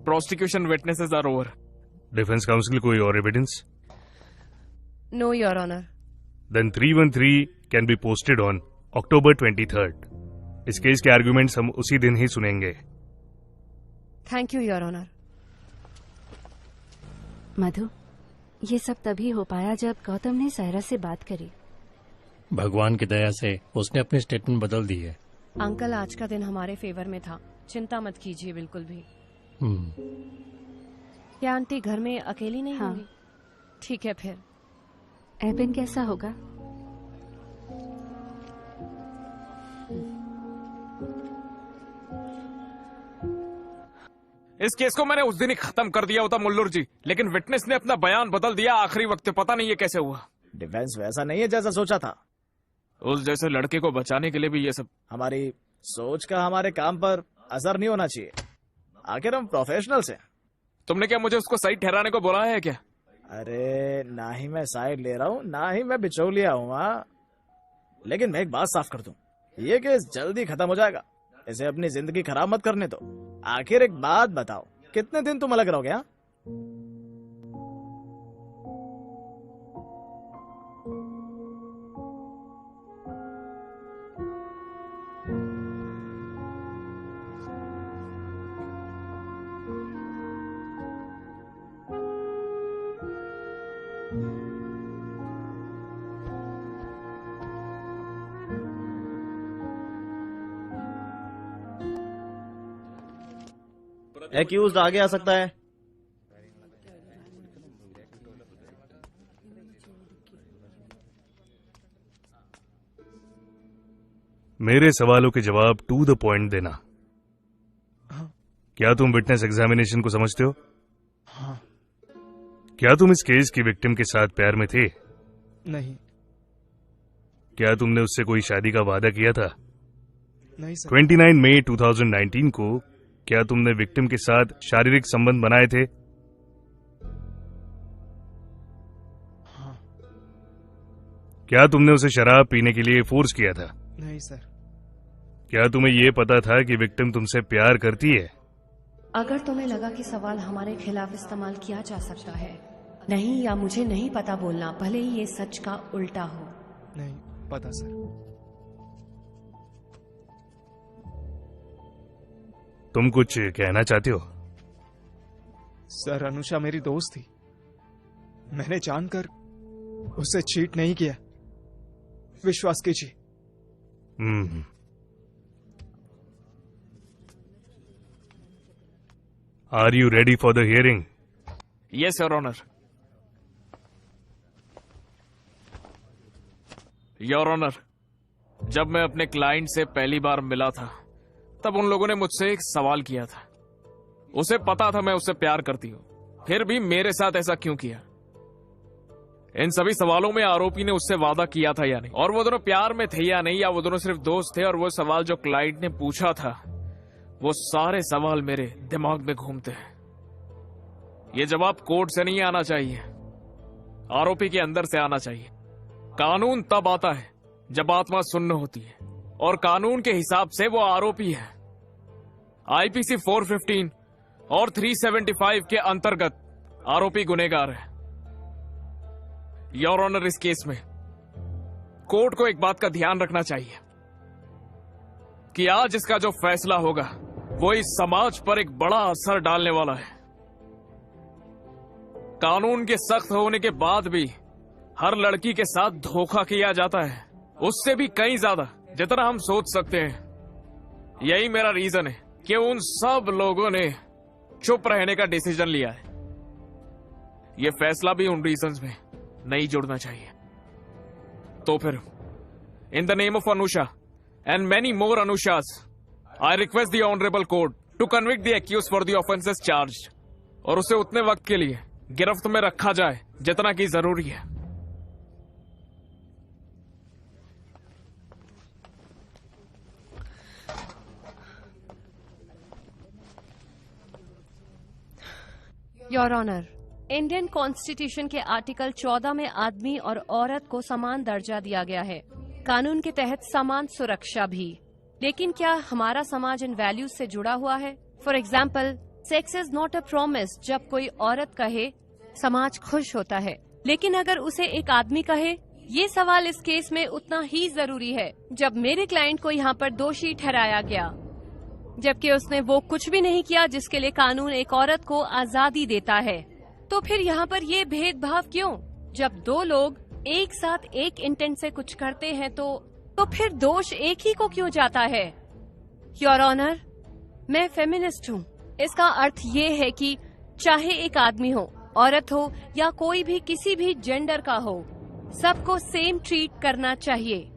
S4: prosecution witnesses are over.
S9: Defence council कोई और evidence?
S8: No your honour.
S9: Then 313 can be posted on October 23rd। इस केस के आर्गुमेंट्स हम उसी दिन ही सुनेंगे।
S8: Thank you your honour.
S12: Madhu, ये सब तभी हो पाया जब गौतम ने सायरा से बात करी।
S10: भगवान की दया से उसने अपनी स्टेटमेंट बदल दी है।
S8: अंकल, आज का दिन हमारे फेवर में था, चिंता मत कीजिए बिल्कुल भी। क्या आंटी घर में अकेली नहीं होंगी? ठीक है फिर।
S12: एबिन कैसा होगा?
S4: इस केस को मैंने उस दिन ही खत्म कर दिया होता मुल्लुर जी, लेकिन विटनेस ने अपना बयान बदल दिया आखिरी वक्त। पता नहीं ये कैसे हुआ।
S6: डिफेंस वैसा नहीं है जैसा सोचा था।
S4: उस जैसे लड़के को बचाने के लिए भी ये सब।
S6: हमारी सोच का हमारे काम पर असर नहीं होना चाहिए। आखिर हम प्रोफेशनल्स हैं।
S4: तुमने क्या मुझे उसको सही ठहराने को बोला है क्या?
S6: अरे ना ही मैं साइड ले रहा हूँ, ना ही मैं बिचौलिया हूँ। लेकिन मैं एक बात साफ कर दूं, ये केस जल्दी खत्म हो जाएगा। इसे अपनी जिंदगी खराब मत करने दो। आखिर एक बात बताओ, कितने दिन तुम अलग रहोगे? हाँ,
S2: एक्यूज्ड आगे आ सकता है।
S9: मेरे सवालों के जवाब टू द पॉइंट देना। क्या तुम विटनेस एग्जामिनेशन को समझते हो?
S13: हाँ।
S9: क्या तुम इस केस की विक्टिम के साथ प्यार में थे?
S13: नहीं।
S9: क्या तुमने उससे कोई शादी का वादा किया था?
S13: नहीं सर।
S9: 29 मई 2019 को क्या तुमने विक्टिम के साथ शारीरिक संबंध बनाए थे?
S13: हाँ।
S9: क्या तुमने उसे शराब पीने के लिए फोर्स किया था?
S13: नहीं सर।
S9: क्या तुम्हें यह पता था कि विक्टिम तुमसे प्यार करती है?
S8: अगर तुम्हें लगा कि सवाल हमारे खिलाफ इस्तेमाल किया जा सकता है, नहीं या मुझे नहीं पता बोलना, भले ही ये सच का उल्टा हो।
S13: नहीं पता सर।
S9: तुम कुछ कहना चाहते हो?
S13: सर, अनुषा मेरी दोस्त थी। मैंने जानकर उसे चीट नहीं किया। विश्वास कीजिए।
S9: Are you ready for the hearing?
S4: Yes, Your Honor. Your Honor, जब मैं अपने क्लाइंट से पहली बार मिला था, तब उन लोगों ने मुझसे एक सवाल किया था। उसे पता था मैं उससे प्यार करती हूँ, फिर भी मेरे साथ ऐसा क्यों किया? इन सभी सवालों में आरोपी ने उससे वादा किया था या नहीं, और वो दोनों प्यार में थे या नहीं, या वो दोनों सिर्फ दोस्त थे। और वो सवाल जो क्लाइंट ने पूछा था, वो सारे सवाल मेरे दिमाग में घूमते हैं। ये जवाब कोर्ट से नहीं आना चाहिए, आरोपी के अंदर से आना चाहिए। कानून तब आता है जब आत्मा सुन्न होती है, और कानून के हिसाब से वो आरोपी है। आईपीसी 415 और 375 के अंतर्गत आरोपी गुनहगार है। योर ऑनर, इस केस में कोर्ट को एक बात का ध्यान रखना चाहिए कि आज इसका जो फैसला होगा वो इस समाज पर एक बड़ा असर डालने वाला है। कानून के सख्त होने के बाद भी हर लड़की के साथ धोखा किया जाता है, उससे भी कहीं ज्यादा जितना हम सोच सकते हैं। यही मेरा रीजन है कि उन सब लोगों ने चुप रहने का डिसीजन लिया है। यह फैसला भी उन रीजंस में नहीं जुड़ना चाहिए। तो फिर in the name of Anusha and many more Anushas, I request the Honorable Court to convict the accused for the offences charged, और उसे उतने वक्त के लिए गिरफ्त में रखा जाए जितना कि जरूरी है।
S8: योर ऑनर, इंडियन कॉन्स्टिट्यूशन के आर्टिकल 14 में आदमी और औरत को समान दर्जा दिया गया है, कानून के तहत समान सुरक्षा भी। लेकिन क्या हमारा समाज इन वैल्यूज से जुड़ा हुआ है? For example, sex is not a promise. जब कोई औरत कहे समाज खुश होता है, लेकिन अगर उसे एक आदमी कहे, ये सवाल इस केस में उतना ही जरूरी है। जब मेरे क्लाइंट को यहाँ पर दोषी ठहराया गया, जबकि उसने वो कुछ भी नहीं किया जिसके लिए कानून एक औरत को आजादी देता है, तो फिर यहाँ पर ये भेदभाव क्यों? जब दो लोग एक साथ एक इंटेंट से कुछ करते हैं तो फिर दोष एक ही को क्यों जाता है? योर ऑनर, मैं फेमिनिस्ट हूँ। इसका अर्थ ये है कि चाहे एक आदमी हो, औरत हो या कोई भी किसी भी जेंडर का हो, सबको सेम ट्रीट करना चाहिए।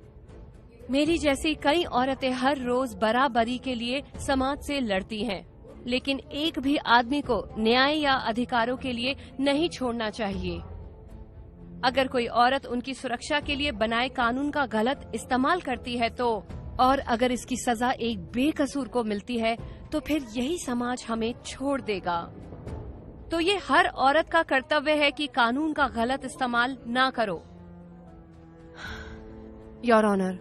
S8: मेरी जैसी कई औरतें हर रोज बराबरी के लिए समाज से लड़ती हैं। लेकिन एक भी आदमी को न्याय या अधिकारों के लिए नहीं छोड़ना चाहिए। अगर कोई औरत उनकी सुरक्षा के लिए बनाए कानून का गलत इस्तेमाल करती है तो, और अगर इसकी सजा एक बेकसूर को मिलती है तो फिर यही समाज हमें छोड़ देगा। तो ये हर औरत का कर्तव्य है कि कानून का गलत इस्तेमाल ना करो। योर ऑनर,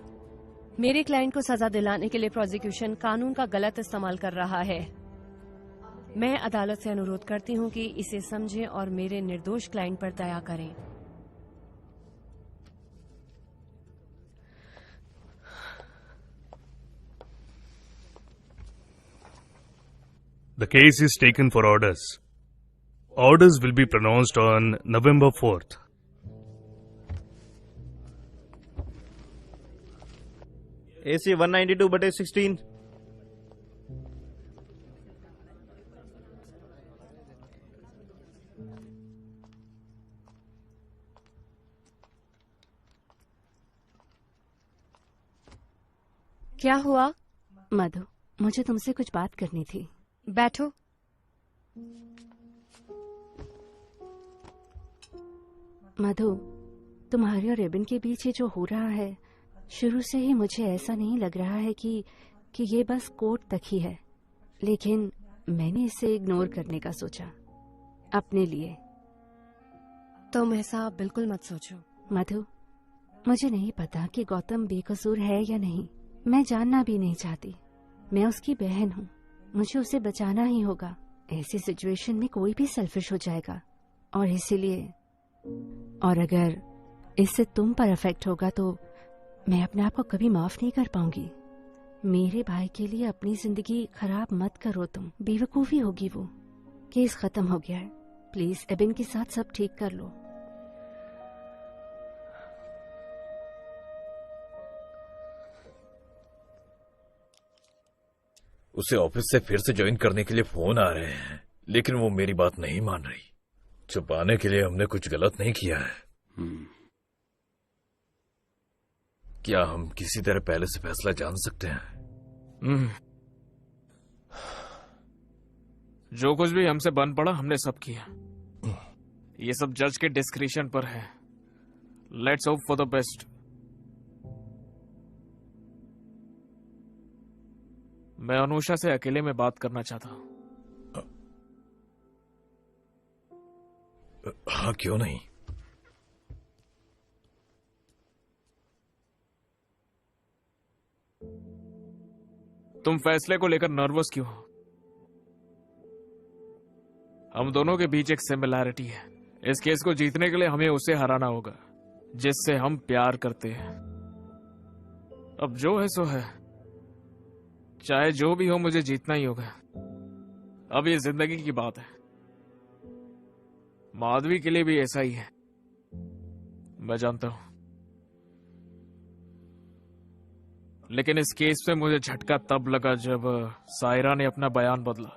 S8: मेरे क्लाइंट को सजा दिलाने के लिए प्रोसिक्यूशन कानून का गलत इस्तेमाल कर रहा है। मैं अदालत से अनुरोध करती हूँ कि इसे समझें और मेरे निर्दोष क्लाइंट पर दया करें।
S9: The case is taken for orders. Orders will be pronounced on November 4th.
S2: AC 192/16।
S8: क्या हुआ?
S12: मधु, मुझे तुमसे कुछ बात करनी थी।
S8: बैठो।
S12: मधु, तुम्हारे और एबिन के बीच ये जो हो रहा है, शुरू से ही मुझे ऐसा नहीं लग रहा है कि ये बस कोर्ट तक ही है, लेकिन मैंने इसे इग्नोर करने का सोचा अपने लिए।
S8: तुम ऐसा बिल्कुल मत सोचो।
S12: मधु, मुझे नहीं पता कि गौतम बेकसूर है या नहीं। मैं जानना भी नहीं चाहती। मैं उसकी बहन हूँ, मुझे उसे बचाना ही होगा। ऐसी सिचुएशन में कोई भी सेल्फिश हो जाएगा, और इसीलिए, और अगर इससे तुम पर इफेक्ट होगा तो मैं अपने आप को कभी माफ नहीं कर पाऊंगी। मेरे भाई के लिए अपनी जिंदगी खराब मत करो तुम। बेवकूफी होगी वो। केस खत्म हो गया है, प्लीज एबिन के साथ सब ठीक कर लो।
S5: उसे ऑफिस से फिर से ज्वाइन करने के लिए फोन आ रहे हैं, लेकिन वो मेरी बात नहीं मान रही। छुपाने के लिए हमने कुछ गलत नहीं किया है। क्या हम किसी तरह पहले से फैसला जान सकते हैं?
S4: जो कुछ भी हमसे बन पड़ा हमने सब किया। ये सब जज के डिस्क्रिप्शन पर है। Let's hope for the best. मैं अनुषा से अकेले में बात करना चाहता हूँ।
S5: हाँ, क्यों नहीं।
S4: तुम फैसले को लेकर नर्वस क्यों हो? हम दोनों के बीच एक सिमिलैरिटी है। इस केस को जीतने के लिए हमें उसे हराना होगा जिससे हम प्यार करते हैं। अब जो है सो है, चाहे जो भी हो मुझे जीतना ही होगा। अब ये जिंदगी की बात है। माधवी के लिए भी ऐसा ही है, मैं जानता हूं। लेकिन इस केस में मुझे झटका तब लगा जब सायरा ने अपना बयान बदला।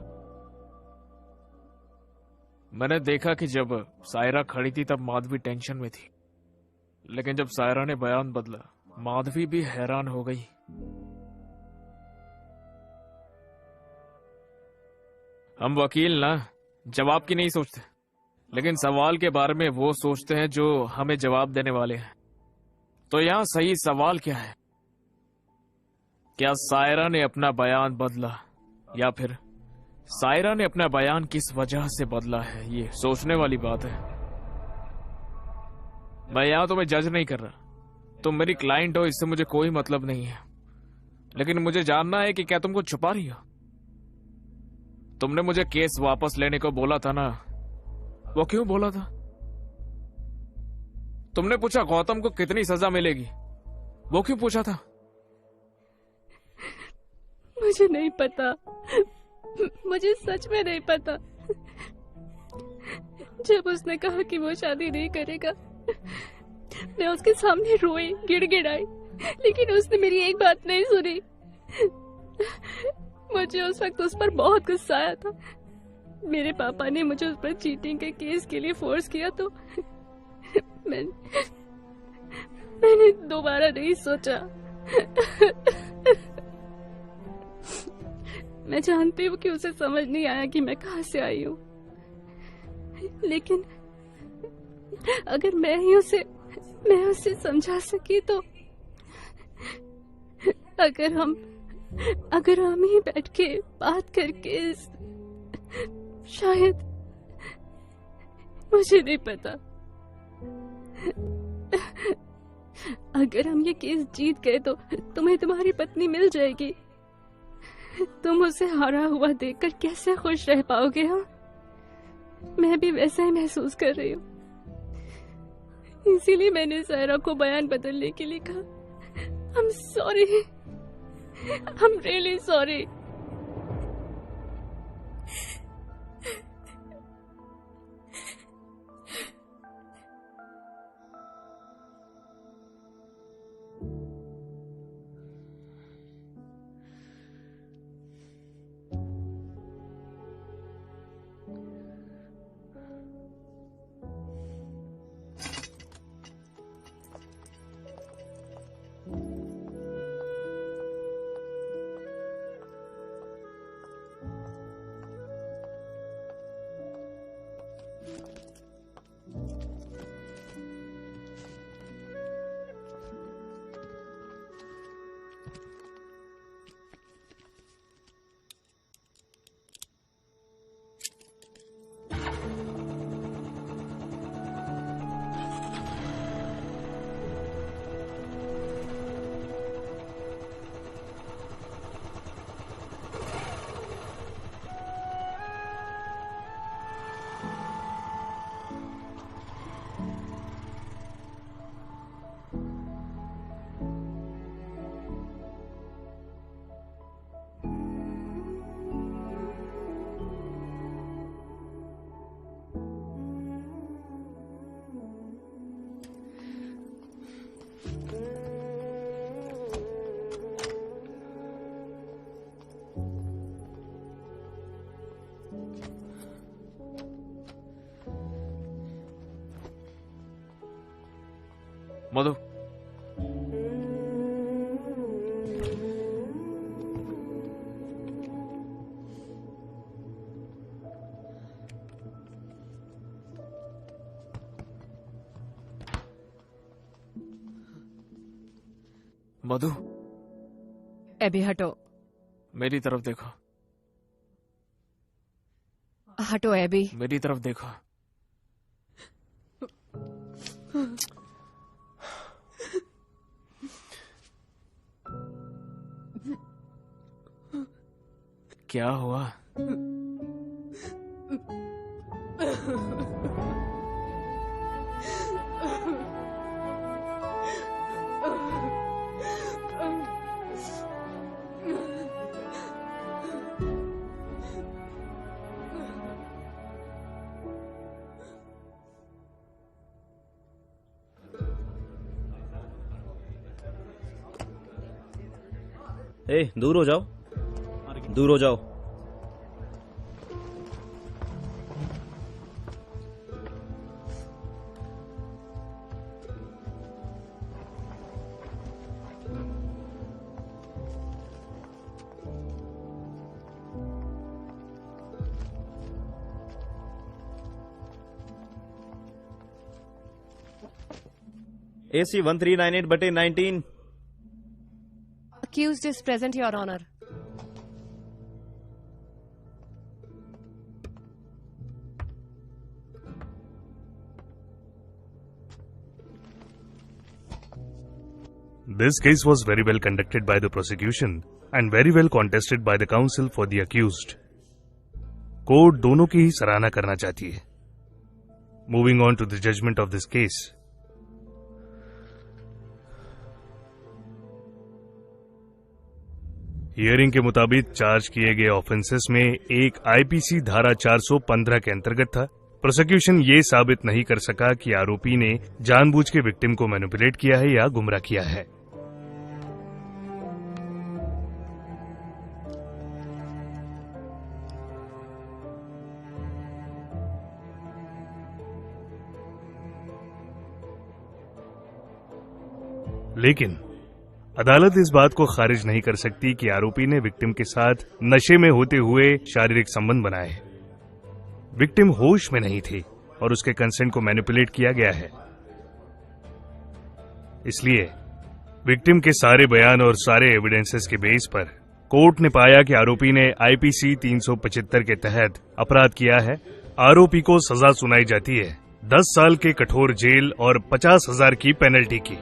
S4: मैंने देखा कि जब सायरा खड़ी थी तब माधवी टेंशन में थी, लेकिन जब सायरा ने बयान बदला माधवी भी हैरान हो गई। हम वकील ना जवाब की नहीं सोचते, लेकिन सवाल के बारे में वो सोचते हैं जो हमें जवाब देने वाले हैं। तो यहां सही सवाल क्या है? क्या सायरा ने अपना बयान बदला, या फिर सायरा ने अपना बयान किस वजह से बदला है? ये सोचने वाली बात है। मैं यहां तुम्हें जज नहीं कर रहा। तुम मेरी क्लाइंट हो, इससे मुझे कोई मतलब नहीं है। लेकिन मुझे जानना है कि क्या तुम कुछ छुपा रही हो? तुमने मुझे केस वापस लेने को बोला था ना, वो क्यों बोला था? तुमने पूछा गौतम को कितनी सजा मिलेगी, वो क्यों पूछा था?
S12: मुझे नहीं पता, मुझे सच में नहीं पता। जब उसने कहा कि वो शादी नहीं करेगा, मैं उसके सामने रोई, गिड़गिड़ाई, लेकिन उसने मेरी एक बात नहीं सुनी। मुझे उस वक्त उस पर बहुत गुस्सा आया था। मेरे पापा ने मुझे उस पर चीटिंग के केस के लिए फोर्स किया, तो मैंने दोबारा नहीं सोचा। मैं जानती हूँ कि उसे समझ नहीं आया कि मैं कहाँ से आई हूँ, लेकिन अगर मैं उसे समझा सकी तो अगर हम ही बैठ के बात करके शायद, मुझे नहीं पता, अगर हम ये केस जीत गए तो तुम्हें तुम्हारी पत्नी मिल जाएगी। तुम उसे हारा हुआ देखकर कैसे खुश रह पाओगे? हाँ, मैं भी वैसा ही महसूस कर रही हूँ, इसीलिए मैंने सायरा को बयान बदलने के लिए कहा। I'm sorry, I'm really sorry।
S4: Madhu, Madhu,
S8: एबी हटो,
S4: मेरी तरफ देखो,
S8: हटो एबी।
S4: मेरी तरफ देखो। क्या हुआ?
S2: दूर हो जाओ, दूर हो जाओ। AC 1398/19।
S8: Accused is present, Your Honor.
S9: This case was very well conducted by the prosecution and very well contested by the counsel for the accused. Court दोनों की ही सराहना करना चाहती है। Moving on to the judgment of this case. Hearing के मुताबिक चार्ज किए गए ऑफेंसेस में एक आईपीसी धारा 415 के अंतर्गत था। प्रोसिक्यूशन ये साबित नहीं कर सका कि आरोपी ने जानबूझ के विक्टिम को मैनिपुलेट किया है या गुमराह किया है। लेकिन अदालत इस बात को खारिज नहीं कर सकती कि आरोपी ने विक्टिम के साथ नशे में होते हुए शारीरिक संबंध बनाए। विक्टिम होश में नहीं थी और उसके कंसेंट को मैनिपुलेट किया गया है। इसलिए विक्टिम के सारे बयान और सारे एविडेंसेस के बेस पर कोर्ट ने पाया कि आरोपी ने आईपीसी 375 के तहत अपराध किया है। आरोपी को सजा सुनाई जाती है 10 साल के कठोर जेल और 50,000 की पेनल्टी की।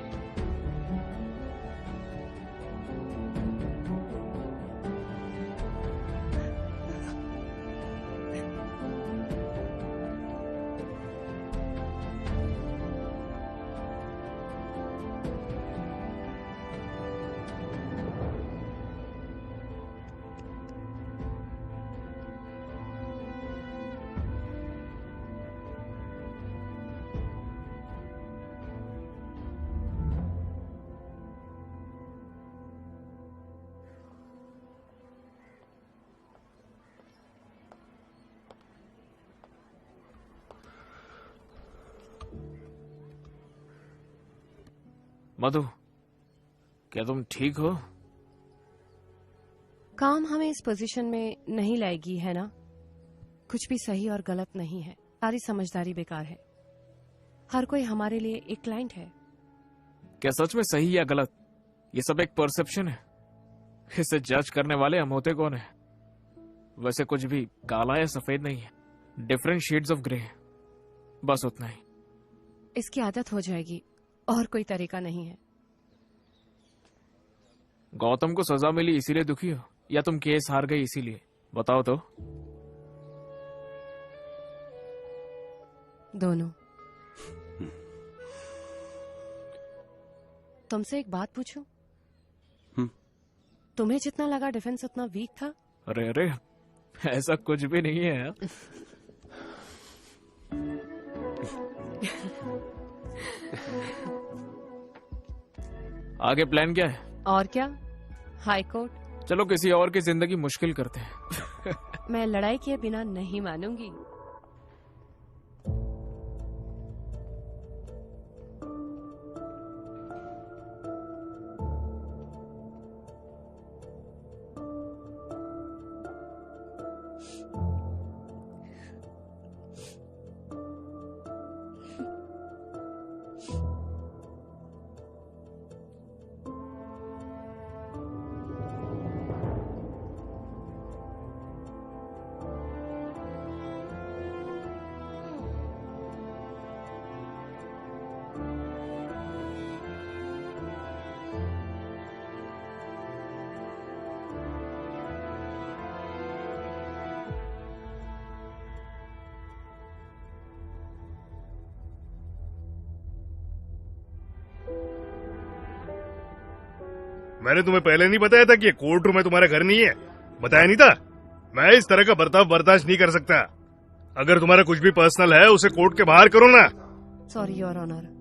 S4: मधु, क्या तुम ठीक हो?
S8: काम हमें इस पोजीशन में नहीं लाएगी, है ना? कुछ भी सही और गलत नहीं है, सारी समझदारी बेकार है। हर कोई हमारे लिए एक क्लाइंट है।
S4: क्या सच में सही या गलत, ये सब एक परसेप्शन है। इसे जज करने वाले हम होते कौन है? वैसे कुछ भी काला या सफेद नहीं है, डिफरेंट शेड्स ऑफ ग्रे है, बस उतना ही।
S8: इसकी आदत हो जाएगी और कोई तरीका नहीं है।
S4: गौतम को सजा मिली इसीलिए दुखी हो या तुम केस हार गई इसीलिए? बताओ तो।
S8: दोनों। तुमसे एक बात पूछूं? तुम्हें जितना लगा डिफेंस उतना वीक था?
S4: अरे अरे, ऐसा कुछ भी नहीं है यार। आगे प्लान क्या है?
S8: और क्या, हाई कोर्ट।
S4: चलो किसी और की जिंदगी मुश्किल करते हैं।
S8: मैं लड़ाई किए बिना नहीं मानूंगी।
S9: मैंने तुम्हें पहले नहीं बताया था कि ये कोर्ट रूम है, तुम्हारा घर नहीं है? बताया नहीं था? मैं इस तरह का बर्ताव बर्दाश्त नहीं कर सकता। अगर तुम्हारा कुछ भी पर्सनल है उसे कोर्ट के बाहर करो ना।
S8: Sorry your honour.